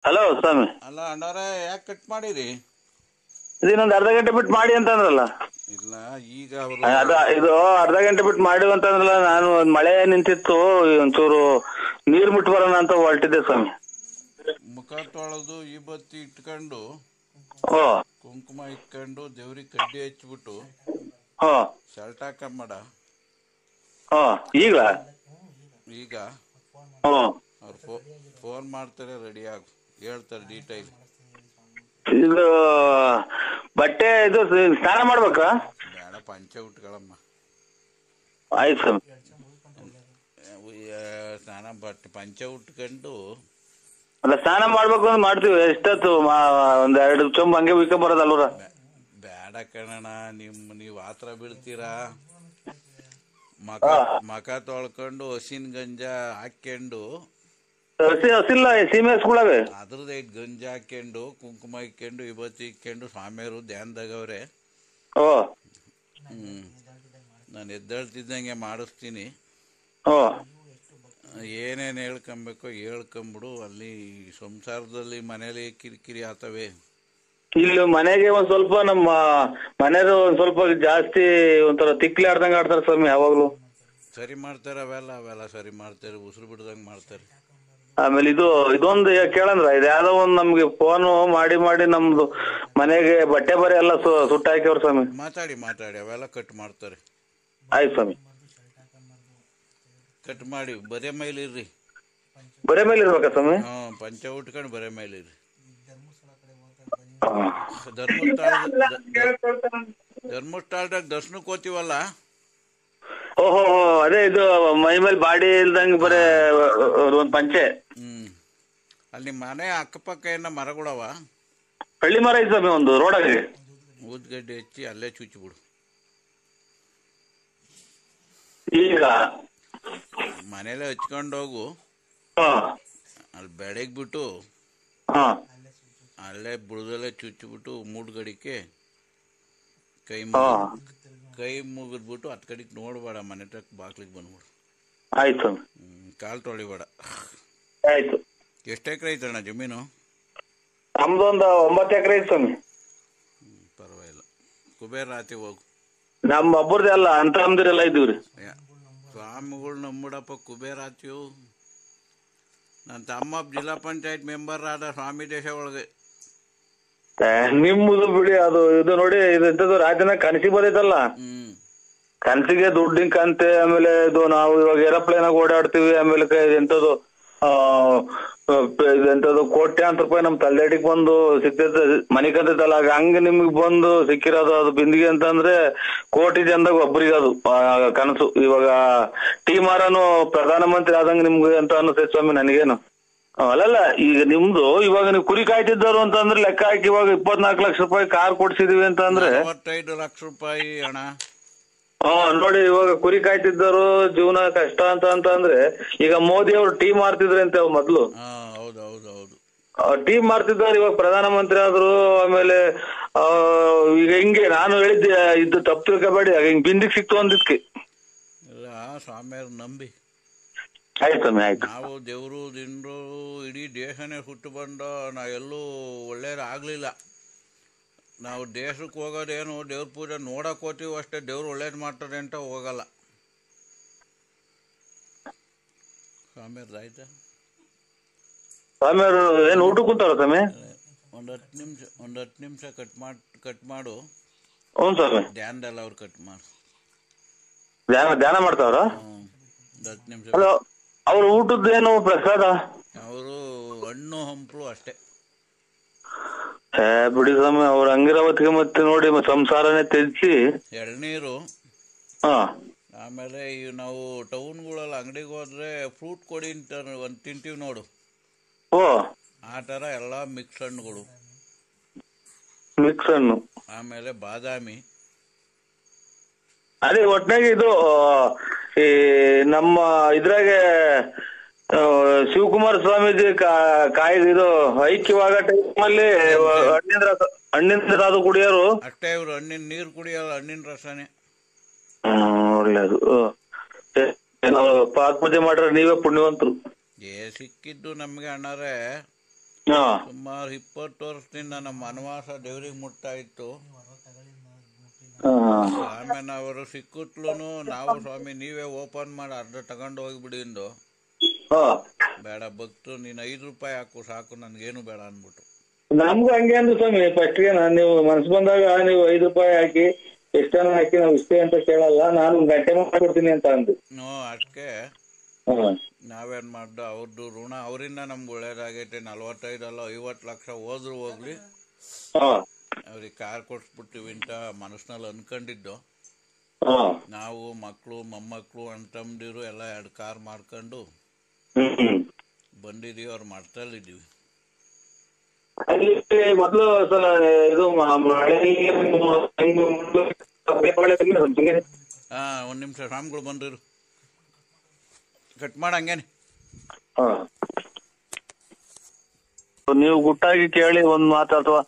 Hello ಸ್ವಾಮಿ. ಅಲ್ಲ ಅಣ್ಣಾರ ಯಾಕೆ ಕಟ್ ಮಾಡಿರಿ? ಇದನ್ನೊಂದು ಅರ್ಧ ಗಂಟೆ ಬಿಟ್ಟು ಮಾಡಿ ಅಂತ ಅಂದ್ರಲ್ಲ. ಇಲ್ಲ ಈಗ ಇದು ಅರ್ಧ ಗಂಟೆ ಬಿಟ್ಟು ಮಾಡಿ ಅಂತಂದ್ರಲ್ಲ. ನಾನು ಮಳೆ ನಿಂತಿತ್ತು, ಒಂಚೂರು ನೀರ್ ಮುಟ್ಟು ಬರೋಣ ಅಂತ ಹೊರಟಿದ್ದೆ ಸ್ವಾಮಿ. ಮುಖ ತೊಳೆದು ಈ ಬತ್ತಿ ಇಟ್ಕೊಂಡು ಓ ಕುಂಕುಮ ಇಟ್ಕೊಂಡು ದೇವ್ರಿಗೆ ಕಡ್ಡಿ ಹಚ್ಬಿಟ್ಟು ಹೋ ಶರ್ಟ್ ಹಾಕಂಬಡ. ಹೋ ಈಗ ಈಗ ಹ್ಞೂ ಅವ್ರು ಫೋನ್ ಮಾಡ್ತಾರೆ, ರೆಡಿ ಆಗು, ಹೇಳ್ತಾರೆ ಡೀಟೈಲ್. ಇದು ಬಟ್ಟೆ ಇದು ಸ್ನಾನ ಮಾಡ್ಬೇಕಾ? ಬೇಡ, ಪಂಚೆ ಉಟ್ಕೊಳಮ್ಮ. ಆಯ್ತು ಸ್ವಾಮಿ. ಸ್ನಾನ ಬಟ್ಟೆ ಪಂಚೆ ಉಟ್ಕೊಂಡು ಅಲ್ಲ, ಸ್ನಾನ ಮಾಡ್ಬೇಕು ಅಂತ ಮಾಡ್ತೀವಿ. ಎಷ್ಟೊತ್ತು ಒಂದ್ 2 ಚೊಂಬ್ ಹಂಗೆ ಉಯ್ಕೊಂಡ್ ಬರೋದಲ್ವರ? ಬೇಡ ಕಣಣ್ಣ, ನೀವು ಆತರ ಬೀಳ್ತೀರಾ. ಮಕ ತೊಳ್ಕೊಂಡು ಹಸಿನ ಗಂಜ ಹಾಕೊಂಡು ಹಸಿಲ್ಲ, ಸೀಮೆ ಹಸ್ಗಳವೆ. ಅದ್ರದ್ದು ಗಂಜ ಹಾಕೊಂಡು ಕುಂಕುಮ ಇಕ್ಕೊಂಡು ವಿಭೂತಿ ಇಕ್ಕೊಂಡು ಸ್ವಾಮಿಯವರು ಧ್ಯಾನದಾಗವ್ರೆ. ಓ ನಾನು ಎದ್ದೇಳ್ತಿದ್ದಂಗೆ ಮಾಡಿಸ್ತೀನಿ. ಓ ಏನೇನು ಹೇಳ್ಕೊಂಬೇಕು ಹೇಳ್ಕೊಂಬಿಡು. ಅಲ್ಲಿ ಸಂಸಾರದಲ್ಲಿ ಮನೇಲಿ ಕಿರಿಕಿರಿ ಆತವೆ. ಇಲ್ಲಿ ಮನೆಗೆ ಒಂದ್ ಸ್ವಲ್ಪ ನಮ್ಮ ಮನೆಯದು ಒಂದ್ ಸ್ವಲ್ಪ ಜಾಸ್ತಿ ಒಂಥರ ತಿಕ್ಲಿ ಆಡ್ದಂಗ ಆಡ್ತಾರೆ ಸ್ವಾಮಿ ಯಾವಾಗ್ಲು. ಸರಿ ಮಾಡ್ತಾರೆ ಅವೆಲ್ಲ ಸರಿ ಮಾಡ್ತಾರೆ, ಉಸಿರು ಬಿಡ್ದಂಗೆ ಮಾಡ್ತಾರೆ. ಆಮೇಲೆ ಇದೊಂದು ಕೇಳಂದ್ರ, ಇದು ಯಾವ್ದೋ ಒಂದ್ ನಮ್ಗೆ ಫೋನ್ ಮಾಡಿ ನಮ್ದು ಮನೆಗೆ ಬಟ್ಟೆ ಬರೆ ಎಲ್ಲ ಸುಟ್ಟಾಕ್ಯವ್ರ ಸ್ವಾಮಿ. ಮಾತಾಡಿ ಅವೆಲ್ಲ ಕಟ್ ಮಾಡ್ತಾರೆ. ಆಯ್ತು ಸ್ವಾಮಿ. ಕಟ್ ಮಾಡಿ ಬರೇ ಮೈಲಿರ್ರಿ. ಬರೇ ಮೇಲೆ ಇರ್ಬೇಕಾ ಸ್ವಾಮಿ? ಪಂಚ ಉಟ್ಕೊಂಡು ಬರೇ ಮೈಲಿರ್ರಿ. ಧರ್ಮಸ್ಥಳದಾಗ ದರ್ಶನಕ್ಕೆ ಹೋಗ್ತೀವಲ್ಲ. ಓಹೋ, ಅದೇ ಇದು ಮೈ ಮೇಲೆ ಬಾಡಿ ಇಲ್ದಂಗ ಬರೇ ಒಂದ್ ಪಂಚೆ. ಅಲ್ಲಿ ಮನೆ ಅಕ್ಕಪಕ್ಕ ಏನ ಮರಗಳವ? ಹಳ್ಳಿ ಮರ ಐತೆ ಸ್ವಾಮಿ, ಒಂದು ರೋಡಾಗೆ. ಊದ್ಗಡ್ಡೆ ಹಚ್ಚಿ ಅಲ್ಲೇ ಚುಚ್ಚಿಬಿಡು. ಈಗ ಮನೇಲೆ ಹಚ್ಕೊಂಡು ಹೋಗು. ಅಲ್ಲಿ ಬೆಳಗ್ಗೆ ಬಿಟ್ಟು ಅಲ್ಲೇ ಬುಡದಲ್ಲೇ ಚುಚ್ಚಿಬಿಟ್ಟು ಮೂಡ್ಗಡಿಕೆ ಕೈ ಮುಗಿದ್ಬಿಟ್ಟು ಹತ್ ಕಡೆಗೆ ನೋಡ್ಬೇಡ, ಮನೆ ತಕ್ಕ ಬಾಗ್ಲಿಗೆ ಬಂದ್ಬಿಡು. ಆಯ್ತು. ಕಾಲು ತೊಳಿಬೇಡ. ಆಯ್ತು. ಎಷ್ಟು ಎಕರೆ ಐತಣ್ಣ ಜಮೀನು? ನಮ್ದೊಂದು 9 ಎಕರೆ ಐತೆ ಸ್ವಾಮಿ. ಪರವಾಗಿಲ್ಲ, ಕುಬೇರ ರಾತಿ ಹೋಗು. ನಮ್ಮ ಒಬ್ಬರದೇ ಅಲ್ಲ, ಅಂತ ನಮ್ದಿರೆಲ್ಲ ಇದ್ದೀವ್ರಿ. ಸ್ವಾಮಿಗಳು ನಂಬಿಡಪ್ಪ, ಕುಬೇರ ಆತೀವು. ನನ್ನ ತಮ್ಮ ಜಿಲ್ಲಾ ಪಂಚಾಯತ್ ಮೆಂಬರ್ ಆದ ಸ್ವಾಮಿ ದೇಶ ಒಳಗೆ. ನಿಮ್ಮದು ಬಿಡಿ, ಅದು ಇದು ನೋಡಿ, ಇದು ರಾಜ್ಯನ ಕನಸಿಗೆ ಬರೈತಲ್ಲ. ಕನಸಿಗೆ ದುಡ್ಡಿನ ಕಂತೆ, ಆಮೇಲೆ ಇದು ನಾವು ಇವಾಗ ಏರೋಪ್ಲೇನ್ ಆಗಿ ಓಡಾಡ್ತೀವಿ. ಆಮೇಲೆ ಎಂತದ್ದು ಕೋಟ್ಯಾಂತರ ರೂಪಾಯಿ ನಮ್ ತಲೆಡಿಗೆ ಬಂದು ಸಿಕ್ತೈತೆ, ಮನೆ ಕಂತೈತಲ್ಲ. ಹಂಗ ನಿಮ್ಗೆ ಬಂದು ಸಿಕ್ಕಿರೋದು ಅದು ಬಿಂದಿಗೆ ಅಂತಂದ್ರೆ ಕೋಟಿ ಜನದಾಗ ಒಬ್ರಿಗೆ ಅದು ಕನಸು. ಇವಾಗ ಮಾರನು ಪ್ರಧಾನ ಮಂತ್ರಿ ಆದಂಗ ನಿಮ್ಗೆ ಅಂತ ಅನಿಸ್ತೈತೆ ಸ್ವಾಮಿ ನನಗೇನು. ಅಲ್ಲಲ್ಲ, ಈಗ ನಿಮ್ದು ಇವಾಗ ನೀವು ಕುರಿ ಕಾಯ್ತಿದ್ದರು ಅಂತಂದ್ರೆ ಲೆಕ್ಕ ಹಾಕಿ ಇವಾಗ 24 ಲಕ್ಷ ರೂಪಾಯಿ ಕಾರ್ ಕೊಡ್ಸಿದೀವಿ ಅಂತ ಅಂದ್ರೆ 25 ಲಕ್ಷ ರೂಪಾಯಿ ಹಣ. ನೋಡಿ, ಇವಾಗ ಕುರಿ ಕಾಯ್ತಿದ್ದರು ಜೀವನ ಕಷ್ಟ ಅಂತ ಅಂದ್ರೆ ಈಗ ಮೋದಿ ಅವರು ಮಾರ್ತಿದ್ರೆ ಅಂತ ಮೊದ್ಲು. ಮಾರ್ತಿದ್ದಾರೆ, ಇವಾಗ ಪ್ರಧಾನ ಮಂತ್ರಿ ಆದ್ರು. ಆಮೇಲೆ ಈಗ ಹಿಂಗೆ ನಾನು ಹೇಳಿದ್ದೆ, ಇದು ತಪ್ಪು ತಿಳ್ಕೊಬೇಡಿ, ಹಿಂಗ್ ಬಿಂದಿಗೆ ಸಿಕ್ತು ಅಂದಿದ್ಕೆ. ಸ್ವಾಮಿಯವ್ರ ನಂಬಿ ಆಯ್ತು. ನಾವು ದೇವ್ರು ದಿಂಡ್ರು ಇಡೀ ದೇಶನೇ ಹುಟ್ಟು ಬಂದು ನಾವೆಲ್ಲೂ ಒಳ್ಳೇದಾಗಲಿಲ್ಲ. ನಾವು ದೇಶಕ್ಕೆ ಹೋಗೋದೇನು ದೇವ್ರ ಪೂಜೆ ನೋಡಕ್ಕೆ ಹೋಗ್ತೀವಿ ಅಷ್ಟೇ, ದೇವ್ರು ಒಳ್ಳೇದು ಮಾಡ್ತಾರೆ ಅಂತ ಹೋಗಲ್ಲ. ಸ್ವಾಮಿಯವ್ರದ್ದು ಆಯ್ತಾ? ಸ್ವಾಮಿಯವರು ಏನು ಊಟ ಕೂತಾರ ಸ್ವಾಮಿ? ಒಂದು 10 ನಿಮಿಷ ಕಟ್ ಮಾಡು. ಹ್ಞೂ ಸ್ವಾಮಿ. ಧ್ಯಾನದಲ್ಲ ಅವ್ರು ಕಟ್ ಮಾಡು. ಧ್ಯಾನ ಮಾಡ್ತಾವ್ರ? 10 ನಿಮಿಷ. ಹಲೋ, ಅವ್ರ ಊಟದ್ದೇನು ಪ್ರಸಾದ? ಅವರು ಹಣ್ಣು ಹಂಪಲು ಅಷ್ಟೇ. ಬಿಡಿ ಸ್ವಾಮಿ, ಅವ್ರ ಹಂಗಿರೋವತ್ತಿಗೆ ಮತ್ತೆ ನೋಡಿ ಸಂಸಾರನೇ ತ್ಯಜಿಸಿ ಎಳ್ನೀರು. ಆಮೇಲೆ ನಾವು ಟೌನ್ಗಳಲ್ಲಿ ಅಂಗಡಿಗೆ ಹೋದ್ರೆ ಫ್ರೂಟ್ ಕೊಡಿ ಅಂತ ತಿಂತೀವಿ ನೋಡು, ಆ ತರ ಎಲ್ಲ ಮಿಕ್ಸ್ ಹಣ್ಣುಗಳು. ಮಿಕ್ಸ್ ಹಣ್ಣು, ಆಮೇಲೆ ಬಾದಾಮಿ. ಅದೇ ಒಟ್ನಾಗಿ ಇದು ಈ ನಮ್ಮ ಇದ್ರಾಗೆ ಶಿವಕುಮಾರ ಸ್ವಾಮೀಜಿ ಇದು ಐಕ್ಯವಾಗ ಟೈಮಲ್ಲಿ ಹಣ್ಣಿನ ರಸ ಕುಡಿಯೋರು ಅಷ್ಟೇ. ಇವ್ರು ಹಣ್ಣಿನ ನೀರು ಕುಡಿಯೋದು, ಹಣ್ಣಿನ ರಸನೇ. ಒಳ್ಳೇದು. ಪಾದ ಪೂಜೆ ಮಾಡ್ರೆ ನೀವೇ ಪುಣ್ಯವಂತರು. ಸಿಕ್ಕಿದ್ದು ನಮ್ಗೆ ಅಣ್ಣಾರೆ ಹಾ ಸುಮಾರು 20 ವರ್ಷದಿಂದ ನಮ್ಮ ವನವಾಸ ದೇವ್ರಿಗೆ ಮುಟ್ತಾ ಇತ್ತು. ಹಾ ಆಮೇಲೆ ಅವರು ಸಿಕ್ಕುತ್ಲು ನಾವು ಸ್ವಾಮಿ ನೀವೇ ಓಪನ್ ಮಾಡಿ ಅರ್ಧ ತಗೊಂಡು ಹೋಗಿಬಿಡಿ ಇಂದು. ಹಾ ಬೇಡ ಭಕ್ತರು ನೀನು 5 ರೂಪಾಯಿ ಹಾಕು ಸಾಕು ನನಗೇನು ಬೇಡ ಅಂದ್ಬಿಟ್ಟು. ನಮ್ಗೂ ಹಂಗೆ ಅಂದ್ರು ಸ್ವಾಮಿ. ಫಸ್ಟ್ಗೆ ನೀವು ಮನ್ಸು ಬಂದಾಗ ನೀವು 5 ರೂಪಾಯಿ ಹಾಕಿ ಎಷ್ಟನ್ನ ಹಾಕಿ ನಾವು ಇಷ್ಟೇ ಅಂತ ಕೇಳಲ್ಲ, ನಾನು 1 ಗಂಟೆ ಮಾಡ್ಕೊಡ್ತೀನಿ ಅಂತ ಅಂದು. ಅದಕ್ಕೆ ನಾವೇನ್ ಮಾಡ್ದು ಅವ್ರದ್ದು ಋಣ ಅವರಿಂದ ನಮ್ಗೆ ಒಳ್ಳೇದಾಗೈತೆ. 45 ಅಲ್ಲ 50 ಲಕ್ಷ ಹೋದ್ರು ಹೋಗ್ಲಿ ಅವ್ರಿಗೆ ಕಾರ್ ಕೊಡ್ಸ್ಬಿಡ್ತೀವಿ ಅಂತ ಮನಸ್ಸಿನಲ್ಲಿ ಅನ್ಕೊಂಡಿದ್ದು. ನಾವು ಮಕ್ಕಳು ಮೊಮ್ಮಕ್ಕಳು ಅಣ್ತಂದಿರು ಎಲ್ಲ 2 ಕಾರ್ ಮಾಡ್ಕೊಂಡು ಬಂದಿದೀವಿ. ಅವ್ರ ಮಠದಲ್ಲಿದ್ದೀವಿ. ಮೊದಲು ಇದು ಒಂದ್ ನಿಮಿಷ ಸ್ವಾಮಿಗಳು ಬಂದಿರು ಕಟ್ ಮಾಡಂಗೇನೆ. ನೀವು ಗುಟ್ಟಾಗಿ ಕೇಳಿ ಒಂದ್ ಮಾತು ಅಥವಾ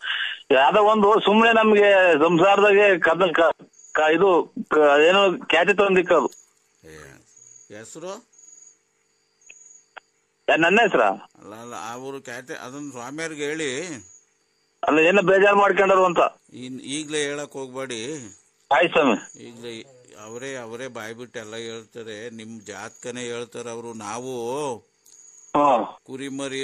ಯಾವ್ದೋ ಒಂದು ಸುಮ್ನೆ ನಮ್ಗೆ ಸಂಸಾರದಾಗೆ ಇದು ಏನೋ ಖ್ಯಾತಿ ತಂದಿಕ್ಕದು. ಹೆಸರು ನನ್ನ ಹೆಸ್ರ ಅಲ್ಲ ಅಲ್ಲ ಅವರು ಖ್ಯಾತಿ ಅದನ್ನ ಸ್ವಾಮಿಯವ್ರಿಗೆ ಹೇಳಿ. ಅಲ್ಲ ಏನೋ ಬೇಜಾರು ಮಾಡ್ಕೊಂಡರು ಅಂತ ಈಗ್ಲೇ ಹೇಳಕ್ ಹೋಗ್ಬೇಡಿ. ಆಯ್ತು ಸ್ವಾಮಿ. ಈಗ್ಲೇ ಅವರೇ ಬಾಯ್ಬಿಟ್ಟು ಎಲ್ಲ ಹೇಳ್ತಾರೆ. ನಿಮ್ ಜಾತಕನೇ ಹೇಳ್ತಾರೆ ಅವರು. ನಾವು ಕುರಿ ಮರಿ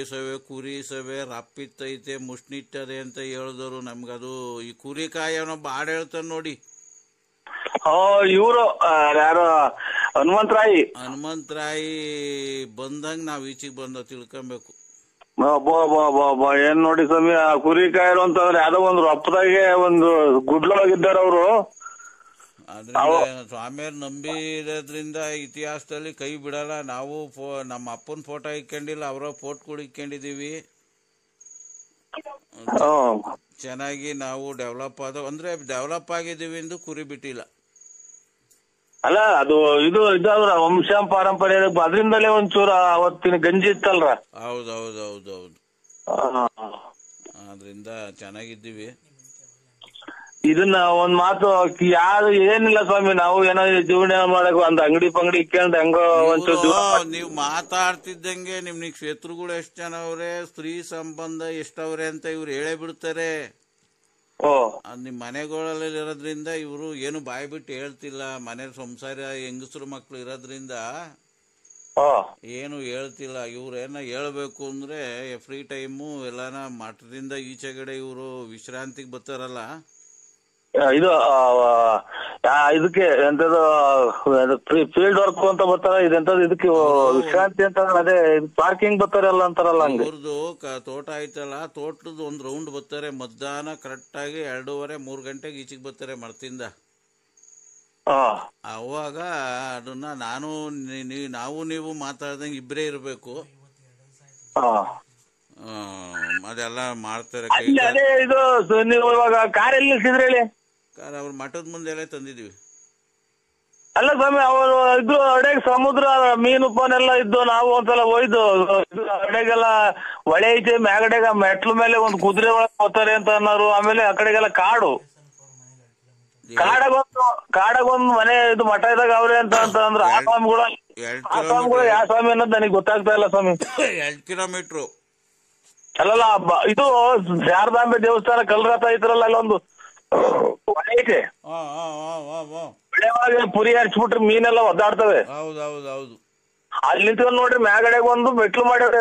ಕುರಿ ಸವೆ ರಪ್ಪಿತ್ತೈತೆ ಮುಷ್ಣಿಟ್ಟದೆ ಅಂತ ಹೇಳಿದವರು. ನಮ್ಗದು ಈ ಕುರಿ ಕಾಯೋನೊಬ್ಬ ಹಾಡು ಹೇಳ್ತಾನೆ ನೋಡಿ. ಇವರು ಯಾರು ಹನುಮಂತರಾಯಿ ಬಂದಂಗ ನಾವ್ ಈಚೆಗೆ ಬಂದ ತಿಳ್ಕೊಬೇಕು. ಏನ್ ನೋಡಿ ಸ್ವಾಮಿ, ಆ ಕುರಿ ಕಾಯರು ಅಂತಂದ್ರೆ ಯಾವ್ದೋ ಒಂದು ರಪ್ಪದಾಗೆ ಒಂದು ಗುಡ್ಲೊಳಗಿದ್ದಾರೆ ಅವರು. ಆದ್ರಿಂದ ಸ್ವಾಮಿಯವ್ರು ನಂಬಿರೋದ್ರಿಂದ ಇತಿಹಾಸದಲ್ಲಿ ಕೈ ಬಿಡಲ್ಲ. ನಾವು ನಮ್ಮ ಅಪ್ಪನ ಫೋಟೋ ಇಕ್ಕೊಂಡಿಲ್ಲ, ಅವರ ಫೋಟೋಗಳು ಇಕ್ಕೊಂಡಿದೀವಿ. ಚೆನ್ನಾಗಿ ನಾವು ಡೆವಲಪ್ ಆಗಿದ್ದೀವಿ ಎಂದು ಕುರಿ ಬಿಟ್ಟಿಲ್ಲ. ಅಲ್ಲ ಅದು ಇದಾದ್ರ ವಂಶ ಪಾರಂಪರ್ಯ ಅದ್ರಿಂದಲೇ ಒಂಚೂರ ಅವತ್ತಿನ ಗಂಜಿ ಇತ್ತಲ್ರ. ಹೌದೌದೌದೌದು. ಆದ್ರಿಂದ ಚೆನ್ನಾಗಿದ್ದೀವಿ. ಇದನ್ನ ಒಂದ್ ಮಾತು ಯಾರು ಏನಿಲ್ಲ ಸ್ವಾಮಿ, ನಾವು ಏನೋ ಜೀವನ ಮಾಡಕ್ ಒಂದ್ ಅಂಗಡಿ ಪಂಗಡಿ ಇಕ್ಕೊಂಡ್ ಹೆಂಗೋ ಒಂಚೂರು ನೀವು ಮಾತಾಡ್ತಿದ್ದಂಗೆ ನಿಮ್ಗೆ ಶತ್ರುಗಳು ಎಷ್ಟ್ ಜನ ಅವ್ರೆ, ಸ್ತ್ರೀ ಸಂಬಂಧ ಎಷ್ಟವ್ರೆ ಅಂತ ಇವ್ರು ಹೇಳೇ ಬಿಡ್ತಾರೆ. ನಿಮ್ ಮನೆಗಳಲ್ಲಿ ಇರೋದ್ರಿಂದ ಇವರು ಏನು ಬಾಯಿ ಬಿಟ್ಟು ಹೇಳ್ತಿಲ್ಲ. ಮನೆ ಸಂಸಾರ ಹೆಂಗಸರು ಮಕ್ಳು ಇರೋದ್ರಿಂದ ಏನು ಹೇಳ್ತಿಲ್ಲ. ಇವ್ರೇನ ಹೇಳ್ಬೇಕು ಅಂದ್ರೆ ಫ್ರೀ ಟೈಮು ಎಲ್ಲಾನ ಮಠದಿಂದ ಈಚೆಗಡೆ ಇವರು ವಿಶ್ರಾಂತಿಗೆ ಬರ್ತಾರಲ್ಲ, ಇದು ಇದಕ್ಕೆ ಎಂತದು ಫೀಲ್ಡ್ ವರ್ಕ್ ಅಂತ ಬರ್ತಾರ. ಇದೆಂತದ್ದು ಇದಕ್ಕೆ ವಿಶ್ರಾಂತಿ ಅಂತ ಅದೇ ಪಾರ್ಕಿಂಗ್ ಬರ್ತಾರಲ್ಲ ಅಂತಾರಲ್ಲ ಹಂಗೆ. ಅವ್ರದ್ದು ತೋಟ ಐತಲ್ಲ, ತೋಟದ ಒಂದ್ ರೌಂಡ್ ಬರ್ತಾರೆ ಮಧ್ಯಾಹ್ನ ಕರೆಕ್ಟ್ ಆಗಿ 2:30-3 ಗಂಟೆಗೆ ಈಚೆಗೆ ಬರ್ತಾರೆ ಮಠದಿಂದ. ಅವಾಗ ಅದನ್ನ ನಾವು ನೀವು ಮಾತಾಡ್ದಂಗೆ ಇಬ್ಬರೇ ಇರ್ಬೇಕು. ಅದೆಲ್ಲ ಮಾಡ್ತಾರೆ. ಅದೇ ಇದು ನೀವು ಇವಾಗ ಕಾರ್ ಎಲ್ಲಿ ನಿಲ್ಸಿದ್ರಿ ಹೇಳಿ? ಕಾರ್ ಅವ್ರ ಮಠದ ಮುಂದೆಲ್ಲ ತಂದಿದೀವಿ. ಅಲ್ಲ ಸ್ವಾಮಿ, ಅವರು ಇದು ಅಡೆಗೆ ಸಮುದ್ರ ಮೀನು ಪಾನೆಲ್ಲ ಇದ್ದು ನಾವು ಒಂದ್ಸಲ ಹೋಯ್ದು ಅಡೆಗೆಲ್ಲ ಹೊಳೆ ಐತೆ, ಮ್ಯಾಗಡೆಗ ಮೆಟ್ಲು ಮೇಲೆ ಒಂದು ಕುದುರೆ ಒಳಗೆ ಹೋಗ್ತಾರೆ ಅಂತ ಅನ್ನೋರು. ಆಮೇಲೆ ಆ ಕಡೆಗೆಲ್ಲ ಕಾಡಾಗೊಂದು ಮನೆ ಇದು ಮಠ ಇದ್ದಾಗ ಅವ್ರೆ ಅಂತ ಅಂದ್ರೆ ಆ ಸ್ವಾಮಿಗಳು ಯಾವ ಸ್ವಾಮಿ ಅನ್ನೋದು ನನಗೆ ಗೊತ್ತಾಗ್ತಾ ಇಲ್ಲ ಸ್ವಾಮಿ. 2 ಕಿಲೋಮೀಟ್ರು ಅಲ್ಲಲ್ಲ, ಇದು ಶಾರದಾಂಬೆ ದೇವಸ್ಥಾನ ಕಲ್ರಥ ಐತ್ರಲ್ಲ, ಅಲ್ಲೊಂದು ಹೊಳೆ ಐತೆ. ಹೊಳೆ ಒಳಗೆ ಪುರಿ ಹರಿಸ್ಬಿಟ್ರೆ ಮೀನೆಲ್ಲ ಒದ್ದಾಡ್ತವೆ. ಹೌದೌದೌದು. ಅಲ್ಲಿ ನಿಂತ್ಕೊಂಡ್ ನೋಡ್ರಿ, ಮ್ಯಾಗಡೆಗೆ ಒಂದು ಮೆಟ್ಲು ಮಾಡ್ಯಾರ.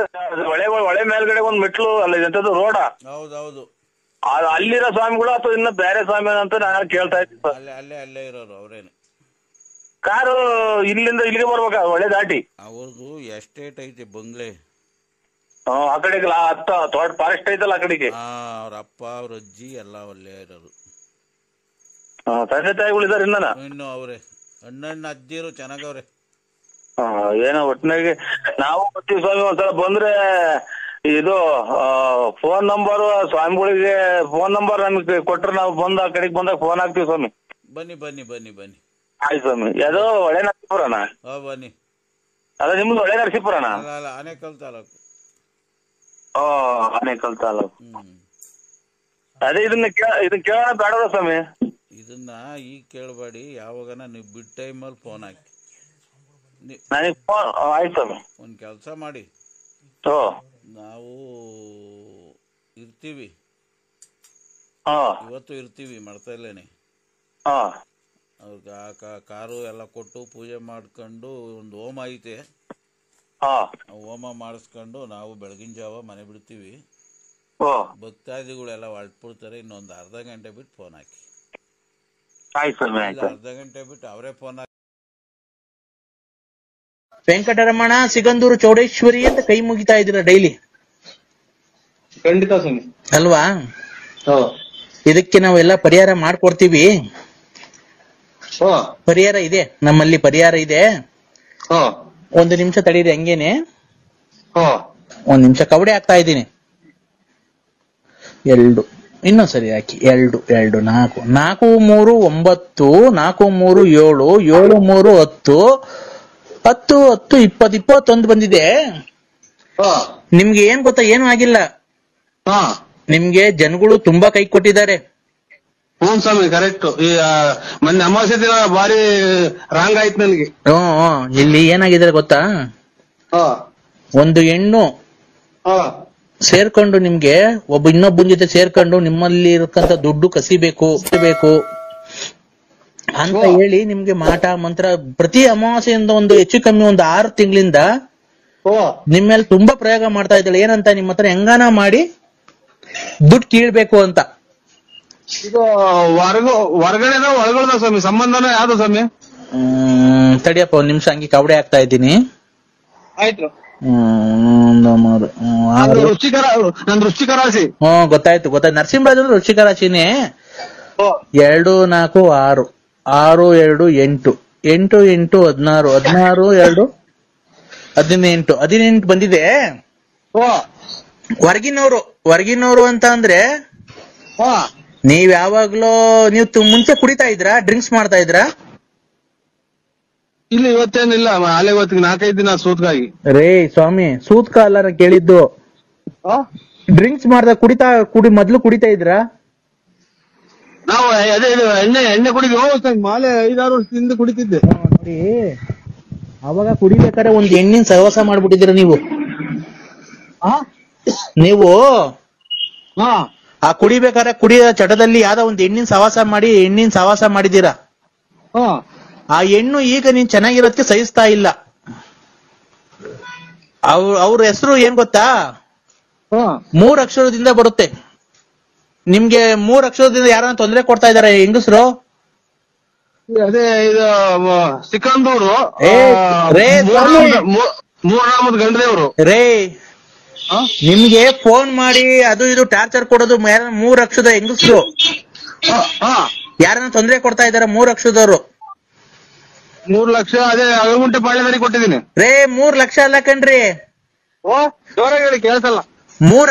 ಹೊಳೆ ಮೇಲ್ಗಡೆ ಒಂದು ಮೆಟ್ಲು ಅಲ್ಲ, ಎಂತದ್ದು ರೋಡ. ಹೌದೌದು. ಅಲ್ಲಿರೋ ಸ್ವಾಮಿಗಳು ಅಥವಾ ಇನ್ನ ಬೇರೆ ಸ್ವಾಮಿ ಅಂತ ನಾನು ಕೇಳ್ತಾ ಇದ್ದೀನಿ. ಅಲ್ಲೇ ಇರೋರು ಅವ್ರೇನು. ಕಾರು ಇಲ್ಲಿಂದ ಇಲ್ಲಿಗೆ ಬರ್ಬೇಕ, ಹೊಳೆ ದಾಟಿ. ಅವ್ರದ್ದು ಎಸ್ಟೇಟ್ ಐತೆ, ಬಂಗ್ಲೆ. ಆ ಕಡೆಗೆ ತೋಟ ಫಾರೆಸ್ಟ್ ಐತಲ್ಲ ಆ ಕಡೆಗೆ. ಅವ್ರ ಅಪ್ಪ ಅವ್ರ ಅಜ್ಜಿ ಎಲ್ಲ ಅಲ್ಲೇ ಇರೋದು. ತಂದೆ ತಾಯಿಗಳಿದಾರೆ ಇನ್ನು ಅವ್ರೆ ಅಣ್ಣಣ್ಣ ಅಜ್ಜಿರು ಚೆನ್ನಾಗವ್ರೆ. ಏನೋ ಒಟ್ಟಿನಾಗೆ ನಾವು ಬರ್ತೀವಿ ಸ್ವಾಮಿ. ಒಂದ್ಸಲ ಬಂದ್ರೆ ಇದು ಫೋನ್ ನಂಬರ್ ಸ್ವಾಮಿಗಳಿಗೆ ಫೋನ್ ನಂಬರ್ ನಮ್ಗೆ ಕೊಟ್ರೆ ನಾವು ಬಂದು ಆ ಕಡೆಗೆ ಬಂದಾಗ ಫೋನ್ ಹಾಕ್ತಿವಿ ಸ್ವಾಮಿ. ಬನ್ನಿ ಬನ್ನಿ ಬನ್ನಿ ಬನ್ನಿ. ಆಯ್ತು ಸ್ವಾಮಿ. ಯಾವುದೋ ಹೊಳೆ ನರಸೀಪುರನ? ಬನ್ನಿ. ಅದ ನಿಮ್ದು ಹೊಳೆ ನರಸೀಪುರನ? ಅಲ್ಲ, ಆನೇಕಲ್ ತಾಲೂಕು. ಆನೇಕಲ್ ತಾಲೂಕು. ಅದೇ ಇದನ್ನ ಕೇಳೋಣ ಬೇಡದ ಸ್ವಾಮಿ? ಇದನ್ನ ಈಗ ಕೇಳಬೇಡಿ, ಯಾವಾಗನ ನೀವು ಬಿಡ್ ಟೈಮಲ್ಲಿ ಫೋನ್ ಹಾಕಿ ನನಗೆ ಫೋನ್. ಆಯ್ತು ಸ್ವಾಮಿ. ಒಂದು ಕೆಲಸ ಮಾಡಿ, ನಾವು ಇರ್ತೀವಿ, ಹಾ ಇವತ್ತು ಇರ್ತೀವಿ ಮರ್ತಲ್ಲೇನೆ. ಹಾ ಅವ್ರಿಗೆ ಕಾರು ಎಲ್ಲ ಕೊಟ್ಟು ಪೂಜೆ ಮಾಡ್ಕೊಂಡು ಒಂದು ಹೋಮ ಐತೆ, ಹಾ ಹೋಮ ಮಾಡಿಸ್ಕೊಂಡು ನಾವು ಬೆಳಗಿನ ಜಾವ ಮನೆ ಬಿಡ್ತೀವಿ. ಓ ಭಕ್ತಾದಿಗಳೆಲ್ಲ ಹೊರಟ್ಬಿಡ್ತಾರೆ. ಇನ್ನೊಂದು ಅರ್ಧ ಗಂಟೆ ಬಿಟ್ಟು ಫೋನ್ ಹಾಕಿ. ಆಯ್ತು ಸ್ವಾಮಿ, ಇಲ್ಲ, ಆಯ್ತು. ಅರ್ಧ ಗಂಟೆ ಬಿಟ್ಟು ಅವರೇ ಫೋನ್ ಹಾಕಿ. ವೆಂಕಟರಮಣ ಸಿಗಂದೂರು ಚೌಡೇಶ್ವರಿ ಅಂತ ಕೈ ಮುಗಿತಾ ಇದ್ದೀರಾ ಡೈಲಿ, ಖಂಡಿತ ಸ್ವಾಮಿ. ಅಲ್ವಾ? ಹಾ ಇದಕ್ಕೆ ನಾವೆಲ್ಲ ಪರಿಹಾರ ಮಾಡ್ಕೊಡ್ತೀವಿ. ಹಾ ಪರಿಹಾರ ಇದೆ, ನಮ್ಮಲ್ಲಿ ಪರಿಹಾರ ಇದೆ. ಹಾ ಒಂದು ನಿಮಿಷ ತಡೀರಿ ಹಂಗೇನೆ, ಹಾ ಒಂದ್ ನಿಮಿಷ ಕವಡೆ ಹಾಕ್ತಾ ಇದ್ದೀನಿ. 2 ಇನ್ನೂ ಸರಿ ಹಾಕಿ. 2 2 4 4 3 9 4 3 7 7 3 10 10 10 20 21 ಬಂದಿದೆ. ಹಾ ನಿಮ್ಗೆ ಏನ್ ಗೊತ್ತಾ, ಏನು ಆಗಿಲ್ಲ. ಹಾ ನಿಮ್ಗೆ ಜನಗಳು ತುಂಬಾ ಕೈ ಕೊಟ್ಟಿದ್ದಾರೆ. ಹ್ಞೂ ಸ್ವಾಮಿ, ಕರೆಕ್ಟ್. ಈ ಮೊನ್ನೆ ಅಮಾವಾಸ್ಯೆ ದಿನ ಭಾರಿ ರಾಂಗ್ ಆಯ್ತು ನನಗೆ. ಇಲ್ಲಿ ಏನಾಗಿದೆ ಗೊತ್ತಾ, ಹಾ ಒಂದು ಹೆಣ್ಣು ಹಾ ಸೇರ್ಕೊಂಡು ನಿಮ್ಗೆ ಇನ್ನೊಬ್ಬನ ಜೊತೆ ಸೇರ್ಕೊಂಡು ನಿಮ್ಮಲ್ಲಿ ಇರತಕ್ಕಂತ ದುಡ್ಡು ಕಸಿಬೇಕು ಅಂತ ಹೇಳಿ ನಿಮ್ಗೆ ಮಾಟ ಮಂತ್ರ ಪ್ರತಿ ಅಮಾವಾಸ್ಯೆಯಿಂದ ಒಂದು ಹೆಚ್ಚು ಕಮ್ಮಿ ಒಂದು 6 ತಿಂಗಳಿಂದ ನಿಮ್ ಮೇಲೆ ತುಂಬಾ ಪ್ರಯೋಗ ಮಾಡ್ತಾ ಇದ್ದಾಳೆ. ಏನಂತ, ನಿಮ್ಮ ಹತ್ರ ಹೆಂಗಾನ ಮಾಡಿ ದುಡ್ಡು ಕೀಳ್ಬೇಕು ಅಂತ. ಇದು ಹೊರಗಡೆ ಒಳಗಡೆ ಸ್ವಾಮಿ, ಸಂಬಂಧನ ಯಾವ್ದು ಸ್ವಾಮಿ? ತಡಿಯಪ್ಪ ಒಂದ್ ನಿಮಿಷ, ಹಂಗೆ ಕವಡೆ ಹಾಕ್ತಾ ಇದ್ದೀನಿ. ಆಯ್ತು. 1 3 6 ವೃಶ್ಚಿಕ ರಾಶಿ. ಗೊತ್ತಾಯ್ತು. ನರಸಿಂಹರಾಜ್ ಅಂದ್ರೆ ವೃಶ್ಚಿಕ ರಾಶಿನೇ. 2 4 6 6 2 8 8 8 16 16 2 18 ಬಂದಿದೆ. ಹೊರಗಿನವರು ಅಂತ ಅಂದ್ರೆ ನೀವ್ ಯಾವಾಗ್ಲೂ ಮುಂಚೆ ಕುಡಿತಾ ಇದ್ರಾ, ಡ್ರಿಂಕ್ಸ್ ಮಾಡ್ತಾ ಇದ್ರಾ? ಇಲ್ಲ, ಇವತ್ತೇನಿಲ್ಲ. ಅಲ್ಲೇ ಇವತ್ತಿಗೆ 4-5 ದಿನ ಸೂತ್ಕಾಗಿ. ರೇ ಸ್ವಾಮಿ, ಸೂತ್ಕ ಅಲ್ಲ ಕೇಳಿದ್ದು. ಡ್ರಿಂಕ್ಸ್ ಮಾಡ್ದಾಗ ಮೊದ್ಲು ಕುಡಿತಾ ಇದ್ರಾ? ನಾವು ಅದೇ ಎಣ್ಣೆ ಕುಡಿದ್ವಿ. ಮಾಲೆ 5-6 ವರ್ಷದಿಂದ ಕುಡಿತಿದ್ದೆ. ನೋಡಿ, ಅವಾಗ ಕುಡಿಬೇಕಾದ್ರೆ ಒಂದ್ ಎಣ್ಣಿನ ಸಹವಾಸ ಮಾಡ್ಬಿಟ್ಟಿದ್ದೀರ ನೀವು. ಆ ಕುಡಿಬೇಕಾದ್ರೆ ಕುಡಿಯೋ ಚಟದಲ್ಲಿ ಯಾವ್ದೋ ಒಂದ್ ಎಣ್ಣಿನ ಸಹವಾಸ ಮಾಡಿದೀರಾ. ಆ ಹೆಣ್ಣು ಈಗ ನೀನ್ ಚೆನ್ನಾಗಿರೋದಕ್ಕೆ ಸಹಿಸ್ತಾ ಇಲ್ಲ. ಅವ್ರ ಹೆಸರು ಏನ್ ಗೊತ್ತಾ? 3 ಅಕ್ಷರದಿಂದ ಬರುತ್ತೆ. ನಿಮ್ಗೆ 3 ಅಕ್ಷರದಿಂದ ಯಾರನ್ನ ತೊಂದರೆ ಕೊಡ್ತಾ ಇದಾರೆ ಹೆಂಗಸರು? ಅದೇ ಇದು ಸಿಕಂದೂರು ಮೂರಾಮದ ಗಂಡದೇವ್ರು. ನಿಮ್ಗೆ ಫೋನ್ ಮಾಡಿ ಅದು ಇದು ಟಾರ್ಚರ್ ಕೊಡೋದು 3 ಅಕ್ಷರದ ಹೆಂಗಸರು ಯಾರನ್ನ ತೊಂದರೆ ಕೊಡ್ತಾ ಇದಾರೆ. 3 ಅಕ್ಷರದವ್ರು. 3 ಲಕ್ಷ ಅದೇ ಅಳಗುಂಟೆ ಪಾಳ್ಯದಲ್ಲಿ ಕೊಟ್ಟಿದ್ದೀನಿ. 3 ಲಕ್ಷ ಅಲ್ಲ ಕಣ್ರಿ, ಜೋರಾಗಿ ಹೇಳಿ, ಕೇಳ್ಸಲ್ಲ. 3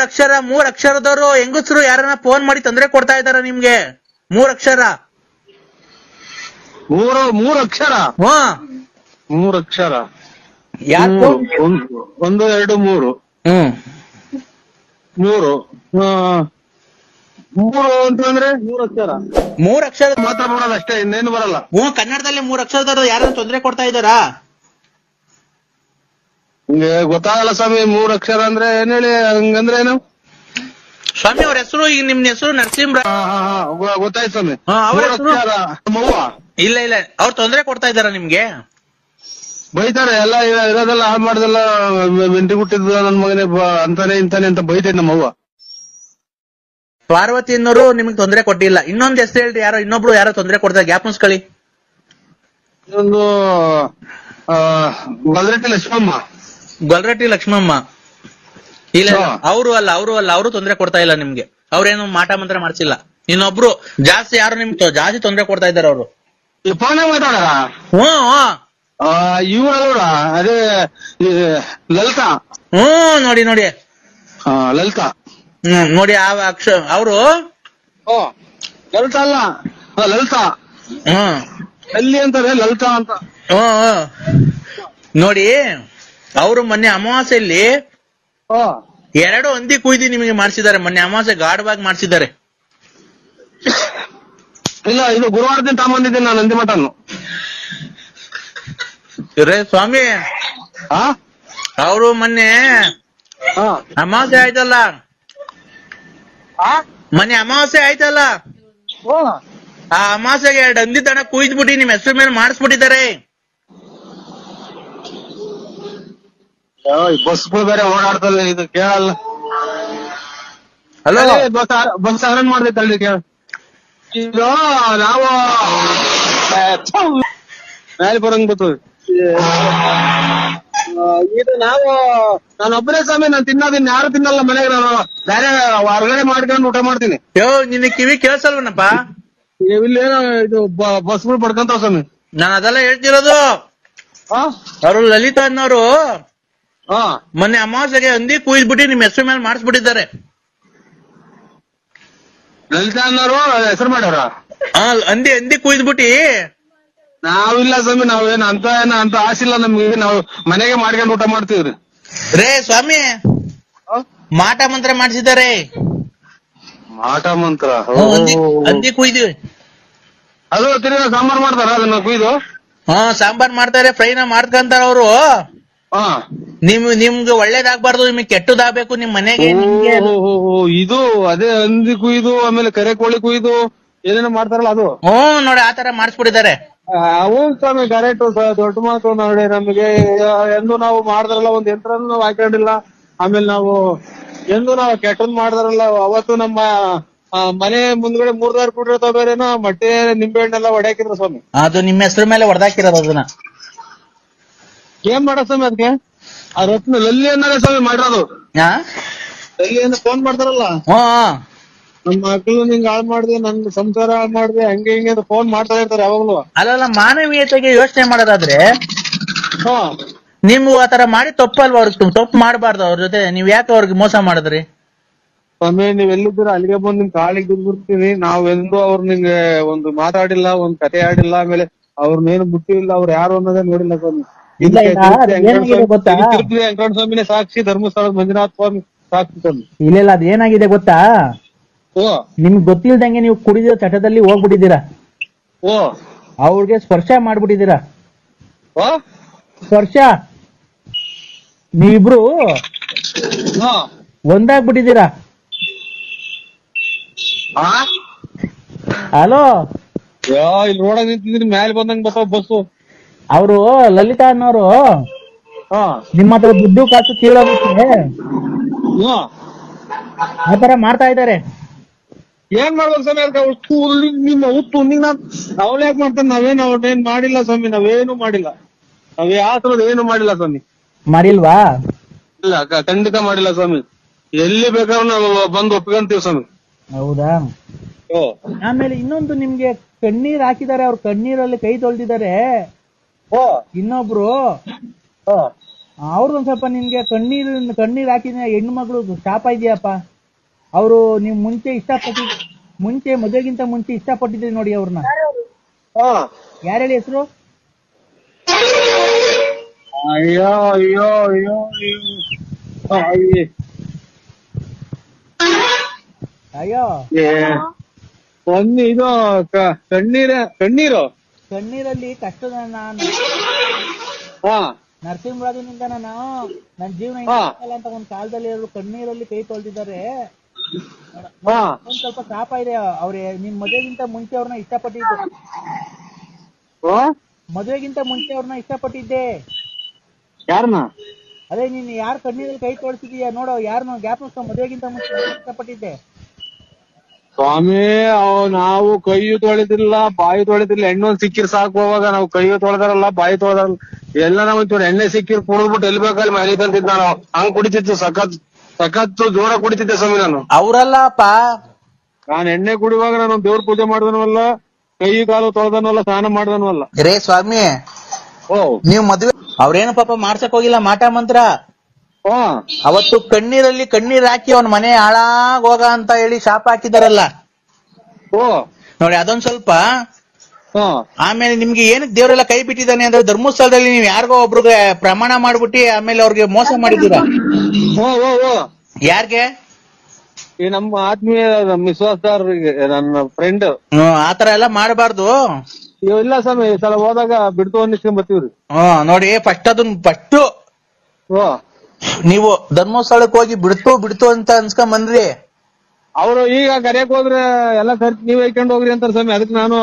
ಅಕ್ಷರದವರು ಹೆಂಗಸರು ಯಾರನ್ನ ಫೋನ್ ಮಾಡಿ ತೊಂದರೆ ಕೊಡ್ತಾ ಇದಾರ ನಿಮ್ಗೆ. 3 ಅಕ್ಷರ. 3 ಅಕ್ಷರ. 3 ಅಕ್ಷರ. 1 2 3 3 ಅಂತಂದ್ರೆ 3 ಅಕ್ಷರ. 3 ಅಕ್ಷರ ಮಾತ್ರ ಬರೋದು ಅಷ್ಟೇ, ಇನ್ನೇನು ಬರಲ್ಲ. ಕನ್ನಡದಲ್ಲಿ 3 ಅಕ್ಷರದವರು ಯಾರನ್ನ ತೊಂದರೆ ಕೊಡ್ತಾ ಇದಾರಾ? ನಿಮ್ಗೆ ಗೊತ್ತಾಗಲ್ಲ ಸ್ವಾಮಿ. 3 ಅಕ್ಷರ ಅಂದ್ರೆ ಏನ್ ಹೇಳಿ, ಹಂಗಂದ್ರೆ ಏನು ಸ್ವಾಮಿ? ಅವ್ರ ಹೆಸರು, ಈಗ ನಿಮ್ ಹೆಸರು ನರಸಿಂಹ. ಗೊತ್ತಾಯ್ತು ಸ್ವಾಮಿ. ಇಲ್ಲ ಅವ್ರು ತೊಂದರೆ ಕೊಡ್ತಾ ಇದಾರ ನಿಮ್ಗೆ? ಬೈತಾರೆ. ಎಲ್ಲ ಇರೋದೆಲ್ಲ ಹಾಳು ಮಾಡ್ದೆಲ್ಲ ಮೆಂಟಿ ಹುಟ್ಟಿದ ನನ್ ಮಗನೇ ಅಂತಾನೆ ಇಂತಾನೆ ಅಂತ ಬೈತೈತೆ ನಮ್ಮವ್ವ. ಪಾರ್ವತಿ ಅನ್ನೋರು ನಿಮ್ಗೆ ತೊಂದರೆ ಕೊಟ್ಟಿಲ್ಲ. ಇನ್ನೊಂದ್ ಹೆಸರು ಹೇಳ್ರಿ, ಇನ್ನೊಬ್ರು ಯಾರೋ ತೊಂದರೆ ಕೊಡ್ತಾರೆ, ಜ್ಞಾಪನಿಸ್ಕೊಳ್ಳಿ. ಇನ್ನೊಂದು ಗೊಲ್ರಟ್ಟಿ ಲಕ್ಷ್ಮಮ್ಮ. ಇಲ್ಲ, ಅವರು ಅಲ್ಲ, ಅವರು ತೊಂದರೆ ಕೊಡ್ತಾ ಇಲ್ಲ ನಿಮ್ಗೆ. ಅವ್ರೇನು ಮಾಟ ಮಂತ್ರ ಮಾಡ್ಸಿಲ್ಲ. ಇನ್ನೊಬ್ರು ಜಾಸ್ತಿ ಯಾರು ನಿಮ್ಗೆ ಜಾಸ್ತಿ ತೊಂದರೆ ಕೊಡ್ತಾ ಇದಾರೆ ಅವರು. ಮಾತಾಡ ಇವರ ಅದೇ ಲಲಿತಾ. ನೋಡಿ ಲಲಿತಾ ನೋಡಿ ಅವರು ಲಲಿತಾ ಅಲ್ಲ, ಲಲಿತಾ. ಎಲ್ಲಿ ಅಂತಾರೆ ಲಲಿತಾ ಅಂತ. ನೋಡಿ, ಅವರು ಮೊನ್ನೆ ಅಮಾವಾಸ್ಯೆಯಲ್ಲಿ 2 ಹಂದಿ ಕುಯ್ದು ನಿಮಗೆ ಮಾಡಿಸಿದ್ದಾರೆ. ಮೊನ್ನೆ ಅಮಾವಾಸ್ಯೆ ಗಾಢವಾಗಿ ಮಾಡಿಸಿದ್ದಾರೆ. ಇಲ್ಲ, ಇದು ಗುರುವಾರ ದಿನ ತಗೊಂಡಿದ್ದೀನಿ ನಾನು ಹಂದಿ ಮಟನ್ನು. ಸ್ವಾಮಿ, ಅವರು ಮೊನ್ನೆ ಅಮಾವಾಸ್ಯೆ ಆಯ್ತಲ್ಲ, ಮೊನ್ನೆ ಅಮಾವಾಸ್ಯೆ ಆಯ್ತಲ್ಲ, ಆ ಅಮಾವಾಸ್ಯೆಗೆ 2 ಹಂದಿ ದನ ಕುಯ್ದ್ಬಿಟ್ಟು ನಿಮ್ ಹೆಸರು ಮೇಲೆ ಮಾಡಿಸ್ಬಿಟ್ಟಿದ್ದಾರೆ. ಬಸ್ಗಳು ಬೇರೆ ಓಡಾಡ್ತಲ್ಲ, ಇದು ಕೇಳಲ್ಲ. ಹಲೋ, ಬಸ್ ಆರನ್ ಮಾಡ್ದೈತಲ್ರಿ ಕೇಳ. ಇದು ನಾವು ಮೇಲೆ ಬರಂಗ್ ಬರ್ತದೆ. ಇದು ನಾನೊಬ್ಬರೇ ಸ್ವಾಮಿ, ನಾನು ತಿನ್ನೋದಿನ್ ಯಾರು ತಿನ್ನಲ್ಲ ಮನೆಗೆ. ನಾನು ಬೇರೆ ಹೊರಗಡೆ ಮಾಡ್ಕೊಂಡು ಊಟ ಮಾಡ್ತೀನಿ. ನಿನ್ನ ಕಿವಿ ಕೇಳ್ಸಲ್ವನಪ್ಪ? ಇಲ್ಲೇನೋ ಇದು ಬಸ್ಗಳು ಪಡ್ಕೊಂತಾವ ಸ್ವಾಮಿ. ನಾನು ಅದೆಲ್ಲ ಹೇಳ್ತಿರೋದು. ಅವರು ಲಲಿತಾ ಅನ್ನೋರು ಮೊನ್ನೆ ಅಮಾವಾಸ್ಯೆಗೆ ಹಂದಿ ಕುಯ್ದ್ಬಿಟ್ಟು ನಿಮ್ ಹೆಸರು ಮೇಲೆ ಮಾಡಿಸ್ಬಿಟ್ಟಿದ್ದಾರೆ. ಲಲಿತಾ ಅನ್ನೋರು ಹೆಸರು ಮಾಡ್ಯಾರ? ಹಂದಿ ಕುಯ್ದ್ಬಿಟ್ಟಿ. ನಾವಿಲ್ಲ ಸ್ವಾಮಿ, ನಾವೇನು ಅಂತ ಆಸಿಲ್ಲ ನಮ್ಗೆ. ನಾವು ಮನೆಗೆ ಮಾಡ್ಕೊಂಡು ಊಟ ಮಾಡ್ತೀವ್ರಿ. ರೇ ಸ್ವಾಮಿ, ಮಾಟ ಮಂತ್ರ ಮಾಡಿಸಿದ್ದಾರೆ. ಮಾಟ ಮಂತ್ರ? ಹಂದಿ ಕುಯ್ದು ಅದು ತಿರ್ಗಾ ಸಾಂಬಾರ್ ಮಾಡ್ತಾರ ಅದನ್ನ ಕುಯ್ದು? ಸಾಂಬಾರ್ ಮಾಡ್ತಾರೆ, ಫ್ರೈನ ಮಾಡ್ಕಂತಾರ ಅವರು. ನಿಮ್ಗೆ ಒಳ್ಳೇದಾಗ್ಬಾರ್ದು, ನಿಮ್ಗೆ ಕೆಟ್ಟದಾಗ್ಬೇಕು ನಿಮ್ ಮನೆಗೆ. ಇದು ಅದೇ ಹಂದಿ ಕುಯ್ದು, ಆಮೇಲೆ ಕರೆ ಕೋಳಿ ಕುಯ್ದು ಏನೇನೋ ಮಾಡ್ತಾರಲ್ಲ ಅದು? ನೋಡಿ ಆತರ ಮಾಡಿಸ್ಬಿಟ್ಟಿದ್ದಾರೆ. ಹೌದು ಸ್ವಾಮಿ, ಕರೆಕ್ಟ್. ದೊಡ್ಡ ಮಾತು ನೋಡಿ. ನಮಗೆ ಎಂದು ನಾವು ಮಾಡಿದ್ರಲ್ಲ, ಒಂದ್ ಯಂತ್ರನೂ ನಾವು ಹಾಕೊಂಡಿಲ್ಲ. ಆಮೇಲೆ ನಾವು ಎಂದು ನಾವು ಕೆಟ್ಟದ್ ಮಾಡಿದ್ರಲ್ಲ, ಅವತ್ತು ನಮ್ಮ ಮನೆ ಮುಂದ್ಗಡೆ 3 ಫೂಟ್ ತಗೋರೇನೋ ಮಟ್ಟೆ ನಿಂಬೆ ಹಣ್ಣೆಲ್ಲ ಹೊಡ್ಯಾಕಿದ್ರು ಸ್ವಾಮಿ. ಅದು ನಿಮ್ಮ ಹೆಸರು ಮೇಲೆ ಹೊಡೆದಾಕಿರೋದು. ಅದನ್ನ ಏನ್ ಮಾಡೋ ಸ್ವಾಮಿ ಅದಕ್ಕೆ? ಆ ರತ್ನ ಲಲ್ಲಿ ಅನ್ನೋದೇ ಸ್ವಾಮಿ ಮಾಡಿರೋದು. ಲಲ್ಲಿ ಅಂತ ಫೋನ್ ಮಾಡ್ತಾರಲ್ಲ, ನಮ್ ಮಕ್ಳು ನಿಂಗ್ ಹಾಳ್ ಮಾಡ್ದೆ, ನನ್ ಸಂಸಾರ ಹಾಳ್ ಮಾಡ್ದೆ, ಹಂಗೆ ಹಿಂಗೆ ಅಂತ ಫೋನ್ ಮಾಡ್ತಾ ಇರ್ತಾರೆ ಯಾವಾಗ್ಲೂ. ಅಲ್ಲ, ಮಾನವೀಯತೆಗೆ ಯೋಚನೆ ಮಾಡೋದಾದ್ರೆ ನೀವು ಆತರ ಮಾಡಿ ತಪ್ಪಲ್ವಾ? ಅವ್ರಿಗೆ ತಪ್ಪು ಮಾಡಬಾರ್ದು. ಅವ್ರ ಜೊತೆ ನೀವ್ ಯಾಕೆ ಅವ್ರಿಗೆ ಮೋಸ ಮಾಡಿದ್ರಿ? ಸ್ವಾಮಿ, ನೀವ್ ಎಲ್ಲಿದ್ದೀರ ಅಲ್ಲಿಗೆ ಬಂದು ನಿಮ್ ಕಾಲಿಗೆ ಬಿದ್ಬಿಡ್ತೀನಿ. ನಾವೆಂದು ಅವ್ರು ನಿಂಗೆ ಒಂದು ಮಾತಾಡಿಲ್ಲ, ಒಂದ್ ಕತೆ ಆಡಿಲ್ಲ, ಆಮೇಲೆ ಅವ್ರನ್ನೇನು ಬಿಟ್ಟಿಲ್ಲ, ಅವ್ರು ಯಾರು ಅನ್ನೋದೇ ನೋಡಿಲ್ಲ ಸ್ವಾಮಿ. ತಿರುಪತಿ ವೆಂಕಟ ಸ್ವಾಮಿನೇ ಸಾಕ್ಷಿ, ಧರ್ಮಸ್ಥಳದ ಮಂಜುನಾಥ ಸ್ವಾಮಿ ಸಾಕ್ಷಿ ಸ್ವಾಮಿ. ಇಲ್ಲ, ಅದೇನಾಗಿದೆ ಗೊತ್ತಾ? ನಿಮ್ಗೆ ಗೊತ್ತಿಲ್ದಂಗೆ ನೀವು ಕುಡಿದಿರೋ ಚಟದಲ್ಲಿ ಹೋಗ್ಬಿಟ್ಟಿದ್ದೀರಾ. ಅವ್ರಿಗೆ ಸ್ಪರ್ಶ ಮಾಡ್ಬಿಟ್ಟಿದ್ದೀರಾ. ಸ್ಪರ್ಶ ನೀವಿಬ್ರು ಒಂದಾಗ್ಬಿಟ್ಟಿದ್ದೀರಾ. ಹಲೋ, ಇಲ್ಲಿ ರೋಡಾಗ ನಿಂತಿದ್ರಿ, ಮ್ಯಾಲೆ ಬಂದಂಗ್ ಬರ್ತಾವ ಬಸ್ಸು. ಅವರು ಲಲಿತಾ ಅನ್ನೋರು ನಿಮ್ಮ ಹತ್ರ ದುಡ್ಡು ಕಾಸು ಕೀಳೋದಕ್ಕೆ ಆತರ ಮಾಡ್ತಾ ಇದ್ದಾರೆ. ಏನ್ ಮಾಡ್ಬೇಕು ಸ್ವಾಮಿ? ಅದಕ್ಕೆ ನಿಮ್ಮ ಹುಟ್ಟು ನಾವ್ ಯಾಕೆ ಮಾಡ್ತಾನೆ? ನಾವೇನ್ ಮಾಡಿಲ್ಲ ಸ್ವಾಮಿ, ನಾವೇನು ಮಾಡಿಲ್ಲ. ನಾವ್ ಯಾವ ಏನು ಮಾಡಿಲ್ಲ ಸ್ವಾಮಿ. ಮಾಡಿಲ್ವಾ? ಇಲ್ಲ, ಖಂಡಿತ ಮಾಡಿಲ್ಲ ಸ್ವಾಮಿ. ಎಲ್ಲಿ ಬೇಕಾದ್ರೂ ನಾವು ಬಂದು ಒಪ್ಕೊಂತೀವಿ ಸ್ವಾಮಿ. ಹೌದಾ? ಆಮೇಲೆ ಇನ್ನೊಂದು, ನಿಮ್ಗೆ ಕಣ್ಣೀರ್ ಹಾಕಿದ್ದಾರೆ, ಅವ್ರ ಕಣ್ಣೀರಲ್ಲಿ ಕೈ ತೊಳ್ದಿದ್ದಾರೆ. ಇನ್ನೊಬ್ರು ಅವ್ರದೊಂದ್ ಸ್ವಲ್ಪ ನಿಮ್ಗೆ ಕಣ್ಣೀರ್ ಹಾಕಿದ ಹೆಣ್ಣು ಮಗಳು ಶಾಪ ಇದೆಯಪ್ಪ. ಅವರು ನೀವು ಮುಂಚೆ ಮದುವೆಗಿಂತ ಮುಂಚೆ ಇಷ್ಟಪಟ್ಟಿದ್ರಿ ನೋಡಿ ಅವ್ರನ್ನ. ಯಾರು ಹೇಳಿ ಹೆಸರು? ಅಯ್ಯೋ ಅಯ್ಯೋ ಅಯ್ಯೋ ಅಯ್ಯೋ, ಒಂದು ಇದು ಕಣ್ಣೀರಲ್ಲಿ ಕಷ್ಟದ ನರಸಿಂಹರಾಜನಿಂದ ನನ್ನ ಜೀವನ ಅಂತ ಒಂದ್ ಕಾಲದಲ್ಲಿ ಅವರು ಕಣ್ಣೀರಲ್ಲಿ ಕೈ ತೊಳ್ದಿದ್ದಾರೆ. ಒಂದ್ ಸ್ವಲ್ಪ ಶಾಪ ಇದೆ. ಅವ್ರೆ ನಿಮ್ ಮದುವೆಗಿಂತ ಮುಂಚೆ ಅವ್ರನ್ನ ಇಷ್ಟಪಟ್ಟಿದ್ದೆ. ಮದುವೆಗಿಂತ ಮುಂಚೆ ಅವ್ರನ್ನ ಇಷ್ಟಪಟ್ಟಿದ್ದೆ. ಯಾರನ್ನ? ಅದೇ ನೀನ್ ಯಾರು ಕಣ್ಣೀರಲ್ಲಿ ಕೈ ತೊಳ್ಸಿದೀಯ ನೋಡೋ, ಯಾರನ್ನ ಜ್ಞಾಪಕ. ಮದುವೆಗಿಂತ ಮುಂಚೆ ಇಷ್ಟಪಟ್ಟಿದ್ದೆ ಸ್ವಾಮಿ. ನಾವು ಕೈಯು ತೊಳೆದಿಲ್ಲ, ಬಾಯಿ ತೊಳೆದಿಲ್ಲ. ಎಣ್ಣೆ ಸಿಕ್ಕಿರ್ ಸಾಕು. ಅವಾಗ ನಾವು ಕೈಯು ತೊಳೆದಾರಲ್ಲ, ಬಾಯಿ ತೊಳೆದಾರಲ್ಲ, ಎಲ್ಲ ನಾವ್ ಎಣ್ಣೆ ಸಿಕ್ಕಿರ್ ಕುಡಿದ್ಬಿಟ್ಟು ಎಲ್ಲಿ ಬೇಕಲ್ಲಿ ಮನೆ ತಂತಿದ್ದ. ನಾನು ಹಂಗ್ ಕುಡಿತಿತ್ತು, ಸಖತ್ತು ಜೋರ ಕುಡಿತಿದ್ದೆ ಸ್ವಾಮಿ ನಾನು. ಅವ್ರಲ್ಲಪ್ಪ, ನಾನ್ ಎಣ್ಣೆ ಕುಡಿಯುವಾಗ ನಾನು ದೇವ್ರ ಪೂಜೆ ಮಾಡ್ದನವಲ್ಲ, ಕೈ ಕಾಲು ತೊಳೆದನವಲ್ಲ, ಸ್ನಾನ ಮಾಡ್ದನವಲ್ಲ. ರೇ ಸ್ವಾಮಿ, ನೀವ್ ಮದ್ವೆ ಅವ್ರೇನು ಪಾಪ ಮಾಡ್ಸಕ್ ಹೋಗಿಲ್ಲ ಮಾಟ ಮಂತ್ರ. ಅವತ್ತು ಕಣ್ಣೀರಲ್ಲಿ ಕಣ್ಣೀರ್ ಹಾಕಿ ಅವನ್ ಮನೆ ಹಾಳಾಗ್ ಹೋಗ ಅಂತ ಹೇಳಿ ಶಾಪ ಹಾಕಿದಾರಲ್ಲ ನೋಡಿ, ಅದೊಂದ್ ಸ್ವಲ್ಪ. ಆಮೇಲೆ ನಿಮ್ಗೆ ಏನಕ್ಕೆ ದೇವರೆಲ್ಲ ಕೈ ಬಿಟ್ಟಿದ್ದಾನೆ ಅಂದ್ರೆ, ಧರ್ಮಸ್ಥಳದಲ್ಲಿ ನೀವ್ ಯಾರಿಗೋ ಒಬ್ರಿಗೆ ಪ್ರಮಾಣ ಮಾಡ್ಬಿಟ್ಟು ಆಮೇಲೆ ಅವ್ರಿಗೆ ಮೋಸ ಮಾಡಿದ್ದೀರಾ. ಯಾರ್ಗೆ? ಈ ನಮ್ಮ ಆತ್ಮೀಯ ವಿಶ್ವಾಸದಾರರಿಗೆ, ನನ್ನ ಫ್ರೆಂಡ್. ಆತರ ಎಲ್ಲ ಮಾಡಬಾರ್ದು. ಇಲ್ಲ ಸ್ವಾಮಿ, ಈ ಸಲ ಹೋದಾಗ ಬಿಡ್ತು ಅನ್ನಿಸ್ಕೊಂಡ್ ಬರ್ತೀವ್ರಿ. ನೋಡಿ, ಫಸ್ಟ್ ನೀವು ಧರ್ಮಸ್ಥಳಕ್ಕೆ ಹೋಗಿ ಬಿಡ್ತು ಅಂತ ಅನ್ಸ್ಕೊಂಡ್ ಬಂದ್ರಿ. ಅವ್ರು ಈಗ ಕರೆಯಕ್ ಹೋದ್ರೆ ಎಲ್ಲ ಖರ್ಚು ನೀವ್ ಹೇಳ್ಕೊಂಡು ಹೋಗ್ರಿ ಅಂತಾರ ಸ್ವಾಮಿ. ಅದಕ್ಕೆ ನಾನು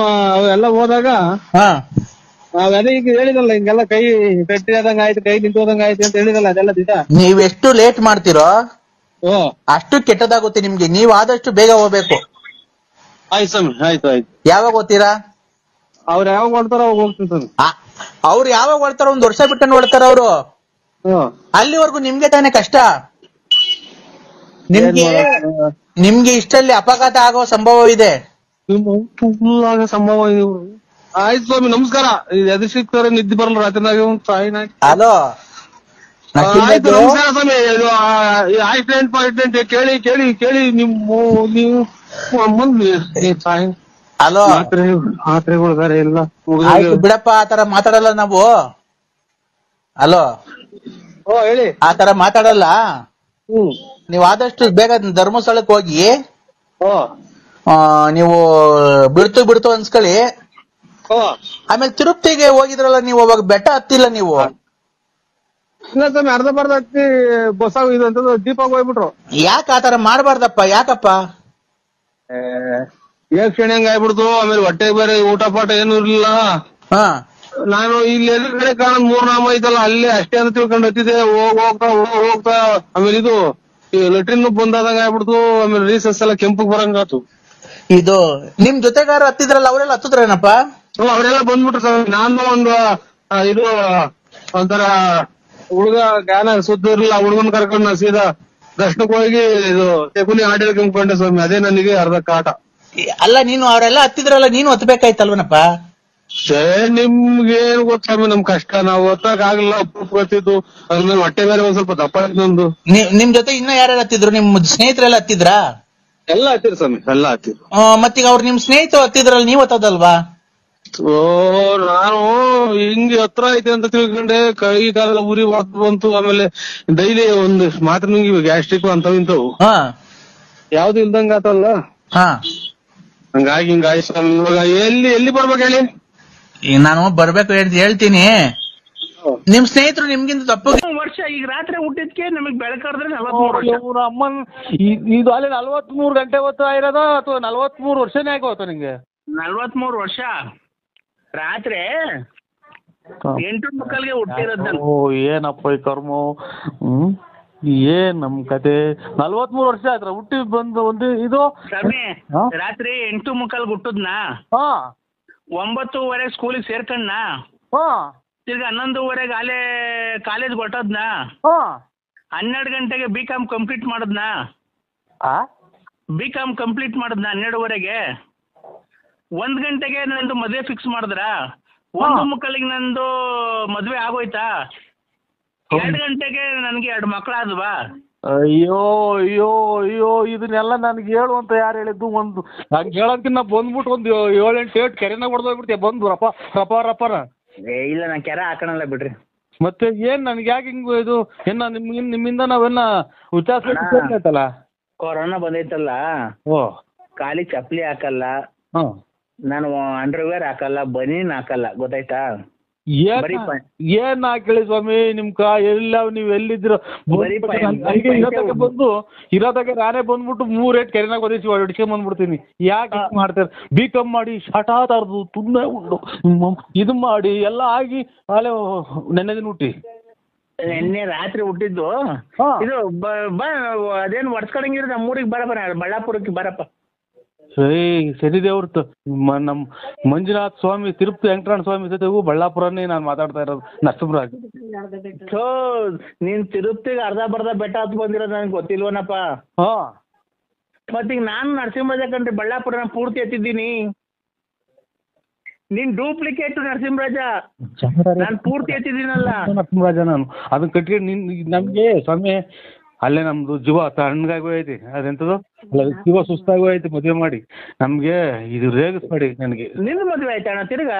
ಎಲ್ಲ ಹೋದಾಗ ಹಾ ಅದೇ ಈಗ ಹೇಳಿದಲ್ಲ, ಹಿಂಗೆಲ್ಲ ಕೈ ಗಟ್ಟಿ ಆದಂಗ ಆಯ್ತು, ಕೈ ನಿಂತು ಹೋದಂಗ ಆಯ್ತು ಅಂತ ಹೇಳಿದಲ್ಲ, ಅದೆಲ್ಲ ದಿಟ. ನೀವೆಷ್ಟು ಲೇಟ್ ಮಾಡ್ತೀರೋ ಓ ಅಷ್ಟು ಕೆಟ್ಟದಾಗುತ್ತೆ ನಿಮ್ಗೆ. ನೀವ್ ಆದಷ್ಟು ಬೇಗ ಹೋಗ್ಬೇಕು. ಆಯ್ತು ಸ್ವಾಮಿ, ಆಯ್ತು. ಯಾವಾಗ ಹೋಗ್ತೀರಾ? ಅವ್ರು ಯಾವಾಗ ಹೊಡ್ತಾರ ಅವಾಗ ಹೋಗ್ತೀನಿ ಸ್ವಾಮಿ. ಅವ್ರು ಯಾವಾಗ ಹೊಡ್ತಾರ? 1 ವರ್ಷ ಬಿಟ್ಟು ಹೊಡ್ತಾರ ಅವ್ರು. ಅಲ್ಲಿವರೆಗೂ ನಿಮ್ಗೆ ತಾನೇ ಕಷ್ಟ. ನಿಮ್ಗೆ ಇಷ್ಟಲ್ಲಿ ಅಪಘಾತ ಆಗೋ ಸಂಭವ ಇದೆ. ಸಂಭವ. ಆಯ್ತು ಸ್ವಾಮಿ, ನಮಸ್ಕಾರ. ಎದು ಸಿಗ್ತಾರೆ, ನಿದ್ದೆ ಬರಲ್ಲ ರಾತ್ರಿನಾಗ. ಹಲೋ ಆಯ್ತು, ನಮಸ್ಕಾರ ಸ್ವಾಮಿ. ಆಕ್ಸಿಡೆಂಟ್ ಕೇಳಿ ಕೇಳಿ ಕೇಳಿ ನೀವು ಹಲೋ ಮಾತ್ರೆಗಳು ಎಲ್ಲ ಬಿಡಪ್ಪ, ಆತರ ಮಾತಾಡಲ್ಲ ನಾವು. ಹಲೋ ಹೇಳಿ. ಆತರ ಮಾತಾಡಲ್ಲ. ನೀವ್ ಆದಷ್ಟು ಬೇಗ ಧರ್ಮಸ್ಥಳಕ್ಕೆ ಹೋಗಿ ನೀವು ಬಿಡ್ತು ಅನ್ಸ್ಕೊಳ್ಳಿ. ಆಮೇಲೆ ತಿರುಪತಿಗೆ ಹೋಗಿದ್ರಲ್ಲ ನೀವು, ಅವಾಗ ಬೆಟ್ಟ ಹತ್ತಿಲ್ಲ ನೀವು. ಇಲ್ಲ ಸ್ವಾಮಿ, ಅರ್ಧ ಬರ್ಧ ಹತ್ತಿ ಬಸ್ ಇದು ಅಂತ ದೀಪಾಗ ಹೋಗ್ಬಿಟ್ರು. ಯಾಕೆ ಆತರ ಮಾಡ್ಬಾರ್ದಪ್ಪ? ಯಾಕಪ್ಪ? ಕ್ಷಣಿ ಹಂಗ ಆಗ್ಬಿಡ್ತು. ಆಮೇಲೆ ಹೊಟ್ಟೆ ಬೇರೆ ಊಟ ಪಾಠ ಏನು ಇರ್ಲಿಲ್ಲ. ನಾನು ಇಲ್ಲಿ ಎದುರುಗಡೆ ಕಾಣ 3 ನಾಮ ಐತಲ್ಲ, ಅಲ್ಲೇ ಅಷ್ಟೇ ಅಂತ ತಿಳ್ಕೊಂಡು ಹತ್ತಿದೆ. ಹೋಗ್ತಾ ಆಮೇಲೆ ಇದು ಲೆಟ್ರಿನ್ ಬಂದಾದಂಗ ಆಗ್ಬಿಡ್ತು. ಆಮೇಲೆ ರೀಸಸ್ ಎಲ್ಲ ಕೆಂಪಗ್ ಬರಂಗಾತು. ಇದು ನಿಮ್ ಜೊತೆಗಾರ ಹತ್ತಿದ್ರಲ್ಲ, ಅವರೆಲ್ಲ ಹತ್ತದ್ರೇನಪ್ಪ? ಅವರೆಲ್ಲ ಬಂದ್ಬಿಟ್ರು ಸ್ವಾಮಿ. ನಾನು ಒಂದು ಇದು ಒಂಥರ ಹುಡುಗ ಜ್ಞಾನ ಸುದ್ದ ಇರ್ಲಿಲ್ಲ, ಹುಡುಗನ್ ಕರ್ಕೊಂಡು ಸೀದಾ ದರ್ಶನಕ್ಕೆ ಹೋಗಿ ಇದು ತೆಗುನಿ ಆಡಿಲ್ ಕೆಂಕೊಂಡೆ ಸ್ವಾಮಿ. ಅದೇ ನನಗೆ ಅರ್ಧ ಕಾಟ. ಅಲ್ಲ, ನೀನು ಅವರೆಲ್ಲ ಹತ್ತಿದ್ರಲ್ಲ, ನೀನು ಹತ್ಬೇಕಾಯ್ತಲ್ವನಪ್ಪ? ನಿಮ್ಗೇನು ಗೊತ್ತ ಸ್ವಾಮಿ ನಮ್ ಕಷ್ಟ. ನಾವು ಹೊತ್ತಾಗ ಆಗ್ಲಿಲ್ಲ, ಗೊತ್ತಿದ್ದು. ಅದ್ಮೇಲೆ ಹೊಟ್ಟೆ ಬೇರೆ ಒಂದ್ ಸ್ವಲ್ಪ ದಪ್ಪ ನಂದು. ನಿಮ್ ಜೊತೆ ಇನ್ನ ಯಾರ್ಯಾರು ಹತ್ತಿದ್ರು? ನಿಮ್ ಸ್ನೇಹಿತರೆಲ್ಲ ಹತ್ತಿದ್ರಾ? ಎಲ್ಲ ಹತ್ತಿರ ಸ್ವಾಮಿ, ಎಲ್ಲ ಹತ್ತಿದ್ರು. ಮತ್ತೀಗ ಅವ್ರು ನಿಮ್ ಸ್ನೇಹಿತರು ಹತ್ತಿದ್ರಲ್ಲ, ನೀವ್ ಹತ್ತದಲ್ವಾ? ನಾನು ಹಿಂಗೆ ಹತ್ರ ಐತೆ ಅಂತ ತಿಳ್ಕೊಂಡೆ. ಕೈ ಕಾಲೆಲ್ಲ ಉರಿ ಬಂತು. ಆಮೇಲೆ ಡೈಲಿ ಒಂದು ಮಾತ್ರ ನುಂಗಿವಿ, ಗ್ಯಾಸ್ಟ್ರಿಕ್ ಅಂತವ್ ಇಂತವು ಯಾವ್ದು ಇಲ್ದಂಗ ಆತಲ್ಲ. ಹಂಗಾಗಿ ಹಿಂಗಾಯ್ತು ಸ್ವಾಮಿ. ಇವಾಗ ಎಲ್ಲಿ ಬರ್ಬೇಕು ಹೇಳಿ? ನಾನು ಬರ್ಬೇಕು ಹೇಳ್ತೀನಿ. ನಿಮ್ ಸ್ನೇಹಿತರು ನಿಮ್ಗಿಂತ ತಪ್ಪು ವರ್ಷ ಈಗ ರಾತ್ರಿ ಹುಟ್ಟಿದ್ಕೆ ನಮಗ್ ಬೆಳಕಾದ್ರೆ 43 ಅಮ್ಮನ್ ಇದು ಅಲ್ಲಿ 43 ಗಂಟೆ ಹೊತ್ತು ಆಗಿರೋದ ಅಥವಾ 43 ವರ್ಷನೇ ಆಗೋತ ನಿಂಗೆ? 43 ವರ್ಷ ರಾತ್ರಿ 8:30ಗೆ ಹುಟ್ಟಿರೋದ್. ಏನಪ್ಪ ಈ ಕರ್ಮ. ಏನ್ ನಮ್ ಕತೆ. 43 ವರ್ಷ ಆಯ್ತು ಹುಟ್ಟಿ ಬಂದು ಒಂದು ಇದು ರಾತ್ರಿ 8:30 ಹುಟ್ಟದ್ನಾ. 9:30 ಸ್ಕೂಲಿಗೆ ಸೇರ್ಕಣ್ಣ. ತಿರ್ಗಿ 11:30 ಅಲ್ಲೇ ಕಾಲೇಜ್ ಹೊಟ್ಟದ್ನಾ. 12 ಗಂಟೆಗೆ B.Com ಕಂಪ್ಲೀಟ್ ಮಾಡದ್ನಾ. B.Com complete ಮಾಡದ್ನಾ 12:30ಗೆ. 1 ಗಂಟೆಗೆ ನಂದು ಮದ್ವೆ ಫಿಕ್ಸ್ ಮಾಡಿದ್ರ. 1:30ಗೆ ನಂದು ಮದ್ವೆ ಆಗೋಯ್ತಾ. 2 ಗಂಟೆಗೆ ನನ್ಗೆ 2 ಮಕ್ಳಾದ್ವಾ. ಅಯ್ಯೋ ಅಯ್ಯೋ ಅಯ್ಯೋ, ಇದನ್ನೆಲ್ಲ ನನ್ಗೆ ಹೇಳು ಅಂತ ಯಾರು ಹೇಳಿದ್ದು? ಒಂದು ನಂಗೆ ಹೇಳೋದಕ್ಕಿಂತ ಬಂದ್ಬಿಟ್ಟು ಒಂದು 7-8 ಕೆರೆನಾಗ ಹೊಡೆದೋಗ್ಬಿಡ್ತೀಯ ಬಂದು ರಪಾರ. ಇಲ್ಲ, ನಾನ್ ಕೆರೆ ಹಾಕೋಣಲ್ಲ ಬಿಡ್ರಿ. ಮತ್ತೆ ಏನ್ ನನ್ಗೆ ಯಾಕೆ ಹಿಂಗು ಇದು? ನಿಮ್ಮಿಂದ ನಾವೆಲ್ಲ ಆಯ್ತಲ್ಲ. ಕೊರೋನಾ ಬಂದೈತಲ್ಲ, ಕಾಲಿ ಚಪ್ಪಲಿ ಹಾಕಲ್ಲ, ನಾನು ಅಂಡರ್ವೇರ್ ಹಾಕಲ್ಲ, ಬನೀನ್ ಹಾಕಲ್ಲ, ಗೊತ್ತಾಯ್ತಾ? ಏನ್ ಹಾಕಿ ಸ್ವಾಮಿ ನಿಮ್ಕ ಎಲ್ಲ ನೀವ್ ಎಲ್ಲಿದ್ರು ಬಂದು ಇರೋದಾಗ ನಾನೇ ಬಂದ್ಬಿಟ್ಟು 3 ಕೆರೆನಾಗ ಒದಿಸಿ ಹೊಡಿಸ್ಕೊಂಡ್ ಬಂದ್ಬಿಡ್ತೀನಿ. ಯಾಕೆ ಮಾಡ್ತಾರೆ? B.Com ಮಾಡಿ ಶಟಾತಾರ್ದು ತುಂಬಾ ಉಂಡು ಇದು ಮಾಡಿ ಎಲ್ಲ ಆಗಿ ಆಲೆ ನೆನ್ನೆ ದಿನ ಹುಟ್ಟಿ ನಿನ್ನೆ ರಾತ್ರಿ ಹುಟ್ಟಿದ್ದು. ಇದು ಅದೇನು ಒಡ್ಸ್ಕೊಳಂಗಿರ ನಮ್ಮೂರಿಗೆ ಬರಪ್ಪ, ಬಳ್ಳಾಪುರಕ್ಕೆ ಬರಪ್ಪ. ಸರಿ ದೇವ್ರತ್ತು ನಮ್ ಮಂಜುನಾಥ್ ಸ್ವಾಮಿ, ತಿರುಪತಿ ವೆಂಕಟರಮಣ ಸ್ವಾಮಿ ಜೊತೆಗೂ ಬಳ್ಳಾಪುರನೇ ನಾನು ಮಾತಾಡ್ತಾ ಇರೋದು. ನರಸಿಂಹರಾಜ್, ನೀನ್ ತಿರುಪತಿಗೆ ಅರ್ಧ ಬರ್ಧ ಬೆಟ್ಟ ಹತ್ತು ಬಂದಿರೋದು ನನಗೆ ಗೊತ್ತಿಲ್ವನಪ್ಪ. ಮತ್ತೀಗ ನಾನು ನರಸಿಂಹರಾಜ ಕಂಡ್ರೆ ಬಳ್ಳಾಪುರನ ಪೂರ್ತಿ ಎತ್ತಿದ್ದೀನಿ. ನೀನ್ ಡೂಪ್ಲಿಕೇಟ್ ನರಸಿಂಹರಾಜ, ನಾನು ಪೂರ್ತಿ ಎತ್ತಿದ್ದೀನಲ್ಲ ನರಸಿಂಹರಾಜ. ನಾನು ಅದನ್ನ ಕಟ್ಕೊಂಡು ನಮ್ಗೆ ಸ್ವಾಮಿ ಅಲ್ಲೇ ನಮ್ದು ಜೀವ ತಣ್ಣಗಾಗಿ ಐತಿ. ಅದೆಂತದು ಜೀವ ಸುಸ್ತಾಗೂ ಐತಿ. ಮದುವೆ ಮಾಡಿ ನಮ್ಗೆ ಇದು ರೇಗಿಸ್ಬೇಡಿ ನನಗೆ. ನಿನ್ನ ಮದುವೆ ಆಯ್ತಣ್ಣ ತಿರ್ಗಾ?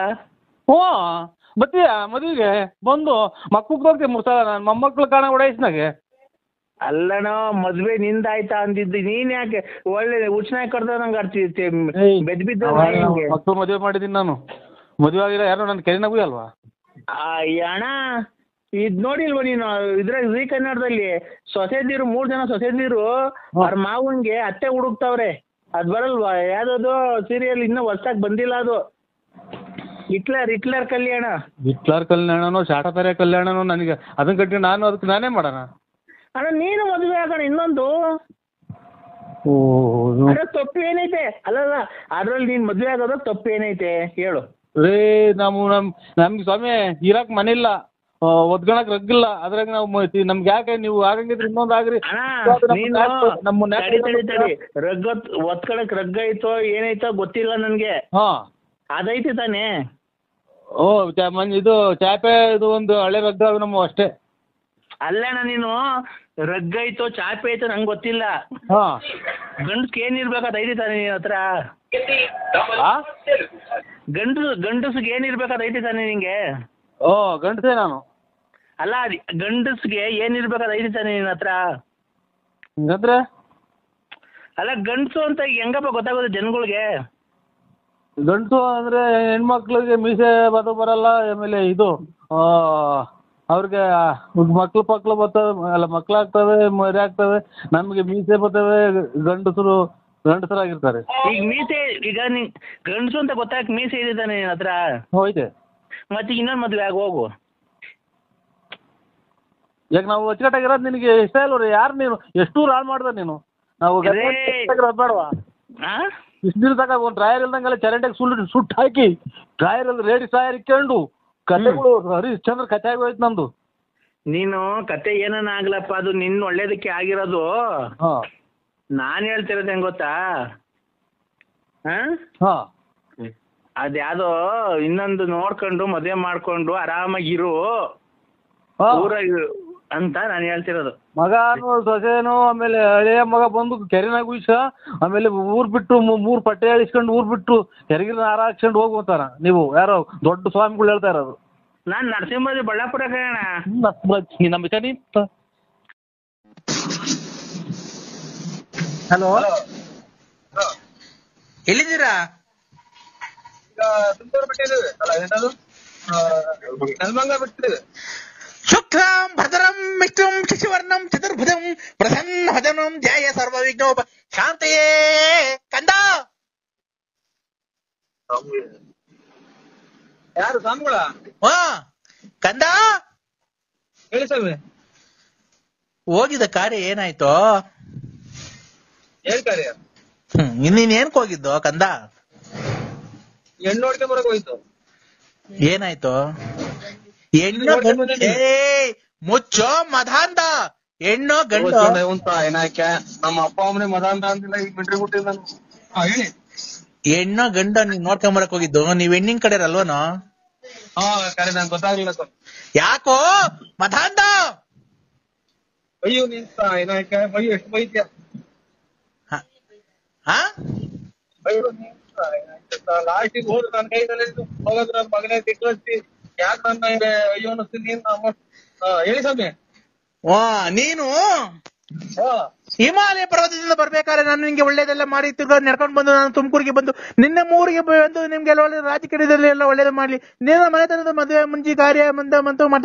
ಮದುವೆಗೆ ಬಂದು ಮಕ್ಕಳು ಹೋಗ್ತೀವಿ 3 ಸಲ. ನಾನು ಮೊಮ್ಮಕ್ಳು ಕಾಣ ಓಡಾಯಿಸ್ನಾಗೆ. ಅಲ್ಲಣ್ಣ, ಮದ್ವೆ ನಿಂದಾಯ್ತಾ ಅಂದಿದ್ದು, ನೀನ್ ಯಾಕೆ ಒಳ್ಳೆ ಉಚ್ಚನಾಗಿ ಕಡ್ದ ನಂಗೆ ಆಡ್ತಿ ಬೆದ್ ಬಿದ್ದ. ಮಕ್ಕಳು ಮದುವೆ ಮಾಡಿದೀನಿ ನಾನು. ಮದುವೆ ಆಗಿಲ್ಲ ಯಾರು ನನ್ನ ಕೆರೆನಾಗೂ ಅಲ್ವಾ? ಅಣ್ಣ ಇದ್ ನೋಡಿಲ್ವ ನೀನು ಇದ್ರಾಗ ಜೀ ಕನ್ನಡದಲ್ಲಿ ಸೊಸೆದಿರು 3 ಜನ ಸೊಸೆದಿರು ಅವ್ರ ಮಾವನ್ಗೆ ಅತ್ತೆ ಹುಡುಕ್ತಾವ್ರೆ. ಅದ್ ಬರಲ್ವಾ ಯಾವ್ದದು ಸೀರಿಯಲ್ ಇನ್ನೂ ಹೊಸ್ದಾಗ್ ಬಂದಿಲ್ಲ ಅದು. ಹಿಟ್ಲರ್ ಕಲ್ಯಾಣನೋ ಶಾಟಪೆರೆ ಕಲ್ಯಾಣನೋ ನನಗೆ ಅದನ್ನ ಕಟ್ಟಿ ನಾನು ಅದಕ್ಕೆ ನಾನೇ ಮಾಡೋಣ ಅಣ್ಣ. ನೀನು ಮದುವೆ ಆಗೋಣ ಇನ್ನೊಂದು. ತಪ್ಪು ಏನೈತೆ? ಅಲ್ಲಲ್ಲ ಅದ್ರಲ್ಲಿ ನೀನ್ ಮದ್ವೆ ಆಗೋದ ತಪ್ಪು ಏನೈತೆ ಹೇಳು. ರೇ ನಮ್ಗೆ ಸ್ವಾಮಿ ಇರಾಕ್ ಮನಿಲ್ಲ, ಒದ್ಗಣಕ್ ರಗ್ಗಿಲ್ಲ, ಅದ್ರಾಗ ನಾವು ನಮ್ಗೆ ಯಾಕೆ ನೀವು ಆಗಂಗಿದ್ರೆ ಇನ್ನೊಂದು ಆಗ್ರಿ. ಒತ್ಕಳಕ್ ರಗ್ಗ ಐತೋ ಏನೈತೋ ಗೊತ್ತಿಲ್ಲ ನನ್ಗೆ. ಅದೈತಿ ತಾನೇ? ಇದು ಚಾಪೆ ಇದು ಒಂದು ಹಳೆ ರಗ್ಗ ನಮ್ಮ ಅಷ್ಟೇ. ಅಲ್ಲಣ್ಣ ನೀನು ರಗ್ಗ ಐತೋ ಚಾಪೆ ಐತೋ ನಂಗೆ ಗೊತ್ತಿಲ್ಲ. ಗಂಡಸ್ಗೆ ಏನಿರ್ಬೇಕಾದ ಐತಿ ತಾನೆ ನಿನ್ ಹತ್ರ? ಗಂಡಸ್ಗೆ ಏನಿರ್ಬೇಕಾದ ಐತಿ ತಾನೆ ನಿಂಗೆ? ಗಂಡಸೇ ನಾನು. ಅಲ್ಲ ಗಂಡಸ್ಗೆ ಏನಿರ್ಬೇಕಾದ ಐತಿ ತಾನೆ ನಿನ್ ಹತ್ರ? ಹಂಗಂದ್ರೆ ಅಲ್ಲ ಗಂಡಸು ಅಂತ ಹೆಂಗಪ್ಪ ಗೊತ್ತಾಗೋದು ಜನಗಳಿಗೆ? ಗಂಡಸು ಅಂದ್ರೆ ಹೆಣ್ಮಕ್ಳಿಗೆ ಮೀಸೆ ಬರಲ್ಲ, ಆಮೇಲೆ ಇದು ಅವ್ರಿಗೆ ಮಕ್ಳು ಬರ್ತವೆ, ಅಲ್ಲ ಮಕ್ಳಾಗ್ತವೆ, ಮರಿ ಆಗ್ತವೆ, ನಮ್ಗೆ ಮೀಸೆ ಬರ್ತವೆ, ಗಂಡಸರಾಗಿರ್ತಾರೆ. ಈಗ ಮೀಸೆ ಈಗ ಗಂಡಸು ಅಂತ ಗೊತ್ತಾಗ ಮೀಸೆ ಇದ್ದಾನೆ ನಿನ್ನ ಹತ್ರ? ಹೋಯ್ತೆ. ಮತ್ತೆ ಇನ್ನೊಂದು ಮದ್ವೆ ಆಗ ಹೋಗು. ಯಾಕೆ ನಾವು ಅಚ್ಚುಕಟ್ಟಾಗಿರೋದು ನಿನಗೆ ಇಷ್ಟ ಇಲ್ವ? ಯಾರು ನೀನು ಎಷ್ಟು ಹಾಳು ಮಾಡ್ದ ನೀನು? ನಾವು ಬೇಡವಾ? ಇಷ್ಟು ದಿನ ತಗ ಒಂದು ಡ್ರಾಯರ್ ಇಲ್ದಂಗೆಲ್ಲ ಚರಂಡಿಗೆ ಸುಟ್ಟು ಹಾಕಿ ಡ್ರಾಯರ್ ಅಲ್ಲಿ ರೇಡಿ ಡ್ರಾಯರ್ ಇಕ್ಕೊಂಡು ಕತೆಗಳು ಹರಿಶ್ಚಂದ್ರ ಕತೆ ಆಗೋಯ್ತು ನಂದು. ನೀನು ಕತೆ ಏನನ್ನ ಆಗ್ಲಪ್ಪ, ಅದು ನಿನ್ನ ಒಳ್ಳೇದಕ್ಕೆ ಆಗಿರೋದು. ನಾನ್ ಹೇಳ್ತಿರೋದು ಹೆಂಗ್ ಗೊತ್ತಾ? ಅದ್ಯಾವ್ದೋ ಇನ್ನೊಂದು ನೋಡ್ಕೊಂಡು ಮದುವೆ ಮಾಡ್ಕೊಂಡು ಆರಾಮಾಗಿರು ಊರಾಗ ಅಂತ ನಾನು ಹೇಳ್ತಿರೋದು. ಮಗನು ಸೊಸೆನು ಆಮೇಲೆ ಹಳೆಯ ಮಗ ಬಂದು ಕೆರೆನಾಗ ಉಯ್ಸ, ಆಮೇಲೆ ಊರ್ ಬಿಟ್ಟು 3 ಪಟ್ಟೆ ಹೇಳಿಸ್ಕೊಂಡು ಊರ್ ಬಿಟ್ಟು ಕೆರೆಗಿನ ಹಾರ ಹಾಕ್ಸ್ಕೊಂಡು ಹೋಗ್ತಾರ. ನೀವು ಯಾರೋ ದೊಡ್ಡ ಸ್ವಾಮಿಗಳು ಹೇಳ್ತಾ ಇರೋದು. ನಾನ್ ನರಸಿಂಹರಾಜ್ ಬಳ್ಳಾಪುರ ಕಣ. ಹಲೋ, ಎಲ್ಲಿದ್ದೀರಾ? ಶುಕ್ಲಾಂ ಭದ್ರಂ ವಿಷ್ಣುಂ ಶಶಿವರ್ಣಂ ಚತುರ್ಭುಜಂ ಪ್ರಸನ್ನವದನಂ ಧ್ಯಾಯ ಸರ್ವವಿಘ್ನೋಪ ಶಾಂತಯೇ. ಕಂದ ಯಾರು ಸ್ವಾಮಿಗಳ? ಕಂದ ಹೇಳಿ ಸ್ವಾಮಿ. ಹೋಗಿದ್ದ ಕಾರ್ಯ ಏನಾಯ್ತು? ಏನ್ ಕಾರ್ಯ? ಇನ್ನೇನ್ ಏನಕ್ ಹೋಗಿದ್ದು ಕಂದ? ಹೆಣ್ಣು ನೋಡ್ಕೊಂಡ್ ಬರಕ್ ಹೋಯ್ತು. ಏನಾಯ್ತು? ಹೆಣ್ಣು ಮುಚ್ಚೋ ಮದಾಂಧ, ಹೆಣ್ಣು ಗಂಡು ಏನಾಯ್ಕೆ? ನಮ್ಮ ಅಪ್ಪ ಅಮ್ಮನೆ ಮದಾಂಧ ಅಂತಿಲ್ಲ, ಈಗ ಬಿಟ್ರಿ ಬಿಟ್ಟಿದ್ದ. ಹೇಳಿ. ಹೆಣ್ಣು ಗಂಡು ನೀವ್ ನೋಡ್ಕೊಂಬರಕ್ ಹೋಗಿದ್ದು? ನೀವ್ ಹೆಣ್ಣಿನ ಕಡೆ ಅಲ್ವನೋ? ಕರೆ ನಂಗೆ ಗೊತ್ತಾಗ್ಲಿಲ್ಲ ಸರ್. ಯಾಕೋ ಮದಾಂಧ? ಅಯ್ಯೋ ನಿಂತ ಏನಾಯ್ಕೆ? ಅಯ್ಯೋ ಎಷ್ಟು ಬೈತ್ಯ? ಅಯ್ಯೋ ಲಾಸ್ಟಿಗೆ ಹೋದ್ರು ನನ್ನ ಕೈದಲ್ಲಿ ಹೋಗೋದು ನನ್ನ ಮಗನೇ ತಿಕ್ಕಿ ಯಾಕೆ ನನ್ನ ಅಯ್ಯೋ ಅನ್ನಿಸ್ತೀನಿ. ಹೇಳಿ ಸ್ವಾಮಿ. ನೀನು ಹಿಮಾಲಯ ಪರ್ವತದಿಂದ ಬರ್ಬೇಕಾದ್ರೆ ನಾನು ನಿಮ್ಗೆ ಒಳ್ಳೇದೆಲ್ಲ ಮಾಡಿ ನಡ್ಕೊಂಡು ಬಂದು ನಾನು ತುಮಕೂರಿಗೆ ಬಂದು ನಿನ್ನ ಊರಿಗೆ ಬಂದು ನಿಮ್ಗೆಲ್ಲ ಒಳ್ಳೆ ರಾಜಕೀಯದಲ್ಲಿ ಎಲ್ಲ ಒಳ್ಳೇದು ಮಾಡ್ಲಿ. ನೀನು ಮನೆತನದ ಮದುವೆ ಮುಂಚಿ ಕಾರ್ಯ ಮಂತು ಮಠ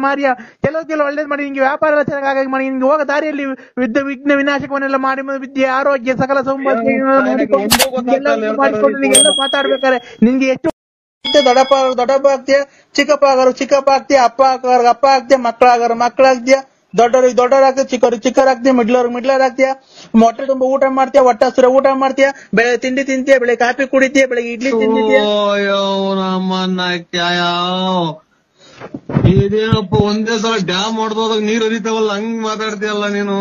ಮಾರ್ಯ ಕೆಲವು ಒಳ್ಳೇದು ಮಾಡಿ ನಿಂಗೆ ವ್ಯಾಪಾರ ಎಲ್ಲ ಚೆನ್ನಾಗಿ ಮಾಡಿ ನಿನ್ಗೆ ಹೋಗೋ ದಾರಿಯಲ್ಲಿ ವಿಘ್ನ ವಿನಾಶಕವನ್ನೆಲ್ಲ ಮಾಡಿ ವಿದ್ಯೆ ಆರೋಗ್ಯ ಸಕಲ ಸೌಂದರ್ಯ ಮಾಡಿಕೊಂಡು ನೀಗೆಲ್ಲ ಮಾತಾಡ್ಬೇಕಾರೆ ನಿನ್ಗೆ ಎಷ್ಟು ದೊಡ್ಡಪ್ಪ ಆಗ್ತೀಯ, ಚಿಕ್ಕಪ್ಪ ಆಗ್ತೀಯ, ಅಪ್ಪ ಆಗ್ತೀಯ, ಮಕ್ಕಳಾಗ್ತೀಯ, ದೊಡ್ಡವರಾಗ್ತೀಯ, ಚಿಕ್ಕವರಾಗ್ತೀಯ, ಮಿಡ್ಲರ್ ಆಗ್ತೀಯ, ಮೊಟ್ಟೆ ತುಂಬ ಊಟ ಮಾಡ್ತೀಯ, ಹೊಟ್ಟೆ ಹಸಿರ ಊಟ ಮಾಡ್ತೀಯ, ಬೆಳೆ ತಿಂಡಿ ತಿಂತೀಯ, ಬೆಳಗ್ಗೆ ಕಾಫಿ ಕುಡಿತೀಯ, ಬೆಳಗ್ಗೆ ಇಡ್ಲಿ ತಿಂದಿದ್ಯಾ. ಇದೇನಪ್ಪ ಒಂದೇ ಸಲ ಡ್ಯಾಮ್ ಹೊಡೆದೋದಾಗ ನೀರ್ ಹರಿತಾವಲ್ಲ ಹಂಗ್ ಮಾತಾಡ್ತೀಯಲ್ಲ ನೀನು.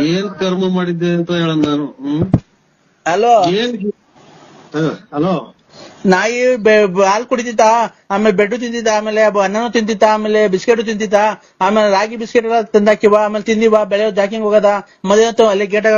ಏನ್ ಕರ್ಮ ಮಾಡಿದ್ದೆ ಅಂತ ಹೇಳ ನಾನು. ಹಲೋ ಹಲೋ, ನಾಯಿ ಹಾಲು ಕುಡಿತಿತ್ತ? ಆಮೇಲೆ ಬೆಡ್ಡು ತಿಂದಿದ್ದ, ಆಮೇಲೆ ಅನ್ನನೂ ತಿಂತಿದ್ದ, ಆಮೇಲೆ ಬಿಸ್ಕೆಟ್ ತಿಂತಿದ್ದ, ಆಮೇಲೆ ರಾಗಿ ಬಿಸ್ಕೆಟ್ ಎಲ್ಲ ತಂದಾಕಿವ, ಆಮೇಲೆ ತಿಂದಿವ, ಬೆಳೆ ಜಾಕಿಂಗ್ ಹೋಗದ, ಮದುವೆ ಅಲ್ಲಿ ಗೇಟಾಗ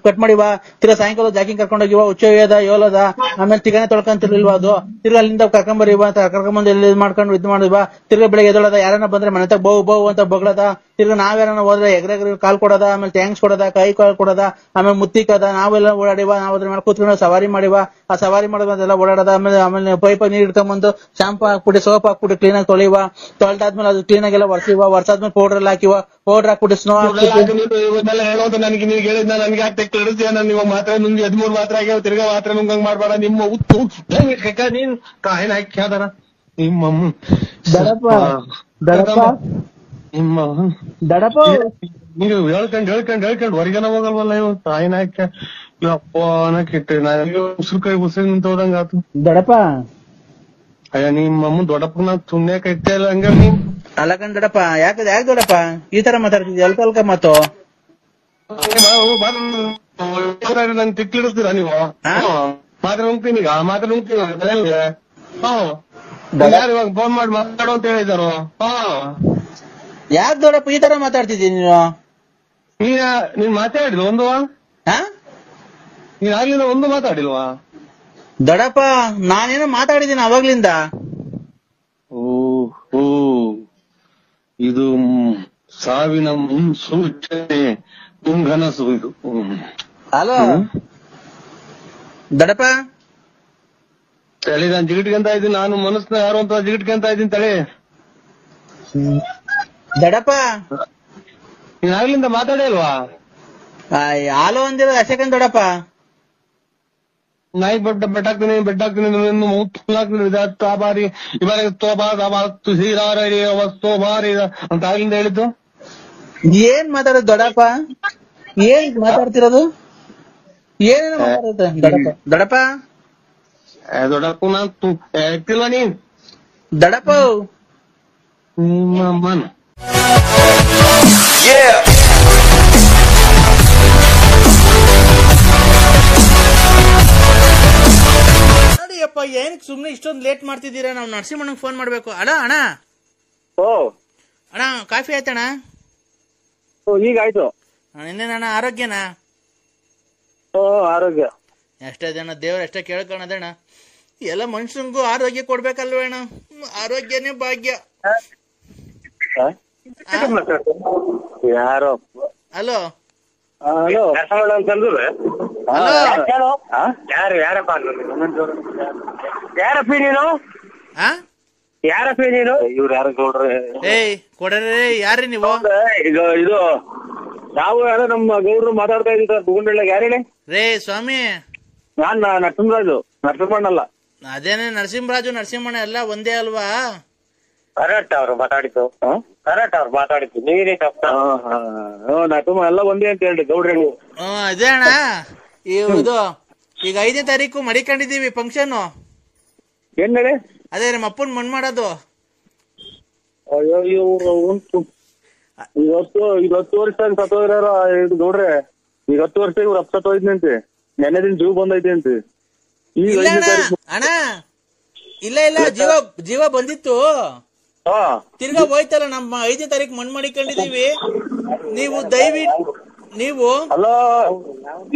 ಕಟ್ ಮಾಡಿವ, ತಿರ್ಗಾ ಸಾಯಂಕಾಲ ಜಾಕಿಂಗ್ ಕರ್ಕೊಂಡೋಗಿವ, ಹುಚ್ಚೋಗ್ಯದ ಯೋಲದ, ಆಮೇಲೆ ತಿಗನೆ ತೊಳ್ಕೊಂತಿರ್ಲಿಲ್ವಾ ಅದು, ತಿರ್ಗಾ ಅಲ್ಲಿಂದ ಕರ್ಕೊಂಬರಿವ, ಕರ್ಕೊಂಬಂದು ಎಲ್ಲಿ ಮಾಡ್ಕೊಂಡು ಇದು ಮಾಡಿವ, ತಿರ್ಗಾ ಬೆಳಗ್ಗೆ ಎದೊಳದ, ಯಾರನ್ನ ಬಂದ್ರೆ ಮನೆ ತಗ ಬಹು ಅಂತ ಬಗ್ಳದ, ತಿರ್ಗಾ ನಾವ್ಯಾರನ್ನ ಹೋದ್ರೆ ಎಗ್ರೆಗ್ರೆ ಕಾಲ್ ಕೊಡೋದ, ಆಮೇಲೆ ಥ್ಯಾಂಕ್ಸ್ ಕೊಡೋದ, ಕೈ ಕಾಲ್ ಕೊಡೋದ, ಆಮೇಲೆ ಮುತ್ತಿಕ್ಕದ, ನಾವೆಲ್ಲ ಓಡಾಡಿವ, ನಾವ್ ಅದ್ರ ಮೇಲೆ ಕೂತ್ಕೊಂಡು ಸವಾರಿ ಮಾಡಿವ, ಆ ಸವಾರಿ ಮಾಡೋದೆಲ್ಲ ಓಡಾಡದ, ಆಮೇಲೆ ಪೈಪ್ ನೀರ್ ಇಟ್ಕೊಂಡ್ಬಂದು ಶಾಂಪು ಹಾಕ್ಬಿಟ್ಟು ಸೋಪ್ ಹಾಕ್ಬಿಟ್ಟು ಕ್ಲೀನ್ ಆಗಿ ತೊಳೆದಾದ್ಮೇಲೆ ಅದು ಕ್ಲೀನ್ ಆಗಿ ಎಲ್ಲ ವರ್ಷಾದ್ಮೇಲೆ ಪೌಡರ್ ಎಲ್ಲ ಹಾಕಿವ, ಪೌಡರ್ ಹಾಕ್ಬಿಟ್ಟು ಸ್ನೋ ಹೇಳೋದು ನನಗೆ ನೀವು ಹೇಳಿದ್ನ ನನಗೆ ಯಾಕೆ ತಿಳಿಸ್ತೀಯ? ನಾನು ಇವಾಗ ಮಾತ್ರ ನುಂಗಿ 13 ಮಾತ್ರ ಆಗ್ಯಾವ, ತಿರ್ಗಾ ಮಾತ್ರ ನುಂಗಂಗ್ ಮಾಡ್ಬೇಡ. ನಿಮ್ಮ ಉತ್ತು ನೀನ್ ಕಾಯಿನ ಹಾಕ್ಯಾದಾರ ನಿಮ್ಮ ದಡಪ ನೀವು ಹೇಳ್ಕೊಂಡ್ ಹೊರಗನ ಹೋಗಲ್ವಲ್ಲ ಇವ್ ತಾಯಿನ ಹಾಕ್ಯ ಅಪ್ಪನಕ್ಕಿಟ್ಟು ನನಗೆ ಉಸಿರು ಕೈ ಉಸಿರು ನಿಂತೋದಂಗ ಆತು. ದಡಪ ಅಯ್ಯ ನಿಮ್ಮ ದೊಡ್ಡಪ್ಪನ ಸುಮ್ನೆ ಕೈತೆ ಇಲ್ಲ ಹಂಗ ನೀನ್ ಅಲ್ಲಕಂಡ್ ದಡಪ ಯಾಕೆ ದೊಡ್ಡಪ್ಪ ಈ ತರ ಮಾತಾಡ್ತಿದ್ಯ? ಅಲ್ಕ ಮಾತು ನನ್ ತಿಕ್ಕಿಡಿಸ್ತೀರಾ ನೀವು? ಮಾತ್ರ ನುಂಗ್ತೀನಿ ಈಗ, ಮಾತ್ರ ನುಂಗ್ತೀನಿ ಯಾರು ಇವಾಗ ಫೋನ್ ಮಾಡಿ ಮಾತಾಡೋ ಅಂತ ಹೇಳಿದಾರು. ಯಾಕೆ ದೊಡ್ಡಪ್ಪ ಈ ತರ ಮಾತಾಡ್ತಿದ್ದೀನಿ ನೀನು? ನೀನ್ ಮಾತಾಡಿದ್ವ ಒಂದು? ನೀನ್ ಆಗ್ಲಿಲ್ಲ ಒಂದು ಮಾತಾಡಿಲ್ವಾ? ದೊಡ್ಡಪ್ಪ ನಾನೇನೋ ಮಾತಾಡಿದ್ದೀನಿ ಅವಾಗ್ಲಿಂದ. ಓ ಇದು ಸಾವಿನ ಮುನ್ಸೂಚನೆ, ಮುಂಗನಸು ಇದು. ಹಲೋ ದೊಡ್ಡಪ್ಪ, ತಳಿ ನಾನ್ ಜಿಗಿಟ್ಕೊಂತ ಇದ್ದೀನಿ, ನಾನು ಮನಸ್ನ ಯಾರು ಅಂತ ಜಿಗಿಟ್ಕೊಂತ ಇದ್ದೀನಿ ತಳಿ. ದೊಡ್ಡಪ್ಪ ನೀನ್ ಆಗ್ಲಿಂದ ಮಾತಾಡೇ ಇಲ್ವಾ? ಹಾಲು ಅಂದಿರೋ ಅಶಕನ್ ದೊಡ್ಡಪ್ಪ. ನಾಯಿ ಬೆಟ್ಟಾಕ್ತೀನಿ ಬಾರಿ ಬಾರಿ ಅಂತ ಆಗ್ಲಿಂದ ಹೇಳಿದ್ದು. ಏನ್ ಮಾತಾಡೋದು ದೊಡ್ಡಪ್ಪ? ಏನ್ ಮಾತಾಡ್ತಿರೋದು? ಏನೇನು ಮಾತಾಡುತ್ತೆ ದೊಡ್ಡಪ್ಪ? ದೊಡ್ಡಪ್ಪ ನಾನ್ ಹೇಳ್ತಿಲ್ವ ನೀನ್? ದೊಡ್ಡಪ್ಪ ನಿಮ್ಮ ಮನ ನೋಡಿಯಪ್ಪ, ಏನಕ್ಕೆ ಸುಮ್ನೆ ಇಷ್ಟೊಂದು ಲೇಟ್ ಮಾಡ್ತಿದ್ದೀರಾ? ನಾವು ನರಸಿಂಹಣ್ಣಂಗೆ ಫೋನ್ ಮಾಡ್ಬೇಕು. ಅಣ್ಣ ಕಾಫಿ ಆಯ್ತಣ್ಣ? ಈಗ ಆಯ್ತು. ಇನ್ನೇನಣ್ಣ ಆರೋಗ್ಯನಾ? ಆರೋಗ್ಯ ಎಷ್ಟೇ ಜನ ದೇವ್ರ ಎಷ್ಟೇ ಕೇಳ್ಕೊಳದಣ್ಣ, ಎಲ್ಲ ಮನುಷ್ಯನಿಗೂ ಆರೋಗ್ಯ ಕೊಡ್ಬೇಕಲ್ವೇಣ? ಆರೋಗ್ಯನೇ ಭಾಗ್ಯ. ಯಾರೋ ಹಲೋ ಯಾರಪ್ಪಿ ನೀನು? ಇವ್ರು ಯಾರ ಗೌಡ್ರೆ? ಏಯ್ ಕೊಡ್ರಿ, ಯಾರ್ರಿ ನೀವು? ಈಗ ಇದು ನಾವು ಯಾರೋ ನಮ್ಮ ಗೌಡ್ರು ಮಾತಾಡ್ತಾ ಇದ್ದೀವಿ ಬುಗುಂಡಳ್ಳ. ಯಾರು ಹೇಳಿ? ರೇ ಸ್ವಾಮಿ, ನಾನ್ ನರಸಿಂಹರಾಜು, ನರಸಿಂಹಣ್ಣಲ್ಲ. ಅದೇನೆ ನರಸಿಂಹಣ್ಣ ಎಲ್ಲ ಒಂದೇ ಅಲ್ವಾ? ಕರೆಕ್ಟ್ ಅವ್ರು ಮಾತಾಡಿದ್ದು, ನೀವೇ ನರಸಿಂಹ ಎಲ್ಲ ಒಂದೇ ಅಂತ ಹೇಳಿ ಗೌಡ್ರೆ. ಅದೇ ಅಣ್ಣ, ಇದು ಈಗ 5ನೇ ತಾರೀಕು ಮಡಿಕೊಂಡಿದೀವಿ ಫಂಕ್ಷನ್. ಏನ್ ಹೇಳಿ? ಅದೇ ನಮ್ಮ ಅಪ್ಪನ್ ಮಣ್ ಮಾಡೋದು. ಅಯ್ಯೋ ಉಂಟು ಇವತ್ತು 10 ವರ್ಷ ಸತ್ತೋಗ್ಯಾರ ಗೌಡ್ರೆ. ಈಗ 10 ವರ್ಷ ಇವ್ರು ಅಪ್ ಸತ್ತೋಯ್ತಂತೆ, ನೆನ್ನೆ ದಿನ ಜೀವ ಬಂದೈತೆ ಅಂತೆ. ಅಣ್ಣ ಇಲ್ಲ ಜೀವ ಬಂದಿತ್ತು, ತಿರ್ಗಾ ಹೋಯ್ತಲ್ಲ. ನಮ್ಮ 5ನೇ ತಾರೀಕು ಮಣ್ ಮಾಡಿಕೊಂಡಿದೀವಿ. ನೀವು ನೀವು ಅಲ್ಲ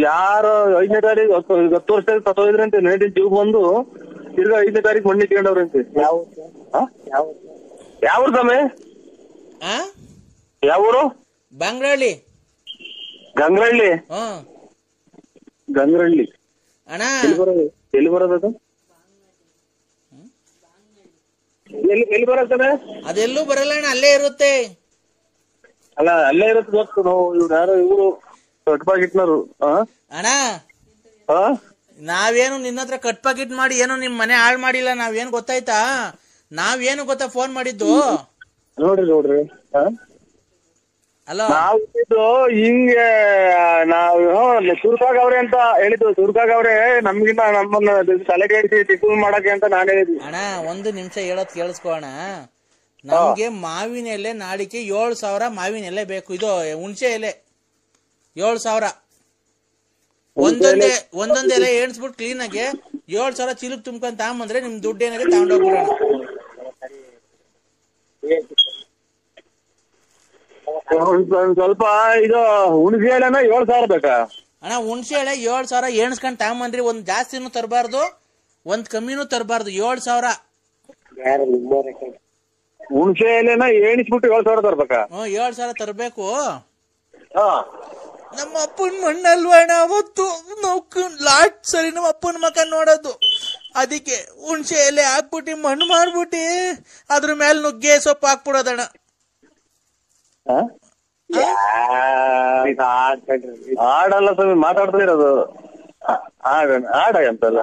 ಯಾರು 5ನೇ ತಾರೀಕು 10 ವರ್ಷ ಸತ್ತೋಯ್ದ್ರಂತೆ, ನೆನ್ನೆ ದಿನ ಜೀವ ಬಂದು ತಿರ್ಗಾ 5ನೇ ತಾರೀಕು ಮಣ್ಣಿ ಇಟ್ಕೊಂಡವ್ರಂತೆ. ಯಾವ ಸಮಯ? ಯಾವೂರು? ಬಂಗ್ರಹಳ್ಳಿ. ಗಂಗ್ರಹಳ್ಳಿ ಅಣ್ಣ. ಎಲ್ಲಿ ಬರೋದದು? ಎಲ್ಲಿ ಬರತ್ತದ? ಅದೆಲ್ಲೂ ಬರಲ್ಲ ಅಣ್ಣ, ಅಲ್ಲೇ ಇರುತ್ತೆ. ಅಲ್ಲ ಅಲ್ಲೇ ಇರುತ್ತೆ ಗೊತ್ತು. ನಾವು ಇವ್ರು ಯಾರೋ ಇವ್ರು ಕಟ್ ಪಾಕಿಟ್ನರು. ಅಣ್ಣ ನಾವೇನು ನಿನ್ನ ಹತ್ರ ಕಟ್ ಪಾಕಿಟ್ ಮಾಡಿ ಏನು ನಿಮ್ ಮನೆ ಹಾಳು ಮಾಡಿಲ್ಲ. ನಾವೇನು ಗೊತ್ತಾಯ್ತಾ? ನಾವೇನು ಗೊತ್ತಾ ಫೋನ್ ಮಾಡಿದ್ದು? ನೋಡ್ರಿ ಹಲೋ, ನಾವು ಹಿಂಗೆ ನಾವು ಸುರ್ಕಾಗವ್ರೆ ಅಂತ ಹೇಳಿದ್ದು. ಸುರ್ಕಾಗವ್ರೆ ನಮ್ಗಿಂತ ನಮ್ಮನ್ನ ತಲೆ ಕೆಡಿಸಿ ಟಿಫನ್ ಮಾಡಕ್ಕೆ ಅಂತ ನಾನು ಹೇಳಿದ್ವಿ. ಅಣ್ಣ 1 ನಿಮಿಷ ಹೇಳೋದ್ ಕೇಳಿಸ್ಕೊ ಅಣ್ಣ. ನಮ್ಗೆ ಮಾವಿನ ಎಲೆ ನಾಳಿಕೆ 7,000 ಮಾವಿನ ಎಲೆ ಬೇಕು. ಇದು ಹುಣಸೆ ಎಲೆ 7,000 ಒಂದೊಂದೇ ಎಲೆ ಎಣಿಸ್ಬಿಟ್ಟು ಕ್ಲೀನ್ ಆಗಿ 7,000 ಚೀಲಕ್ಕೆ ತುಂಬ್ಕೊಂಡ್ ತಗೊಂಬಂದ್ರೆ ನಿಮ್ ದುಡ್ಡು ಏನಾದ್ರೆ ತಗೊಂಡೋಗ್ಬಿಡೋಣ. ಸ್ವಲ್ಪ ಇದು ಹುಣಸೆ ಹಣ್ಣನ 7,000 ಬೇಕಾ ಅಣ್ಣ? ಹುಣಸೆ ಹಣ್ಣೆ 7,000 ಎಣ್ಸ್ಕೊಂಡ್ ತಗೊಂಬಂದ್ರಿ. ಒಂದ್ ಜಾಸ್ತಿನೂ ತರಬಾರ್ದು, ಒಂದ್ ಕಮ್ಮಿನೂ ತರಬಾರ್ದು. 7,000 ಹುಣಸೆ ಎಲೆನ ಎಣಿಸ್ಬಿಟ್ಟು 7,000 ತರ್ಬೇಕಾ? 7,000 ತರಬೇಕು. ನಮ್ಮ ಅಪ್ಪನ ಮಣ್ಣಲ್ವಣ ಅವತ್ತು ನಾವು ಲಾಸ್ಟ್ ಸರಿ ನಮ್ಮ ಅಪ್ಪನ ಮಕ ನೋಡೋದು. ಅದಕ್ಕೆ ಹುಣಸೆ ಎಲೆ ಹಾಕ್ಬಿಟ್ಟು ಮಣ್ಣು ಮಾಡ್ಬಿಟ್ಟು ಅದ್ರ ಮೇಲೆ ನುಗ್ಗೆ ಸೊಪ್ಪು ಹಾಕ್ಬಿಡೋದಣ್ಣ. ಆಡಲ್ಲ ಸ್ವಾಮಿ, ಮಾತಾಡ್ತಾ ಇರೋದು ಆಡ ಅಂತಲ್ಲ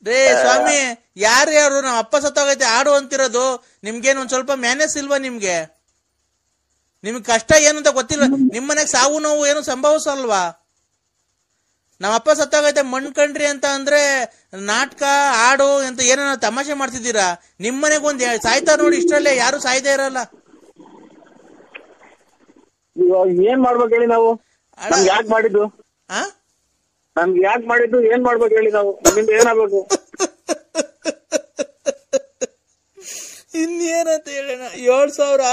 ರೇ ಸ್ವಾಮಿ. ಯಾರ್ಯಾರು ನಮ್ಮ ಅಪ್ಪ ಸತ್ತೋಗೈತೆ ಆಡು ಅಂತಿರೋದು? ನಿಮ್ಗೇನು ಒಂದ್ ಸ್ವಲ್ಪ ಮ್ಯಾನೇಜ್ ಇಲ್ವಾ? ನಿಮ್ಗೆ ಕಷ್ಟ ಏನು ಅಂತ ಗೊತ್ತಿಲ್ಲ? ನಿಮ್ ಮನೆಗ್ ಸಾವು ನೋವು ಏನು ಸಂಭವಿಸಲ್ವಾ? ನಮ್ಮ ಅಪ್ಪ ಸತ್ತೋಗೈತೆ ಮಣ್ಕಂಡ್ರಿ ಅಂತ ಅಂದ್ರೆ ನಾಟಕ ಆಡು ಅಂತ ಏನ ತಮಾಷೆ ಮಾಡ್ತಿದ್ದೀರಾ? ನಿಮ್ ಮನೆಗ್ ಒಂದ್ ಸಾಯ್ತಾರ ನೋಡಿ, ಇಷ್ಟರಲ್ಲೇ ಯಾರು ಸಾಯ್ದೇ ಇರಲ್ಲ. ಇವಾಗ ಏನ್ ಮಾಡ್ಬೇಕು ಹೇಳಿ ನಾವು? ನಮ್ಗೆ ಯಾಕೆ ಮಾಡಿದ್ದು? ನಮ್ಗೆ ಯಾಕೆ ಮಾಡಿದ್ದು? ಏನ್ ಮಾಡ್ಬೇಕು ಹೇಳಿ ನಾವು? ನಮ್ಮಿಂದ ಏನಾಗ್ಬೇಕು? ಇನ್ನೇನಂತ ಹೇಳೋಣ? 7,000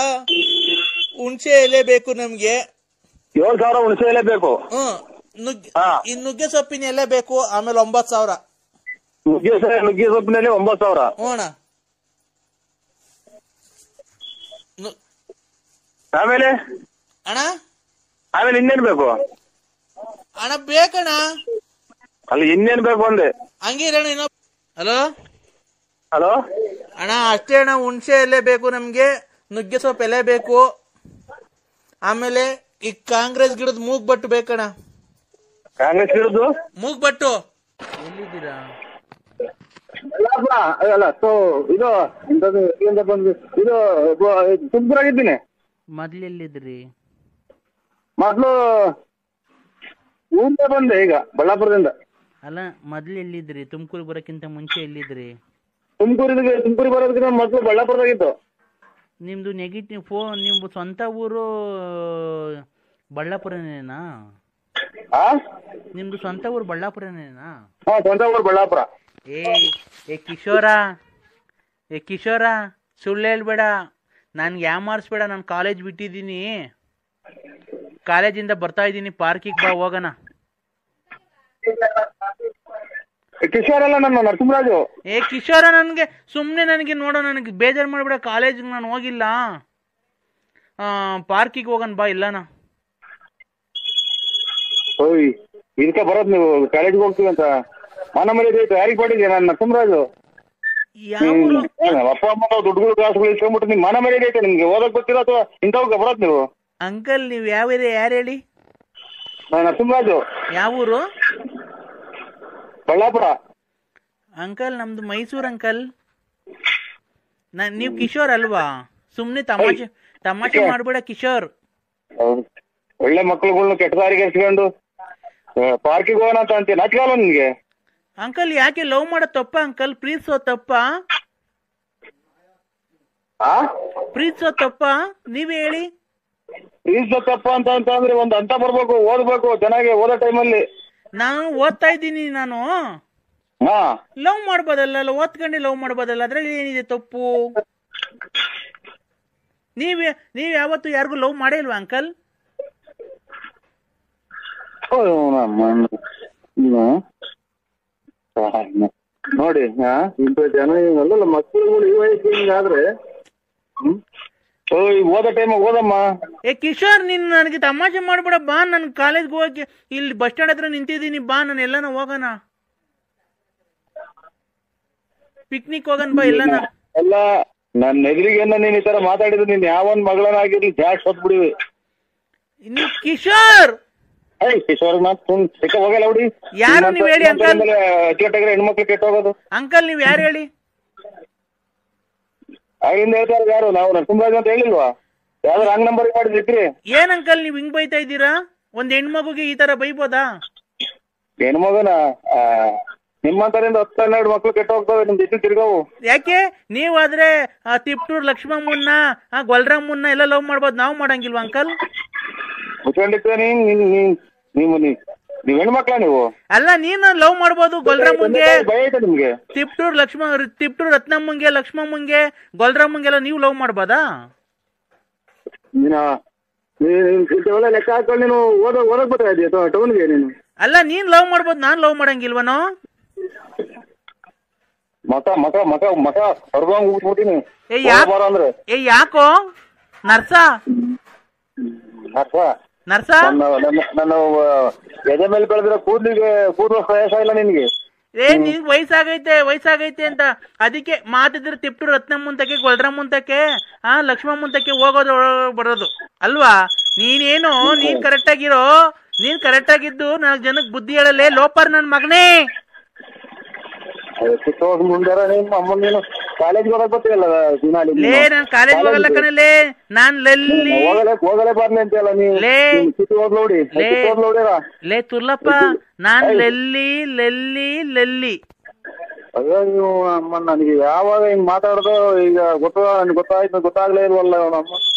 ಹುಣಸೆ ಎಲೆ ಬೇಕು ನಮ್ಗೆ. 7,000 ಹುಣಸೆ ಎಲೆ ಬೇಕು. ನುಗ್ಗೆ ಸೊಪ್ಪಿನ ಎಲೆ ಬೇಕು. ಆಮೇಲೆ 9,000 ನುಗ್ಗೆ ಸೊಪ್ಪಿನಲ್ಲಿ 9,000. ಅಣ್ಣ ಆಮೇಲೆ ಇನ್ನೇನ್ ಬೇಕು ಅಣ್ಣ? ಬೇಕಣ್ಣ. ಅಲ್ಲಿ ಇನ್ನೇನ್ ಬೇಕು ಅಂದೆ? ಹಂಗಿರೋಣ. ಹಲೋ ಹಲೋ ಅಣ್ಣ, ಅಷ್ಟೇ ಅಣ್ಣ. ಹುಣಸೆ ಎಲೆ ಬೇಕು ನಮ್ಗೆ, ನುಗ್ಗೆ ಸೊಪ್ಪು ಎಲೆ ಬೇಕು. ಆಮೇಲೆ ಈ ಕಾಂಗ್ರೆಸ್ ಗಿಡದ ಮೂಗ್ಬಟ್ಟು ಬೇಕಣ್ಣ. ಕಾಂಗ್ರೆಸ್ ಗಿಡದ್ದು ಮೂಗ್ಬಟ್ಟು ಎಲ್ಲಿದ್ದೀರಾ? ಅಲ್ಲ ಇದು ಇದು ತುಮಕೂರಾಗಿದ್ದೀನಿ. ಮೊದ್ಲು ಎಲ್ಲಿದ್ರಿ? ಮೊದ್ಲು ಊರಿಂದ ಬಂದೆ, ಈಗ ಬಳ್ಳಾಪುರದಿಂದ. ಅಲ್ಲ, ಮೊದ್ಲು ಎಲ್ಲಿದ್ರಿ? ತುಮಕೂರಿಗೆ ಬರೋಕ್ಕಿಂತ ಮುಂಚೆ ಎಲ್ಲಿದ್ರಿ? ತುಮಕೂರಿಗೆ ಬರೋದಕ್ಕಿಂತ ಮೊದ್ಲು ಬಳ್ಳಾಪುರದಾಗಿತ್ತು. ನಿಮ್ದು ನೆಗೆಟಿವ್ ನಿಮ್ದು ಸ್ವಂತ ಊರು ಬಳ್ಳಾಪುರನೇನಾ? ನಿಮ್ದು ಸ್ವಂತ ಊರು ಬಳ್ಳಾಪುರನೇನಾ? ಸ್ವಂತ ಊರು ಬಳ್ಳಾಪುರ. ಏ ಕಿಶೋರ ಸುಳ್ಳು ಹೇಳ್ಬೇಡ, ನನ್ಗೆ ಯಾಮಾರಿಸ್ಬೇಡ. ನಾನು ಕಾಲೇಜ್ ಬಿಟ್ಟಿದ್ದೀನಿ, ಕಾಲೇಜಿಂದ ಬರ್ತಾ ಇದ್ದೀನಿ. ಪಾರ್ಕಿಗೆ ಬಾ, ಹೋಗೋಣ. ಕಿಶೋರ್ ಅಲ್ಲ, ನನ್ನ ನರಸಿಂಹರಾಜು. ಕಿಶೋರ ನನಗೆ ಸುಮ್ಮನೆ ನನಗೆ ನೋಡೋ, ನನಗೆ ಬೇಜಾರು ಮಾಡ್ಬೇಡ. ಕಾಲೇಜಿಗೆ ನಾನು ಹೋಗಿಲ್ಲ, ಪಾರ್ಕಿಗೆ ಹೋಗೋಣ ಬಾ. ಇಲ್ಲನಾ ಓಯ್ ಇದಕ್ಕೆ ಬರೋದು ನೀವು ಕಾಲೇಜ್ಗೆ ಹೋಗ್ತೀವಿ ಅಂತ ಮನ ಮರ್ಯಾದೆ ಐತೆ ಯಾರಿಗೆ ಕೊಟ್ಟಿದ್ಯಾ? ನಾನು ನರಸಿಂಹರಾಜು. ಅಪ್ಪ ಅಮ್ಮ ದುಡ್ಡುಗಳು ಕಾಸುಗಳು ಇಸ್ಕೊಂಡ್ಬಿಟ್ಟು ನಿಮ್ ಮನ ಮರ್ಯಾದೆ ಐತೆ ನಿಮ್ಗೆ? ಓದಕ್ ಗೊತ್ತಿಲ್ಲ ಅಥವಾ ಇಂಥವ್ಗೆ ಬರೋದು ನೀವು? ಅಂಕಲ್, ನೀವು ಯಾವ ಏರಿಯಾ? ಯಾರು ಹೇಳಿ? ನಾನು ನರಸಿಂಹರಾಜು. ಯಾವ ಊರು? ಬಳ್ಳಾಪುರ. ಅಂಕಲ್, ನಮ್ದು ಮೈಸೂರು ಅಂಕಲ್. ನೀವು ಕಿಶೋರ್ ಅಲ್ವಾ? ಸುಮ್ನೆ ತಮಾಷೆ ಮಾಡ್ಬೇಡ ಕಿಶೋರ್. ಒಳ್ಳೆ ಮಕ್ಳುಗಳ್ನ ಕೆಟ್ಟ ದಾರಿಗೆ ಎಸ್ಕೊಂಡು ಪಾರ್ಕಿಗೆ ಹೋಗೋಣ ಅಂತ ಅಂತೀನಿ, ನಾಚಿಕಲ್ಲ ನಿನ್ಗೆ? ಅಂಕಲ್, ಯಾಕೆ ಲವ್ ಮಾಡೋದ್ ತಪ್ಪ ಅಂಕಲ್? ಪ್ರೀತಿಸೋ ತಪ್ಪ? ಪ್ರೀತಿಸೋ ತಪ್ಪ? ನೀವೇ ಹೇಳಿ. ಪ್ರೀತಿಸೋ ತಪ್ಪ ಅಂತಂದ್ರೆ ಒಂದ್ ಅಂತ ಬರ್ಬೇಕು, ಓದ್ಬೇಕು ಚೆನ್ನಾಗಿ. ಓದೋ ಟೈಮಲ್ಲಿ ನಾನು ಓದ್ತಾ ಇದ್ದೀನಿ. ನಾನು ಲವ್ ಮಾಡ್ಬೋದಲ್ಲ? ಓದ್ಕೊಂಡೆ ಲವ್ ಮಾಡ್ಬೋದಲ್ಲ? ಅದ್ರಲ್ಲಿ ಏನಿದೆ ತಪ್ಪು? ನೀವ್ ಯಾವತ್ತು ಯಾರಿಗೂ ಲವ್ ಮಾಡೇ ಇಲ್ವಾ ಅಂಕಲ್? ನೋಡಿ ಇಂಥ ಜನ ಅಲ್ಲ ಮಕ್ಕಳುಗಳು ಈ ವಯಸ್ಸು ಹಿಂಗಾದ್ರೆ ಓದೋ ಟೈಮ್ ಓದಮ್ಮ. ಕಿಶೋರ್, ನೀನ್ ನನಗೆ ತಮಾಷೆ ಮಾಡ್ಬೇಡ. ಬಾ, ನನ್ ಕಾಲೇಜ್ಗೆ ಹೋಗಿ ಇಲ್ಲಿ ಬಸ್ ಸ್ಟ್ಯಾಂಡ್ ಹತ್ರ ನಿಂತಿದ್ದೀನಿ. ಬಾ, ನಾನು ಎಲ್ಲಾನ ಹೋಗೋಣ, ಪಿಕ್ನಿಕ್ ಹೋಗೋಣ ಬಾ. ಎಲ್ಲಾನ ಎಲ್ಲ ನನ್ನ ಎದುರಿಗೆ ನೀನ್ ಈ ತರ ಮಾತಾಡಿದ್ರೆ ನೀನ್ ಯಾವನ್ ಮಗಳನ್ನಾಗಿರ್ಲಿ ಜಾಸ್ತಿ ಹೊತ್ಬಿಡಿವಿ. ಕಿಶೋರ್ ಕಿಶೋರ್ ಹೋಗಲ್ಲ ಹುಡಿ. ಯಾರು ನೀವ್ ಹೇಳಿ ಅಂಕಲ್? ಕೆಟ್ಟಾಗ್ರೆ ಹೆಣ್ಮಕ್ಳು ಕೆಟ್ಟ ಹೋಗೋದು. ಅಂಕಲ್, ನೀವ್ ಯಾರು ಹೇಳಿ? ಆಗಿಂದ ಹೇಳ್ತಾರ ಯಾರು? ನಾವು ನರಸಿಂಹರಾಜ್ ಅಂತ ಹೇಳಿಲ್ವಾ? ಯಾವ್ದಾರು ರಾಂಗ್ ನಂಬರ್ ಮಾಡಿದ್ರಿ? ಏನ್ ಅಂಕಲ್ ನೀವ್ ಹಿಂಗ್ ಬೈತಾ ಇದ್ದೀರಾ? ಒಂದ್ ಹೆಣ್ಮಗುಗೆ ಈ ತರ ಬೈಬೋದಾ? ಹೆಣ್ಮಗನ ನಿಮ್ಮಂತರಿಂದ 10-12 ಮಕ್ಳು ಕೆಟ್ಟ ಹೋಗ್ತವೆ ನಿಮ್ ಜೊತೆ ತಿರ್ಗಾವು. ಯಾಕೆ? ನೀವಾದ್ರೆ ತಿಪ್ಟೂರ್ ಲಕ್ಷ್ಮಮ್ಮನ್ನ, ಗೊಲ್ರಾಮನ್ನ ಎಲ್ಲ ಲವ್ ಮಾಡ್ಬೋದು, ನಾವ್ ಮಾಡಂಗಿಲ್ವಾ ಅಂಕಲ್? ಮುಚ್ಕೊಂಡಿರ್ತೇನೆ ನೀವು ನೀವ್ ಹೆಣ್ಮಕ್ಳ ನೀವು? ಅಲ್ಲ ನೀನು ಲವ್ ಮಾಡ್ಬೋದು ಗೊಲ್ರಮ್ಮಂಗೆ, ಭಯ ಐತೆ ನಿಮ್ಗೆ? ತಿಪ್ಟೂರ್ ರತ್ನಮ್ಮಂಗೆ, ಲಕ್ಷ್ಮಮ್ಮಂಗೆ, ಗೊಲ್ರಮ್ಮಂಗೆಲ್ಲ ನೀವು ಲವ್ ಮಾಡ್ಬೋದಾ? ಲೆಕ್ಕ ಹಾಕೊಂಡು ನೀನು ಓದಕ್ ಬರ್ತಾ ಇದೆಯಾ ಟೌನ್ಗೆ ನೀನು? ಅಲ್ಲ ನೀನ್ ಲವ್ ಮಾಡ್ಬೋದು, ನಾನ್ ಲವ್ ಮಾಡಂಗಿಲ್ವನೋ? ಮಕ ಹೊರಬಂಗ್ ಊದ್ಬಿಡ್ತೀನಿ ಅಂದ್ರೆ. ಯಾಕೋ ನರ್ಸ ನನ್ನ ಎದೆ ಮೇಲೆ ಬೆಳೆದಿರೋ ಕೂದಲು ವಯಸ್ಸ ಇಲ್ಲ ನಿನ್ಗೆ? ನಿನ್ಗೆ ವಯಸ್ಸಾಗೈತೆ ಅಂತ ಅದಕ್ಕೆ ಮಾತಿದ್ರೆ ತಿಪ್ಟೂರ್ ರತ್ನಮ್ಮಂತಕ್ಕೆ, ಗೊಲ್ರಮ್ಮಂತಕ್ಕೆ, ಲಕ್ಷ್ಮಮ್ಮಂತಕ್ಕೆ ಹೋಗೋದು ಬರೋದು ಅಲ್ವಾ? ನೀನೇನು ನೀನ್ ಕರೆಕ್ಟ್ ಆಗಿದ್ದು 4 ಜನಕ್ಕೆ ಬುದ್ಧಿ ಹೇಳಲೇ ಲೋಪರ್ ನನ್ ಮಗನೇ. ಕಾಲೇಜ್ ಹೋಗಕ್ ಗೊತ್ತಿಲ್ಲ ನಾನ್ ಕಾಲೇಜ್ ಹೋಗಲ್ಲ ಕಣಲೇ, ನಾನ್ ಲಲ್ಲಿ ಹೋಗಲೇ ಬರ್ಲಿ ಅಂತೆಲ್ಲ ನೀವು. ಲೇ ತುರ್ಲಪ್ಪ, ನಾನ್ ಲಲ್ಲಿ. ಅಯ್ಯೋ ನೀವು ಅಮ್ಮ, ನನಗೆ ಯಾವಾಗ ಹಿಂಗ್ ಮಾತಾಡೋದು ಈಗ ಗೊತ್ತಾಗ್ಲೇ ಇಲ್ವಲ್ಲ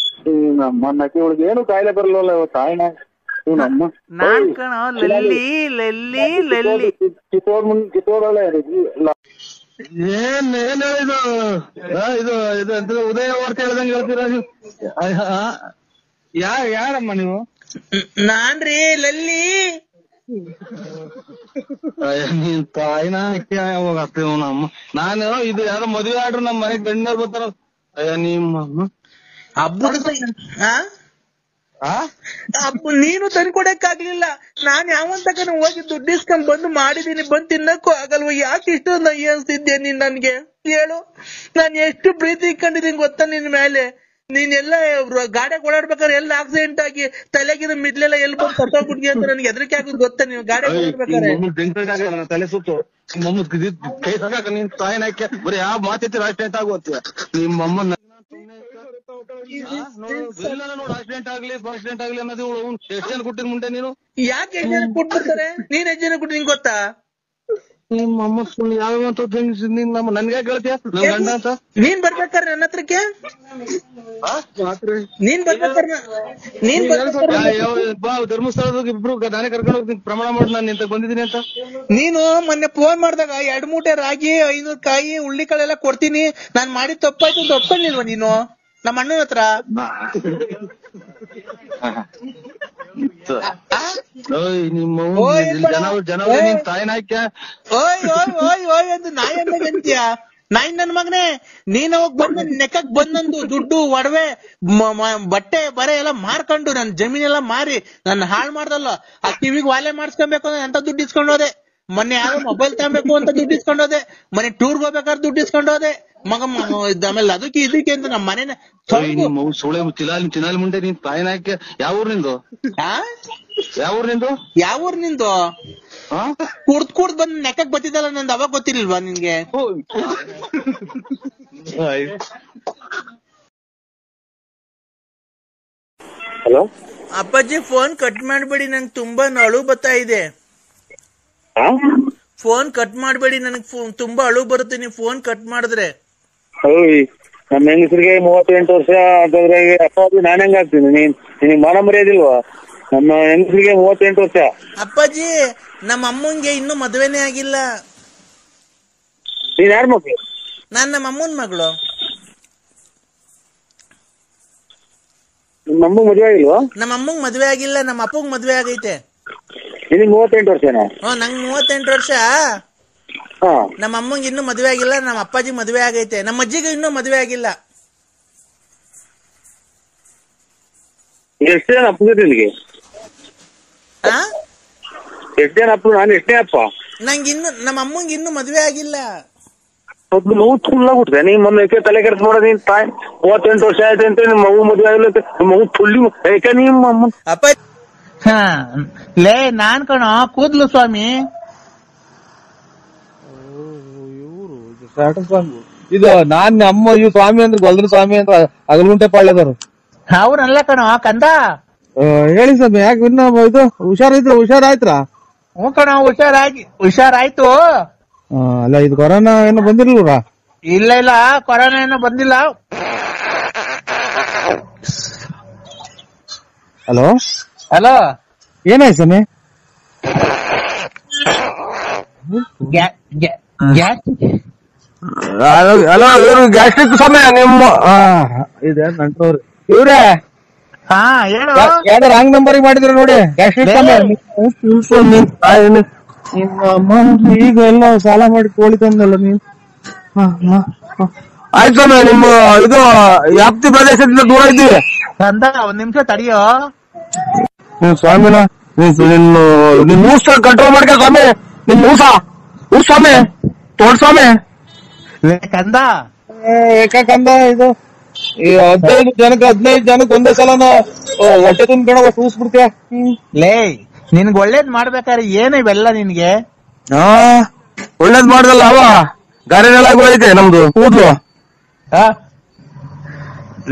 ನಮ್ಮ ನಕ್ಕಿ ಒಳಗೆ ಏನು ಕಾಯಿಲೆ ಬರಲ್ವಲ್ಲ ತಾಯಿನ ನಾನ್ ಕಣ ಲಲ್ಲಿ. ಕಿತ್ತೋದಲ್ಲ ಏನ್ ಹೇಳಿದು ಇದು ಉದಯ ವಾರ್ತೆ ಹೇಳ್ದಂಗೆ ಹೇಳ್ತೀರಾ ನೀವು? ಯಾರಮ್ಮ ನೀವು? ನಾನ್ರಿ ಲಲ್ಲಿ. ನೀನ್ ತಾಯಿನ ಹೋಗ್ತೀವ ನಮ್ಮ. ನಾನು ಇದು ಯಾರೋ ಮದುವೆ ಆಡ್ರು ನಮ್ ಮನೆಗ್ ಗಂಡರ್ ಬರ್ತಾರ. ನಿಮ್ಮ ನೀನು ತಂದ್ಕೊಡಕ್ಕಾಗ್ಲಿಲ್ಲ. ನಾನ್ ಯಾವಂತಕನ ಹೋಗಿ ದುಡ್ಡು ಇಸ್ಕೊಂಡ್ ಬಂದು ಮಾಡಿದೀನಿ, ಬಂದ್ ತಿನ್ನಕ್ಕೂ ಆಗಲ್ವ? ಯಾಕೆ ಇಷ್ಟು ನಯ್ಯ ಅನ್ಸ್ತಿದ್ದೆ ನೀನ್ ನನ್ಗೆ ಹೇಳು? ನಾನ್ ಎಷ್ಟು ಪ್ರೀತಿ ಇಟ್ಕೊಂಡಿದೀನಿ ಗೊತ್ತಾ ನಿನ್ ಮೇಲೆ. ನೀನೆಲ್ಲ ಗಾಡಿಯಾಗ ಓಡಾಡ್ಬೇಕಾದ್ರೆ ಎಲ್ಲ ಆಕ್ಸಿಡೆಂಟ್ ಆಗಿ ತಲೆಗಿನ ಮಿಡ್ಲೆಲ್ಲ ಎಲ್ಲಿ ಬಂದು ಸತ್ತೋಗ್ಬಿಟ್ಟಿ ಅಂತ ನನ್ಗೆ ಹೆದರಿಕೆ ಆಗೋದು ಗೊತ್ತಾ? ನೀವು ಗಾಡಿಯಾಗ ಓಡಾಡ್ಬೇಕಾದ್ರೆ ತಲೆ ಸುತ್ತು ಕೈ ಸಾಕ ನಿನ್ ತಾಯಿನ ಬರೀ ಯಾವ ಮಾತೈತಿ ಆಕ್ಸಿಡೆಂಟ್ ಆಗುತ್ತ ನಿಮ್ಮಮ್ಮನ ಆಕ್ಸಿಡೆಂಟ್ ಆಗ್ಲಿ ಅನ್ನೋದು ಎಷ್ಟು ಜನ ಕೊಟ್ಟಿರ್ ಮುಂದೆ ನೀನು? ಯಾಕೆ ಎಷ್ಟು ಜನ ಕೊಟ್ಬಿಡ್ತಾರೆ? ನೀನ್ ಎಷ್ಟು ಜನ ಕೊಟ್ಟಿರ್ ನಿಂಗೆ ಗೊತ್ತಾ? ನಿಮ್ಮ ಅಮ್ಮ ಸುಳ್ಳು ಯಾವ ನನ್ಗೆ ಹೇಳ್ತೀಯ ಗಂಡ ಅಂತ? ನೀನ್ ಬರ್ಬೇಕಾರೆ ನನ್ನ ಹತ್ರಕ್ಕೆ, ನೀನ್ ಬರ್ಬೇಕಾರೆ ಧರ್ಮಸ್ಥಳದ ಇಬ್ರು ನಾನೇ ಕರ್ಕೊಂಡು ಹೋಗ್ತೀನಿ, ಪ್ರಮಾಣ ಮಾಡಿ ನಾನು ನಿಂತ ಬಂದಿದ್ದೀನಿ ಅಂತ. ನೀನು ಮೊನ್ನೆ ಫೋನ್ ಮಾಡಿದಾಗ 2 ಮೂಟೆ ರಾಗಿ 500 ಕಾಯಿ ಉಳ್ಳಿಕಾಳೆಲ್ಲ ಕೊಡ್ತೀನಿ, ನಾನ್ ಮಾಡಿದ ತಪ್ಪಾಯ್ತು ಅಂತ ಒಪ್ಕೊಂಡಿಲ್ವ ನೀನು ನಮ್ಮ ಅಣ್ಣನ ಹತ್ರ? ನಿನ್ ತಾಯಿನ ಓಯ್ ಅಂತ ನಾಯಿ ಅಂತೀಯ? ನಾಯಿ ನನ್ ಮಗನೇ, ನೀನ್ ಅವಾಗ ಬಂದ ನೆಕ್ಕಕ್ ಬಂದಂದು ದುಡ್ಡು ಒಡವೆ ಬಟ್ಟೆ ಬರೆ ಎಲ್ಲ ಮಾರ್ಕೊಂಡು ನನ್ ಜಮೀನೆಲ್ಲ ಮಾರಿ ನನ್ನ ಹಾಳು ಮಾಡ್ದಲ್ಲ. ಆ ಕಿವಿಗೆ ವಾಲೆ ಮಾಡ್ಸ್ಕೊಬೇಕು ಅಂದ್ರೆ ಅಂತ ದುಡ್ಡು ಇಸ್ಕೊಂಡೋದೆ. ಮೊನ್ನೆ ಯಾರೋ ಮೊಬೈಲ್ ತಗೋಬೇಕು ಅಂತ ದುಡ್ಡು ಇಸ್ಕೊಂಡೋದೆ. ಮೊನ್ನೆ ಟೂರ್ಗೆ ಹೋಗ್ಬೇಕಾದ್ರೆ ದುಡ್ಡು ಇಸ್ಕೊಂಡೋದೆ ಮಗ. ಆಮೇಲೆ ಅದಕ್ಕೆ ಇದಕ್ಕೆ ಅಂತ ನಮ್ಮ ಮನೇನ ಸೋಳೆ ಚಿನಾಲಿ ಮುಂಡೆ ನೀನ್ ತಾಯಿನ ಹಾಕಿ. ಯಾವ ಊರ್ನಿಂದು? ಕುಡ್ದ್ ಬಂದ್ ನೆಕ್ಕಕ್ ಬತ್ತಿದ್ದಲ್ಲ ನಂದು, ಅವಾಗ ಗೊತ್ತಿರ್ಲಿಲ್ವಾ ನಿನ್ಗೆ? ಹಲೋ ಅಪ್ಪಾಜಿ, ಫೋನ್ ಕಟ್ ಮಾಡ್ಬೇಡಿ, ನಂಗೆ ತುಂಬಾ ಅಳು ಬರ್ತಾ ಇದೆ. ಫೋನ್ ಕಟ್ ಮಾಡ್ಬೇಡಿ, ನನಗ್ ತುಂಬಾ ಅಳು ಬರುತ್ತೆ ನೀವು ಫೋನ್ ಕಟ್ ಮಾಡಿದ್ರೆ. ನಮ್ಮ ಹೆಂಗಸರಿಗೆ 38 ವರ್ಷ ಅಂತಂದ್ರೆ ಅಪ್ಪಾಜಿ ನಾನ್ ಹೆಂಗ ಆಗ್ತೀನಿ? ನಿನಗೆ ಮಾನ ಮರ್ಯಾದಿಲ್ವಾ? ನಮ್ಮ ಹೆಂಗಸರಿಗೆ 38 ವರ್ಷ. ಅಪ್ಪಾಜಿ, ನಮ್ಮ ಅಮ್ಮಂಗೆ ಇನ್ನೂ ಮದ್ವೆನೇ ಆಗಿಲ್ಲ. ನೀನ್ ಯಾರ ಮಕ್ಳು? ನಾನ್ ನಮ್ಮ ಅಮ್ಮನ್ ಮಗಳು. ನಿಮ್ಮ ಅಮ್ಮ ಮದ್ವೆ ಆಗಿಲ್ವಾ? ನಮ್ಮ ಅಮ್ಮಂಗ್ ಮದ್ವೆ ಆಗಿಲ್ಲ, ನಮ್ಮ ಅಪ್ಪಂಗ್ ಮದ್ವೆ ಆಗೈತೆ. ನಿನಗೆ 38 ವರ್ಷನಾ? ನಂಗ್ 38 ವರ್ಷ. ನಮ್ಮ ಅಮ್ಮಂಗ್ ಇನ್ನೂ ಮದ್ವೆ ಆಗಿಲ್ಲ, ನಮ್ಮ ಅಪ್ಪಾಜಿ ಮದ್ವೆ ಆಗೈತೆ. ನಮ್ಮ ಅಜ್ಜಿಗೆ ಇನ್ನೂ ಮದ್ವೆ ಆಗಿಲ್ಲ. ಎಷ್ಟು ಜನ ಅಪ್ಪ ನಿನಗೆ? ಎಷ್ಟು ಜನ ಅಪ್ಪ? ನಾನು ಎಷ್ಟೇ ಅಪ್ಪ? ನಂಗೆ ಇನ್ನು ನಮ್ಮ ಅಮ್ಮಂಗೆ ಇನ್ನೂ ಮದ್ವೆ ಆಗಿಲ್ಲ. ನೋವು ಫುಲ್ಲಾಗ್ಬಿಡ್ತೆ. ನೀನ್ ಮೊನ್ನೆ ತಲೆ ಕೆಡ್ಸ್ ನೋಡ, ನೀನ್ ತಾಯಿ 38 ವರ್ಷ ಆಯ್ತು ಅಂತ ನಿಮ್ಮ ಮಗು ಮದ್ವೆ ಆಗಿಲ್ಲ ಅಂತ ಮಗು ಫುಲ್ಲಿ ಯಾಕೆ ನಿಮ್ಮ ಅಮ್ಮ? ಅಪ್ಪ ಲೇ ನಾನ್ ಕಣ ಕೂದ್ಲು ಸ್ವಾಮಿ. ಇದು ನಾನ್ ಅಮ್ಮ ಇವ್ ಸ್ವಾಮಿ ಅಂದ್ರೆ ಗೊಲ್ದ್ರ ಸ್ವಾಮಿ ಅಂತ ಅಗಲಗುಂಟೆ ಪಾಳ್ಯದವ್ರು. ಅವ್ರಲ್ಲ ಕಣ ಕಂದ. ಹೇಳಿ ಸ್ವಾಮಿ, ಯಾಕೆ ಇನ್ನ ಇದು ಹುಷಾರಾಯ್ತ್ರ? ಹ್ಞೂ ಕಣ, ಹುಷಾರಾಯ್ತು. ಅಲ್ಲ ಇದು ಕೊರೋನಾ ಏನು ಬಂದಿರ್ಲ್ವ? ಇಲ್ಲ ಕೊರೋನಾ ಏನೋ ಬಂದಿಲ್ಲ. ಹಲೋ ಹಲೋ, ಏನಾಯ್ತು ಸ್ವಾಮಿ? ಹಲೋ ಇವ್ರು ಗ್ಯಾಸ್ಟ್ರಿಕ್ ಸಮಯ ನಿಮ್ಮ ಇದೆ ನಂಟ್ರವ್ರು ಇವ್ರೆ ಹಾ ಹೇಳು. ಯಾವ್ದಾರ ರಾಂಗ್ ನಂಬರ್ ಮಾಡಿದ್ರ ನೋಡಿ ಗ್ಯಾಸ್ಟ್ರಿಕ್ ಸಮಯ ಈಗ ಎಲ್ಲ ಸಾಲ ಮಾಡಿ ಕೋಳಿ ತಂದಲ್ಲ ನೀನ್. ಆಯ್ತು ಸ್ವಾಮಿ ನಿಮ್ಮ ಇದು ವ್ಯಾಪ್ತಿ ಪ್ರದೇಶದಿಂದ ದೂರ ಇದ್ದೀವಿ ಕಂದ ಒಂದ್ ನಿಮಿಷ ತಡಿಯೋ. ಸ್ವಾಮಿನ ನಿನ್ ಊಸ ಕಂಟ್ರೋಲ್ ಮಾಡ್ಕ ಸ್ವಾಮಿ. ನಿನ್ ಊಸ ಸ್ವಾಮಿ ತೋಡ್ ಸ್ವಾಮಿ ಕಂದ ಏಕಂದ ಇದು ಈ 15 ಜನಕ್ಕೆ ಒಂದೇ ಸಲನ ಹೊಟ್ಟೆ ತುಂಬ್ಕೊಂಡ ಊಸ್ಬಿಡ್ತೀಯ. ಲೇ ನಿನ್ಗ್ ಒಳ್ಳೇದ್ ಮಾಡ್ಬೇಕಾದ್ರೆ ಏನು ಇವೆಲ್ಲ ನಿನ್ಗೆ? ಹಾ ಒಳ್ಳೇದ್ ಮಾಡ್ದಲ್ಲ ಅವ ಗಾರೆನೆಲ್ಲ ಐತೆ ನಮ್ದು ಕೂದ್ಲು.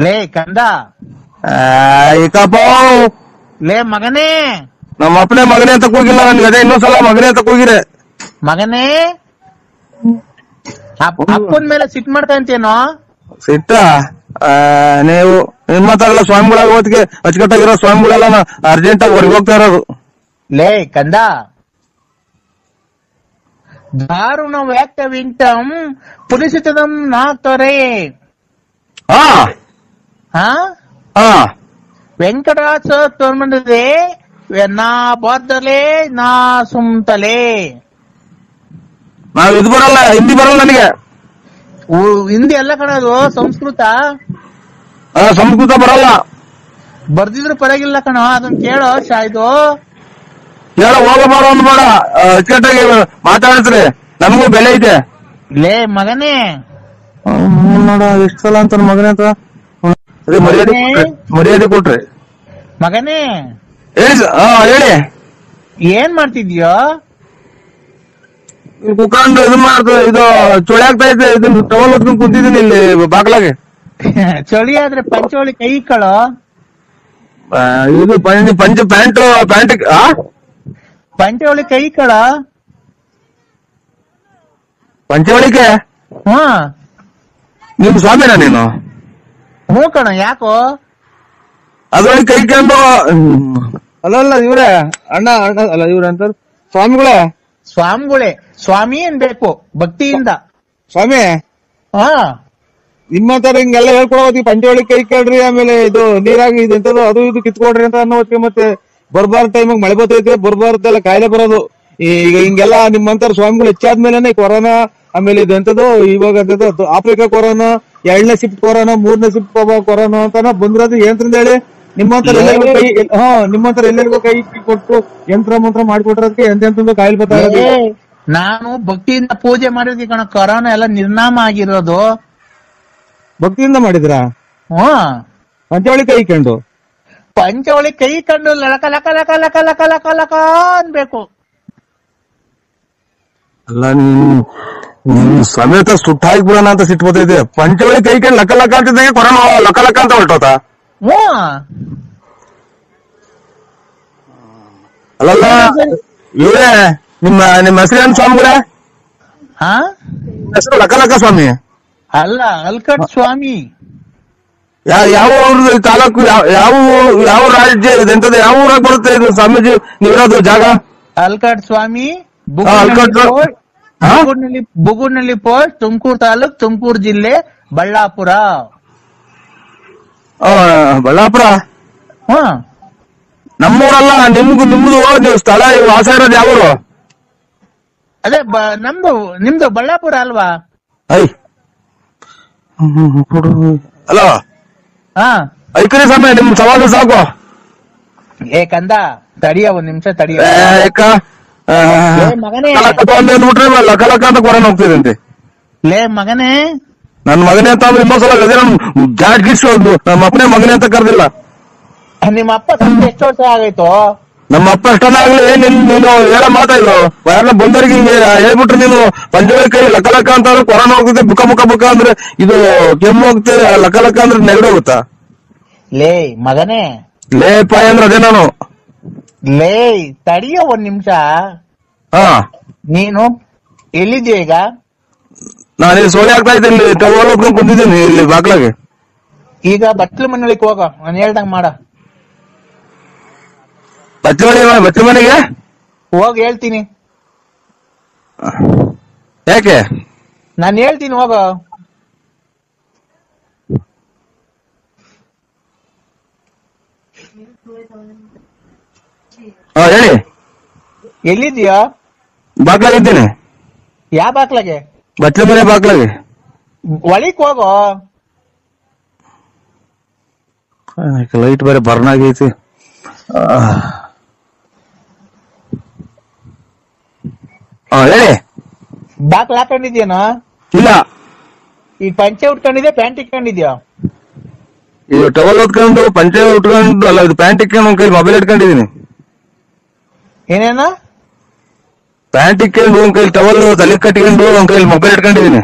ಲೇ ಕಂದ ಏಕಪ್ಪ ಲೇ ಮಗನೇ, ನಮ್ಮ ಅಪ್ಪನೇ ಮಗನೇ ಅಂತ ಕೂಗಿಲ್ಲ ನನ್ಗೆ. ಅದೇ ಇನ್ನೊಂದ್ಸಲ ಮಗನೇ ಅಂತ ಕೂಗಿರೆ ಮಗನೇ ಅಪ್ಪನ್ ಮೇಲೆ ಸಿಟ್ ಮಾಡ್ಕೊಂತೇನೋ? ಸಿಟ್ಟ ನೀವು ನಿಮ್ ಮಾತಾಡಲ್ಲ ಸ್ವಾಮಿಗಳಾಗ ಹೊತ್ತಿಗೆ ಅಚ್ಚುಕಟ್ಟಾಗಿರೋ ಸ್ವಾಮಿಗಳೆಲ್ಲ ಅರ್ಜೆಂಟ್ ಆಗಿ ಹೊರಗೆ ಹೋಗ್ತಾ ಇರೋದು. ಲೇ ಕಂದ ದಾರುಣ ವ್ಯಾಕ್ತವಿಂಟಂ ಪುಲಿಸಿತದಂ ನಾಕ್ತರೆ ವೆಂಕಟಾಚ ತೋರ್ಮಂಡದೆ ನಾ ಬಾರ್ದಲೆ ನಾ ಸುಮ್ತಲೆ. ನಾವ್ ಇದು ಬರಲ್ಲ, ಹಿಂದಿ ಬರಲ್ಲ ನನಗೆ. ಹಿಂದಿ ಎಲ್ಲ ಕಣದು, ಸಂಸ್ಕೃತ. ಸಂಸ್ಕೃತ ಬರಲ್ಲ. ಬರ್ದಿದ್ರು ಪರವಾಗಿಲ್ಲ ಕಣ, ಅದನ್ನ ಕೇಳೋ. ಇದು ಹೇಳ ಹೋಗ ಮಾಡೋ ಒಂದು ಬೇಡ, ಅಚ್ಚುಕಟ್ಟಾಗಿ ಮಾತಾಡಿದ್ರೆ ನಮಗೂ ಬೆಲೆ ಇದೆ. ಲೇ ಮಗನೇ ನೋಡ ಎಷ್ಟು ಸಲ ಅಂತ ಮಗನೇ ಅಂತ ಮರ್ಯಾದೆ ಕೊಟ್ರಿ. ಮಗನೇ ಹೇಳಿ ಹೇಳಿ ಏನ್ ಮಾಡ್ತಿದ್ಯೋ? ಕುತ್ಕೊಂಡು ಇದು ಮಾಡ್ತ ಇದು ಚೊಳೆ ಆಗ್ತಾ ಇದೆ. ಇದನ್ನ ಟವಲ್ ಹೊತ್ಕೊಂಡು ಕುಂತಿದ್ದೀನಿ ಇಲ್ಲಿ ಬಾಗ್ಲಾಗೆ. ಚಳಿ ಆದ್ರೆ ಪಂಚೋಳಿ ಕೈ ಇಕ್ಕಳೋ. ಇದು ಪಂಚ ಪ್ಯಾಂಟ್ ಪಂಚೋಳಿ ಕೈ ಇಕ್ಕಳ. ಪಂಚವಳಿಕೆ ನಿಮ್ ಸ್ವಾಮಿನ ನೀನು? ಹ್ಞೂ ಕಣ, ಯಾಕೋ? ಅದ್ರೊಳಗೆ ಕೈಕೊಂಡು ಅಲ್ಲ ಇವ್ರೆ ಅಣ್ಣ ಅಲ್ಲ ಇವ್ರೆ ಅಂತ ಸ್ವಾಮಿಗಳೇ. ಸ್ವಾಮಿ ಅನ್ಬೇಕು ಭಕ್ತಿಯಿಂದ. ಸ್ವಾಮಿ ನಿಮ್ಮ ತರ ಹಿಂಗೆಲ್ಲ ಹೇಳ್ಕೊಡೋತಿ ಪಂಚವಳಿ ಕೈ ಕೇಳ್ರಿ, ಆಮೇಲೆ ಇದು ನೀರಾಗಿ ಇದೆಂತದ್ದು ಅದು ಇದು ಕಿತ್ಕೊಡ್ರಿ ಅಂತ ಅನ್ನೋ ಹೊತ್ತಿಗೆ ಮತ್ತೆ ಬರ್ಬಾರ್ದ ಟೈಮಾಗ ಮಳೆ ಬರ್ತೈತೆ, ಬರ್ಬಾರ್ದೆಲ್ಲ ಕಾಯಿಲೆ ಬರೋದು. ಈಗ ಹಿಂಗೆಲ್ಲ ನಿಮ್ಮಂತರ ಸ್ವಾಮಿಗಳು ಹೆಚ್ಚಾದ್ಮೇಲೆ ಕೊರೋನಾ, ಆಮೇಲೆ ಇದೆಂತದ್ದು ಇವಾಗ ಅಂತದ್ದು ಆಫ್ರಿಕಾ ಕೊರೋನಾ, 2ನೇ ಶಿಫ್ಟ್ ಕೊರೋನಾ, 3ನೇ ಶಿಫ್ಟ್ ಕೊರೋನಾ ಅಂತಾನ ಬಂದಿರೋದು. ಏನಂತ ಹೇಳಿ ನಿಮ್ಮಂತರ ಎಲ್ಲರಿಗೂ ಕೈ ನಿಮ್ಮಂತರ ಎಲ್ಲರಿಗೂ ಕೈ ಕೊಟ್ಟು ಯಂತ್ರ ಮಂತ್ರ ಮಾಡಿಕೊಟ್ರದಕ್ಕೆ ಎಂತೆಂತ ಕಾಯಿಲೆ ಬರ್ತಾ ಇರೋದು. ನಾನು ಭಕ್ತಿಯಿಂದ ಪೂಜೆ ಮಾಡಿದ್ವಿ ಕಣ, ಕೊರೋನಾ ಎಲ್ಲ ನಿರ್ನಾಮ ಆಗಿರೋದು. ಭಕ್ತಿಯಿಂದ ಮಾಡಿದ್ರ? ಪಂಚವಳಿ ಕೈ ಕಂಡು ಲಕ ಲಕ ಲಕ ಲಕ ಲಕ ಲಕ ಲಕ ಅನ್ಬೇಕು. ಅಲ್ಲ ನಿಮ್ ಸಮೇತ ಸುಟ್ಟಾಗಿ ಬಿಡೋಣ ಅಂತ ಸಿಟ್ಟು ಬರ್ತೈತೆ. ಪಂಚವಳಿ ಕೈ ಕಂಡು ಲಕ ಲಕ ಅಂತಿದ್ದಂಗೆ ಕೊರೋನಾ ಲಕ ಲಕ ಅಂತ ಹೊರಟೋತ. ಅಲ್ಲಲ್ಲ ಇವರೇ ನಿಮ್ಮ ಹೆಸರೇನು ಸ್ವಾಮಿಗಳ? ಹೆಸರು ಲಕ ಲಕ ಸ್ವಾಮಿ ಅಲ್ಲ, ಅಲ್ಕಟ್ ಸ್ವಾಮಿ. ಯಾವ ತಾಲೂಕು, ಯಾವ ರಾಜ್ಯ ಇದೆಂತದ್ದು, ಯಾವ ಊರಾಗ ಬರುತ್ತೆ ಇದು ಸ್ವಾಮೀಜಿ ನೀವಿರೋದು ಜಾಗ? ಅಲ್ಕಟ್ ಸ್ವಾಮಿ, ಬುಗುಡ್ನಳ್ಳಿ ಪೋಸ್ಟ್, ತುಮಕೂರು ತಾಲೂಕ್, ತುಮಕೂರು ಜಿಲ್ಲೆ, ಬಳ್ಳಾಪುರ. ಬಳ್ಳಾಪುರ ನಮ್ಮೂರಲ್ಲ, ನಿಮ್ದು ನೀವು ಸ್ಥಳ ವಾಸ ಇರೋದು ಯಾವ ಊರು? ಅದೇ ನಿಮ್ದು ಬಳ್ಳಾಪುರ ಅಲ್ವಾ? ಹಲೋ ಐಕರಿ ಸಮಯ ನಿಮ್ ಸವಾಲು ಸಾಕು. ಏ ಕಂದ ತಡಿಯ, ಒಂದ್ ನಿಮಿಷ ತಡಿಯ ಮಗನೇ. ಅಂದ್ಬಿಟ್ರೆ ಲಕ ಲಕ ಅಂತ ಕೊರೋನಾ ಹೋಗ್ತಿದಂತೆ. ಲೇ ಮಗನೇ, ನನ್ ಮಗನೇ ಅಂತ ಅಂದ್ರೆ ಇನ್ನೊಂದ್ಸಲ ಗದೆ ಜಾಟ್ ಗಿಡ್ಸೋದು. ನಮ್ಮ ಅಪ್ಪನೇ ಮಗನೇ ಅಂತ ಕರೆದಿಲ್ಲ. ನಿಮ್ಮ ಅಪ್ಪ ಎಷ್ಟು ವರ್ಷ ಆಗೈತೋ? ನಮ್ಮ ಅಪ್ಪ ಎಷ್ಟನ್ನ ಆಗ್ಲಿ ನೀನು ಹೇಳ ಮಾತಾಡ್ಲು ಯಾರನ್ನ ಬಂದವರಿಗೆ ಹೇಳ್ಬಿಟ್ರೆ ನೀನು ಪಂಚವಳಿ ಕೈ ಲಕ ಲಕ ಅಂತ ಅಂದ್ರೆ ಕೊರೋನಾ ಹೋಗ್ತದೆ, ಬುಕ್ಕ ಅಂದ್ರೆ ಇದು ಕೆಮ್ಮು ಹೋಗ್ತದೆ, ಲಕ ಲಕ ಅಂದ್ರೆ ನೆಗಡಿ ಹೋಗುತ್ತಾ? ಲೇ ಮಗನೇ, ಲೇ ಪಾಯ ಅಂದ್ರೆ ಅದೇ ನಾನು. ಲೇ ತಡಿಯೋ ಒಂದ್ ನಿಮಿಷ. ನೀನು ಎಲ್ಲಿದ್ಯಾ ಈಗ? ನಾನು ಇಲ್ಲಿ ಸೋಲೆ ಆಗ್ತಾ ಇದ್ದೆ, ಇಲ್ಲಿ ಟವಲ್ ಹೊತ್ಕೊಂಡ್ ಕುಂತಿದ್ದೀನಿ ಇಲ್ಲಿ ಬಾಗ್ಲಾಗೆ. ಈಗ ಬಟ್ಲು ಮನೆಯೊಳಗೆ ಹೋಗ, ನಾನು ಹೇಳ್ದಂಗ ಮಾಡ. ಬಚ್ಚ ಮನೆಗೆ ಹೋಗಿ ಹೇಳ್ತೀನಿ. ಯಾಕೆ? ನಾನು ಹೇಳ್ತೀನಿ ಹೋಗೋ. ಹೇಳಿ. ಎಲ್ಲಿದ್ಯಾ? ಬಾಗ್ಲಾಗಿದ್ದೇನೆ. ಯಾವ ಬಾಕ್ಲಾಗೆ? ಬಚ್ಚಲ ಮನೆ ಬಾಗ್ಲಾಗೆ. ಒಳಿಕ್ ಹೋಗೋ. ಲೈಟ್ ಬೇರೆ ಬರ್ನ್ ಆಗೈತಿ. ಹೇಳಿ. ಬಾಕ್ಲ ಹಾಕೊಂಡಿದ್ಯೇನೋ? ಇಲ್ಲ. ಈ ಪಂಚೆ ಉಟ್ಕೊಂಡಿದ್ಯಾ ಪ್ಯಾಂಟ್ ಇಟ್ಕೊಂಡಿದ್ಯಾ? ಇದು ಟವಲ್ ಉಟ್ಕೊಂಡು ಪಂಚೆ ಉಟ್ಕೊಂಡು ಅಲ್ಲ, ಇದು ಪ್ಯಾಂಟ್ ಇಟ್ಕೊಂಡು ಒಂದ್ ಕೈ ಮೊಬೈಲ್ ಇಟ್ಕೊಂಡಿದೀನಿ. ಏನೇನ? ಪ್ಯಾಂಟ್ ಇಟ್ಕೊಂಡು ಒಂದ್ ಕೈ ಟವಲ್ ತಲೆ ಕಟ್ಕೊಂಡು ಒಂದ್ ಕೈ ಮೊಬೈಲ್ ಇಟ್ಕೊಂಡಿದೀನಿ.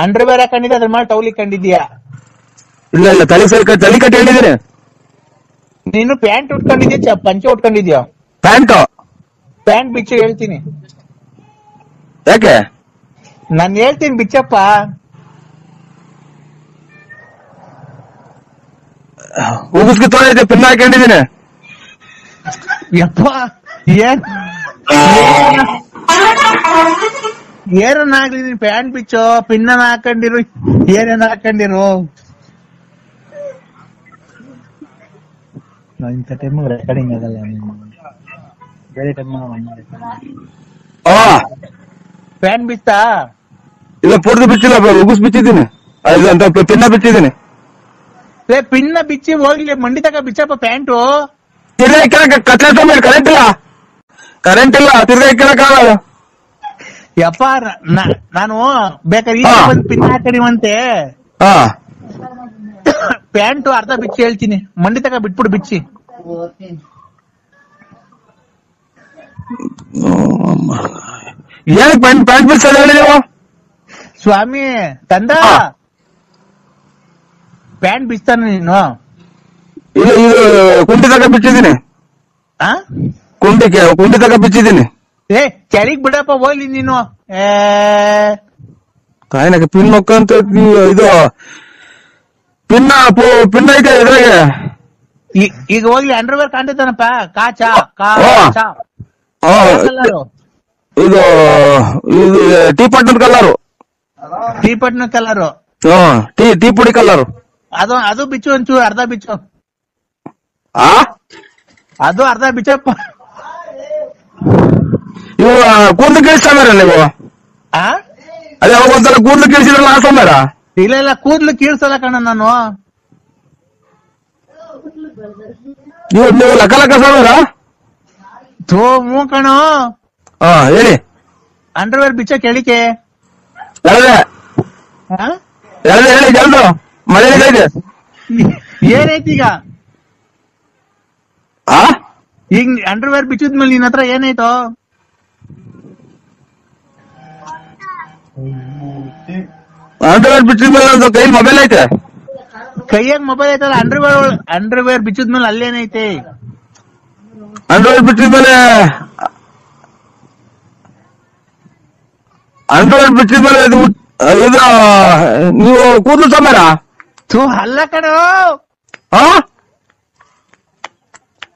ಅಂಡರ್ ಬೇರೆ ಹಾಕೊಂಡಿದ್ಯಾ, ಅದ್ರ ಮೇಲೆ ಟೌಲ್ ಇಟ್ಕೊಂಡಿದ್ಯಾ? ಇಲ್ಲ ಇಲ್ಲ, ತಲೆ ಕಟ್ಕೊಂಡಿದೀನಿ. ನೀನು ಪ್ಯಾಂಟ್ ಉಟ್ಕೊಂಡಿದ್ಯಾ ಪಂಚೆ ಉಟ್ಕೊಂಡಿದ್ಯಾ? ಪ್ಯಾಂಟ್ ಬಿಚ್ಚು ಹೇಳ್ತೀನಿ. ಯಾಕೆ? ನಾನು ಹೇಳ್ತೀನಿ ಬಿಚ್ಚಪ್ಪ. ಉಗಿಸ್ಕಿ ತೊಗೊಂಡೈತೆ, ಪಿನ್ ಹಾಕೊಂಡಿದೀನಿ. ಯಪ್ಪ ಏನನ್ನಾಗ್ಲಿ ನೀನ್ ಪ್ಯಾಂಟ್ ಬಿಚ್ಚೋ, ಪಿನ್ನ ಹಾಕೊಂಡಿರು, ಏನೇನ್ ಹಾಕೊಂಡಿರು. ಇಂಥ ಟೈಮ್ ರೆಕಾರ್ಡಿಂಗ್ ಆಗಲ್ಲ, ಬೇರೆ ಟೈಮ್ ಪ್ಯಾಂಟ್ ಬಿಚ್ಚಾ? ಇಲ್ಲ, ಪೂರ್ತಿ ಬಿಚ್ಚಿಲ್ಲ, ಉಗಿಸ್ ಬಿಚ್ಚಿದ್ದೀನಿ. ಪಿನ್ನ ಬಿಚ್ಚಿದ್ದೀನಿ. ಪಿನ್ನ ಬಿಚ್ಚಿ ಹೋಗ್ಲಿ, ಮಂಡಿ ತಕ ಬಿಚ್ಚಪ್ಪ ಪ್ಯಾಂಟು. ಕರೆಂಟ್ ಇಲ್ಲ, ತಿರ್ಗಾ ಇಕ್ಕಳಕ್ಕಾಗಲ್ಲ. ಯಪ್ಪ ನಾನು ಬೇಕಾದ್ರೆ ಈಗ ಬಂದು ಪಿನ್ ಹಾಕಡಿವಂತೆ. ಪ್ಯಾಂಟು ಅರ್ಧ ಬಿಚ್ಚಿ ಹೇಳ್ತೀನಿ, ಮಂಡಿ ತಕ ಬಿಟ್ಬಿಡು ಬಿಚ್ಚಿ. ಏನಕ್ಕೆ ಪ್ಯಾಂಟ್ ಬಿಚ್ಚೋದು ಹೇಳಿ ನೀವು? ಸ್ವಾಮಿ ತಂದ ಪ್ಯಾಂಟ್ ಬಿಚ್ತಾನ ನೀನು? ಇದು ಕುಂಟಿ ತಕ ಬಿಚ್ಚಿದ್ದೀನಿ. ಕುಂಟಿ ತಕ ಬಿಚ್ಚಿದ್ದೀನಿ. ಕೆಳಗ್ ಬಿಡಪ್ಪ ಹೋಗ್ಲಿ ನೀನು. ಕಾಯಿನಕ್ಕೆ ಪಿನ್ ಮಕ್ಕಂತ ಇದು ಪಿನ್ ಐತೆ ಇದ್ರಾಗೆ. ಈಗ ಹೋಗ್ಲಿ, ಅಂಡರ್ವೇರ್ ಕಾಣ್ತೈತಾನಪ್ಪ. ಇದು ಟೀ ಪಟ್ನದ ಕಲರು. ಟೀ ಪಟ್ನ ಕಲರು. ಟೀ ಪುಡಿ ಕಲರು. ಅದು ಬಿಚ್ಚು ಒಂಚೂರು, ಅರ್ಧ ಬಿಚ್ಚು. ಅದು ಅರ್ಧ ಬಿಚ್ಚಪ್ಪ. ಇವು ಕೂದಲು ಕೇಳಿಸ್ತಾರ ನೀವು? ಅದೇ ಒಂದ್ಸಲ ಕೂದಲು ಕೇಳಿಸಿದ್ರಲ್ಲ ಆ ಸೋಮ್ಯಾರ? ಇಲ್ಲ ಕೂದ್ಲು ಕೀಳ್ಸಲ್ಲ ಕಣ ನಾನು. ನೀವು ಲಕ್ಕ ಸೋಮ್ಯಾರ? ಹ್ಞೂ ಕಣೋ. ಹೇಳಿ. ಅಂಡರ್ವೇರ್ ಬಿಚ್ಚ ಕೇಳಿಕೆ ಹೇಳಿ ಜಲ್ದು. ಮಳೆ ಇದೆ. ಏನೈತಿ ಈಗ ಅಂಡರ್ವೇರ್ ಬಿಚ್ಚಿದ್ಮೇಲೆ ನಿನ್ ಹತ್ರ ಏನಾಯ್ತು? ಅಂಡರ್ವೇರ್ ಬಿಚ್ಚಿದ್ಮೇಲೆ ಕೈ ಮೊಬೈಲ್ ಐತೆ. ಕೈಯಾಗ ಮೊಬೈಲ್ ಐತಲ್ಲ. ಅಂಡರ್ವೇರ್ ಬಿಚ್ಚಿದ್ಮೇಲೆ ಅಲ್ಲೇನೈತೆ? ಅಂಡರ್ವೇರ್ ಬಿಚ್ಚಿದ್ಮೇಲೆ ಇದು ನೀವು ಕೂದಲು ಸೋಮ್ಯಾರ? ಅಲ್ಲ ಕಣೋ.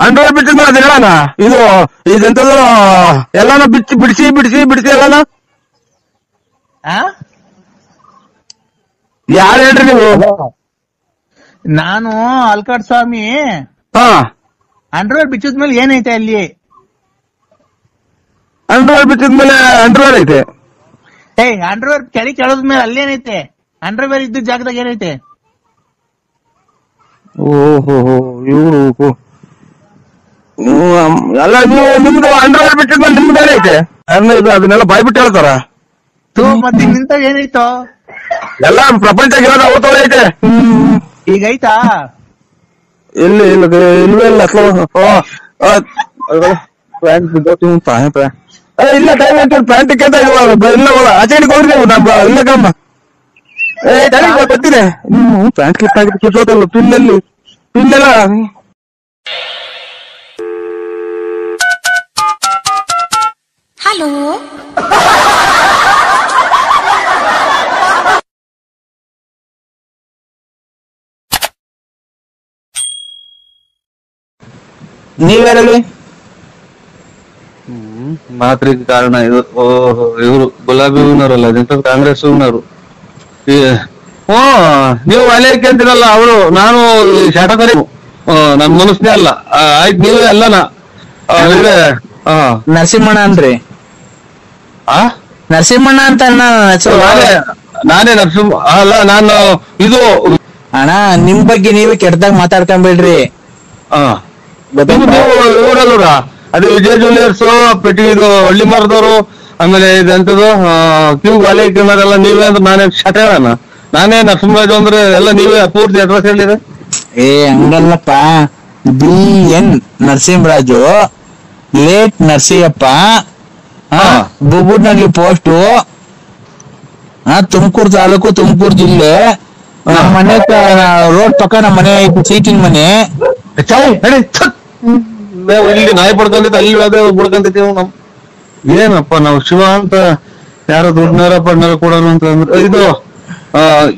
ಅಂಡರ್ವೇರ್ ಬಿಚ್ಚಿದ್ಮೇಲೆ ಅದು ಹೇಳೋಣ. ಇದೆಂತದ್ದು ಎಲ್ಲಾನ ಬಿಡಿಸಿ ಎಲ್ಲಾನ. ಯಾರು ಹೇಳ್ರಿ ನೀವು? ನಾನು ಅಲ್ಕಾಡ್ ಸ್ವಾಮಿ. ಅಂಡರ್ವೇರ್ ಬಿಚ್ಚಿದ್ಮೇಲೆ ಏನೈತೆ ಅಲ್ಲಿ? ಅಂಡರ್ವೇರ್ ಬಿಚ್ಚಿದ್ಮೇಲೆ ಅಂಡರ್ವೇರ್ ಐತೆ. ಅಂಡರ್ವೇರ್ ಕೆಳದ್ಮೇಲೆ ಅಲ್ಲೇನೈತೆ? ಅಂಡರ್ವೇರ್ ಇದ್ದ ಜಾಗದಾಗ ಏನೈತೆ? ಓಹೋ ಇವ್ರು ಎಲ್ಲ ನಿಮ್ದು ಅಂಡರ್ವೇರ್ ಬಿಟ್ಟಿದ್ಮೇಲೆ ನಿಮ್ದು ಏನೈತೆ? ಅದನ್ನೆಲ್ಲ ಬಾಯ್ಬಿಟ್ಟು ಹೇಳ್ತಾರ. ಮತ್ತೆ ನಿಂತ ಏನಾಯ್ತು? ಎಲ್ಲ ಪ್ರಪಂಚ ಐತೆ. ಈಗ ಐತಾ? ಇಲ್ಲ ಇಲ್ಲ ಟೈಮ್ ಆಯ್ತು. ಪ್ಯಾಂಟ್ ಇಲ್ಲ ಆಚೆಗೆ ಹೋಗ್ರಿ ನೀವು. ಇಲ್ಲ ಕಮ್ಮ ಗೊತ್ತಿದೆ. ಪ್ಯಾಂಟ್ ಕಿಟ್ ಆಗಿದ್ದು ಕಿತ್ತೋದಲ್ಲ. ಪಿನ್ನೆಲ್ಲ ಹಲೋ ನೀವ್ಯಾರಲ್ಲಿ? ಮಾತ್ರಿಗೆ ಕಾರಣ ಇದು ಇವರು ಗುಲಾಬಿ ಹೂವಿನವರಲ್ಲ ಅದೆಂತ ಕಾಂಗ್ರೆಸ್ ಹೂವಿನವರು. ನೀವು ಅಲೇಕೆ ಅಂತೀರಲ್ಲ ಅವರು, ನಾನು ಶಾಟಕರಿ ನನ್ ಮನಸ್ನೇ ಅಲ್ಲ. ಆಯ್ತು ನೀವೇ ಅಲ್ಲನಾ ನರಸಿಂಹಣ್ಣ ಅನ್ರಿ. ನರಸಿಂಹಣ್ಣ ಅಂತ ನಾನೇ ನರಸಿಂಹ ಅಲ್ಲ, ನಾನು ಇದು ಅಣ್ಣ ನಿಮ್ ಬಗ್ಗೆ ನೀವೇ ಕೆಟ್ಟದಾಗ ಮಾತಾಡ್ಕೊಂಬೇಡ್ರಿ. ಇವರಲ್ಲೂರ ಅದು ವಿಜಯ ಜ್ಯುವೆಲರ್ಸ್ ಪೆಟ್ಟಿ ಇದು ಹಳ್ಳಿ ಮರದವರು, ಆಮೇಲೆ ಇದೆಂತದ್ದು ಕ್ಯೂ ಅಲೇಕೆಲ್ಲ ನೀವೇ ಅಂದ್ರೆ ನಾನೇ ಶಟೇಳನ, ನಾನೇ ನರಸಿಂಹರಾಜು ಅಂದ್ರೆ ಎಲ್ಲ ನೀವೇ ಪೂರ್ತಿ ಅಡ್ರೆಸ್ ಹೇಳಿದೆ. ಹಂಗಲ್ಲಪ್ಪ, BN ನರಸಿಂಹರಾಜು, ಲೇಟ್ ನರಸಿಯಪ್ಪ, ಬುಬುಡ್ನಲ್ಲಿ ಪೋಸ್ಟು, ತುಮಕೂರು ತಾಲೂಕು, ತುಮಕೂರು ಜಿಲ್ಲೆ. ನಮ್ಮ ಮನೆ ರೋಡ್ ಪಕ್ಕ ನಮ್ಮ ಮನೆ ಐತಿ, ಸೀಟಿನ ಮನೆ. ಇಲ್ಲಿ ನಾಯಿ ಪಡ್ಕೊಂಡಿದ್ದ ಅಲ್ಲಿ ಅದೇ ಬಿಡ್ಕೊಂತಿದ್ದೀವಿ. ನಮ್ ಏನಪ್ಪ ನಾವು ಶಿವ ಅಂತ ಯಾರೋ ದುಡ್ಡನಾರ ಪಡ್ನಾರ ಕೊಡೋಣ ಅಂತ ಅಂದ್ರೆ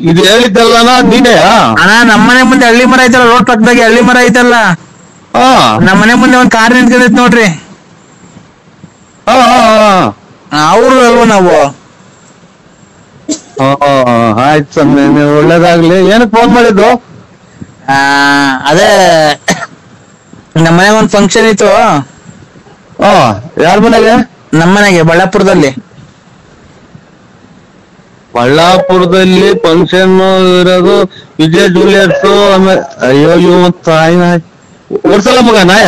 ಇದು ಹೇಳಿದ್ದಲ್ಲ ನೀನೇ. ಅಣ್ಣ ನಮ್ಮನೆ ಮುಂದೆ ಹಳ್ಳಿ ಮರ ಐತಲ್ಲ, ರೋಡ್ ಪಕ್ಕದಾಗೆ ಹಳ್ಳಿ ಮರ ಐತಲ್ಲ, ನಮ್ಮನೆ ಮುಂದೆ ಒಂದ್ ಕಾರ್ ನಿಂತ್ಕೊಂಡೈತಿ ನೋಡ್ರಿ, ಅವ್ರು ಅಲ್ವ ನಾವು. ಆಯ್ತು ಸ್ವಾಮಿ, ನೀವು ಒಳ್ಳೇದಾಗ್ಲಿ. ಏನಕ್ಕೆ ಫೋನ್ ಮಾಡಿದ್ದು? ಅದೇ ನಮ್ಮ ಮನೆಗೆ ಒಂದ್ ಫಂಕ್ಷನ್ ಇತ್ತು. ಯಾರ ಮನೆಗೆ? ನಮ್ಮನೆಗೆ, ಬಳ್ಳಾಪುರದಲ್ಲಿ. ಬಳ್ಳಾಪುರದಲ್ಲಿ ಫಂಕ್ಷನ್ ಇರೋದು ವಿಜಯ ಜ್ಯುವೆಲರ್ಸ್. ಆಮೇಲೆ ಅಯ್ಯೋ ತಾಯಿ ನಾಯಿ ಓಡ್ಸಲ್ಲ ಮಗ ನಾಯ.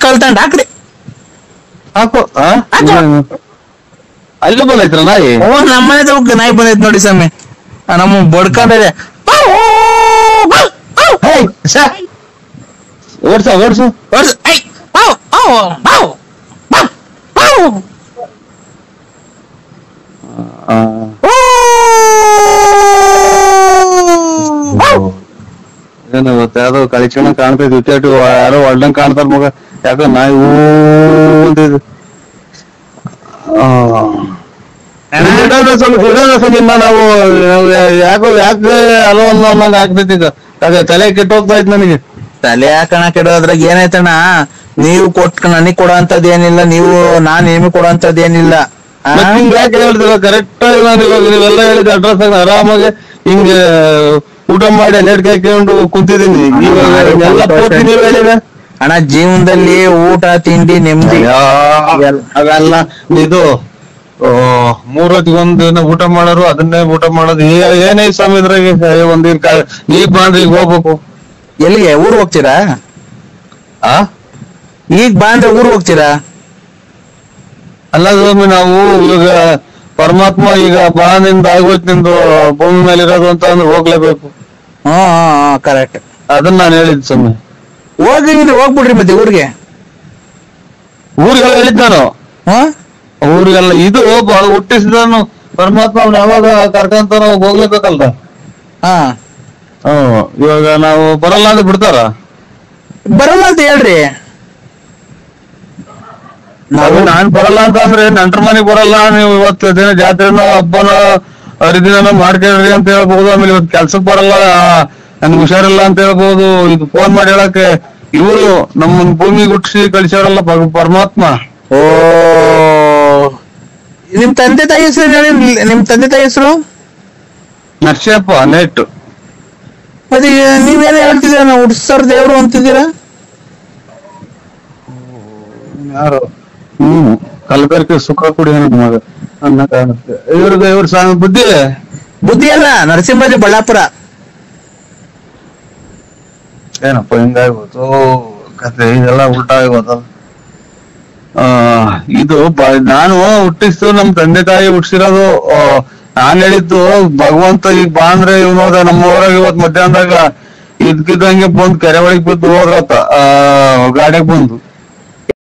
ಕಳ್ತಂಡ್ ಹಾಕ್ರಿ, ಹಾಕು. ಅಲ್ಲಿ ಬಂದೈತ್ರ ನಾಯಿ? ನಮ್ಮನೆ ನಾಯಿ ಬಂದೈತ್ ನೋಡಿ ಸ್ವಾಮಿ, ನಮ್ಮ ಬಡ್ಕೊಂಡಿದೆ. ಓಡ್ಸ ಓಡ್ಸು ಓಡ್ಸು. ಏನವತ್ತ ಯಾವ್ದೋ ಕಳಿಕ್ಷಣ ಕಾಣ್ತೈತಿ, ವಿಕೆಟ್ ಯಾರೋ ಒಳ್ದಂಗ್ ಕಾಣ್ತಾರ ಮಗ. ಯಾಕೋ ನಾಯಿ ಅಂತಿದ್. ನಾವು ಯಾಕೋ ಯಾಕೆ ಅಲೋ ಅನ್ನೋಂಗ್ ಆಗ್ತೈತಿ ಈಗ. ತಲೆ ಕೆಟ್ಟ ಹೋಗ್ತಾ ಇತ್ತು ನನಗೆ. ತಲೆ ಯಾಕಣ ಕೆಡೋದ್ರಾಗ ಏನಾಯ್ತಣ್ಣ, ನೀವು ನನಗ್ ಕೊಡೋ ಅಂತದ್ ಏನಿಲ್ಲ, ನಾನ್ ನಿಮಗ್ ಕೊಡೋ ಅಂತದ್ ಏನಿಲ್ಲ. ಯಾಕೆ ಹೇಳ್ತೀರ? ಕರೆಕ್ಟ್ ಆಗಿ ನಾನು ಇವಾಗ ನೀವೆಲ್ಲ ಹೇಳಿದ ಅಡ್ರೆಸ್ ಆಗಿ ಆರಾಮಾಗಿ ಹಿಂಗೆ ಊಟ ಮಾಡಿ ನೆಡ್ಗೆ ಹಾಕೊಂಡು ಕುಂತಿದ್ದೀನಿ. ಅಣ್ಣ ಜೀವನದಲ್ಲಿ ಊಟ ತಿಂಡಿ ನೆಮ್ಮದಿ ಅವೆಲ್ಲ ಇದು 3 ಹೊತ್ತಿಗೊಂದಿನ ಊಟ ಮಾಡೋರು, ಅದನ್ನೇ ಊಟ ಮಾಡೋದು. ಏನೇ ಸ್ವಾಮಿ ಇದ್ರಾಗೆ ಒಂದಿನ ನೀವ್ ಬಾಂಡ್ರಿ ಈಗ ಹೋಗ್ಬೇಕು. ಎಲ್ಲಿಗೆ? ಊರ್ ಹೋಗ್ತೀರಾ? ಈಗ ಬಾಂಡ್ರೆ ಊರ್ ಹೋಗ್ತೀರಾ? ಅಲ್ಲ ಸ್ವಾಮಿ, ನಾವು ಈಗ ಪರಮಾತ್ಮ ಈಗ ಬಾನಿಂದ ಆಗೋಯ್ತು ನಿಂದು ಭೂಮಿ ಮೇಲೆ ಇರೋದು ಅಂತ ಅಂದ್ರೆ ಹೋಗ್ಲೇಬೇಕು. ಕರೆಕ್ಟ್, ಅದನ್ನ ನಾನು ಹೇಳಿದ್ ಸ್ವಾಮಿ. ಹೋಗ್ಬಿಡ್ರಿ ಮತ್ತೆ ಊರಿಗೆ. ಊರಿಗೆಲ್ಲ ಹೇಳಿದ್ ನಾನು, ಊರಿಗೆಲ್ಲ ಇದು ಹುಟ್ಟಿಸಿದನು ಪರಮಾತ್ಮ ಅವ್ನು ಯಾವಾಗ ಕರ್ಕಂತ ನಾವು ಹೋಗ್ಲೇಬೇಕಲ್ರ. ಇವಾಗ ನಾವು ಬರಲ್ಲ ಅಂತ ಬಿಡ್ತಾರ? ಬರಲ್ಲ ಅಂತ ಹೇಳ್ರಿ. ನಾನ್ ಬರಲ್ಲ ಅಂತ ಅಂದ್ರೆ ನಂಟ್ರ ಮನೆಗ್ ಬರಲ್ಲ, ನೀವು ಇವತ್ತು ದಿನ ಜಾತ್ರೆನೋ ಹಬ್ಬನೋ ಹರಿದಿನನೋ ಮಾಡ್ಕೊಳ್ರಿ ಅಂತ ಹೇಳ್ಬಹುದು. ಆಮೇಲೆ ಇವತ್ತು ಕೆಲ್ಸಕ್ ಬರಲ್ಲ, ನನ್ಗೆ ಹುಷಾರಿಲ್ಲ ಅಂತ ಹೇಳ್ಬಹುದು. ಇದು ಫೋನ್ ಮಾಡಿ ಹೇಳಕ್ಕೆ ಇವರು ನಮ್ಮನ್ ಭೂಮಿಗೆ ಹುಟ್ಟಿಸಿ ಕಳಿಸ್ಯಾರಲ್ಲ ಪರಮಾತ್ಮ. ನಿಮ್ ತಂದೆ ತಾಯಿ ಹೆಸರು ಹೇಳಿ. ನಿಮ್ ತಂದೆ ತಾಯಿ ಹೆಸರು? ನರ್ಸಪ್ಪ ನೆಟ್ಟು. ಮತ್ತೆ ನೀವೇನ ಹೇಳ್ತಿದ್ದೀರಾ, ನಾವು ಹುಟ್ಟಿಸ್ತಾರ ದೇವ್ರು ಅಂತಿದ್ದೀರಾ? ಯಾರು? ಕಲ್ಬರ್ಕೆ ಸುಖ ಕುಡಿ ಮಗ ಅನ್ನ ಕಾಣುತ್ತೆ. ಇವ್ರ ಸ್ವಾಮಿ ಬುದ್ಧಿ ಅಲ್ಲ, ನರಸಿಂಹರಾಜು, ಬಳ್ಳಾಪುರ. ಏನಪ್ಪ ಹಿಂಗಾಗ್ಬೋದು ಕತೆ, ಇದೆಲ್ಲ ಉಲ್ಟಾ ಆಗೋದಲ್ಲ. ಇದು ನಾನು ಹುಟ್ಟಿಸ್ತು ನಮ್ ತಂದೆ ತಾಯಿ ಹುಟ್ಟಿಸಿರೋದು. ನಾನ್ ಹೇಳಿದ್ದು ಭಗವಂತ ಈಗ ಬಾ ಅಂದ್ರೆ ಇವನೋದ ನಮ್ಮ ಊರಾಗ ಇವತ್ ಮಧ್ಯಾಹ್ನದಾಗ ಇದ್ಕಿದ್ದಂಗೆ ಬಂದ್ ಕೆರೆ ಒಳಗ್ ಬಿದ್ದು ಹೋದ್ರತ್ತ ಗಾಡಿಯಾಗ ಬಂದು.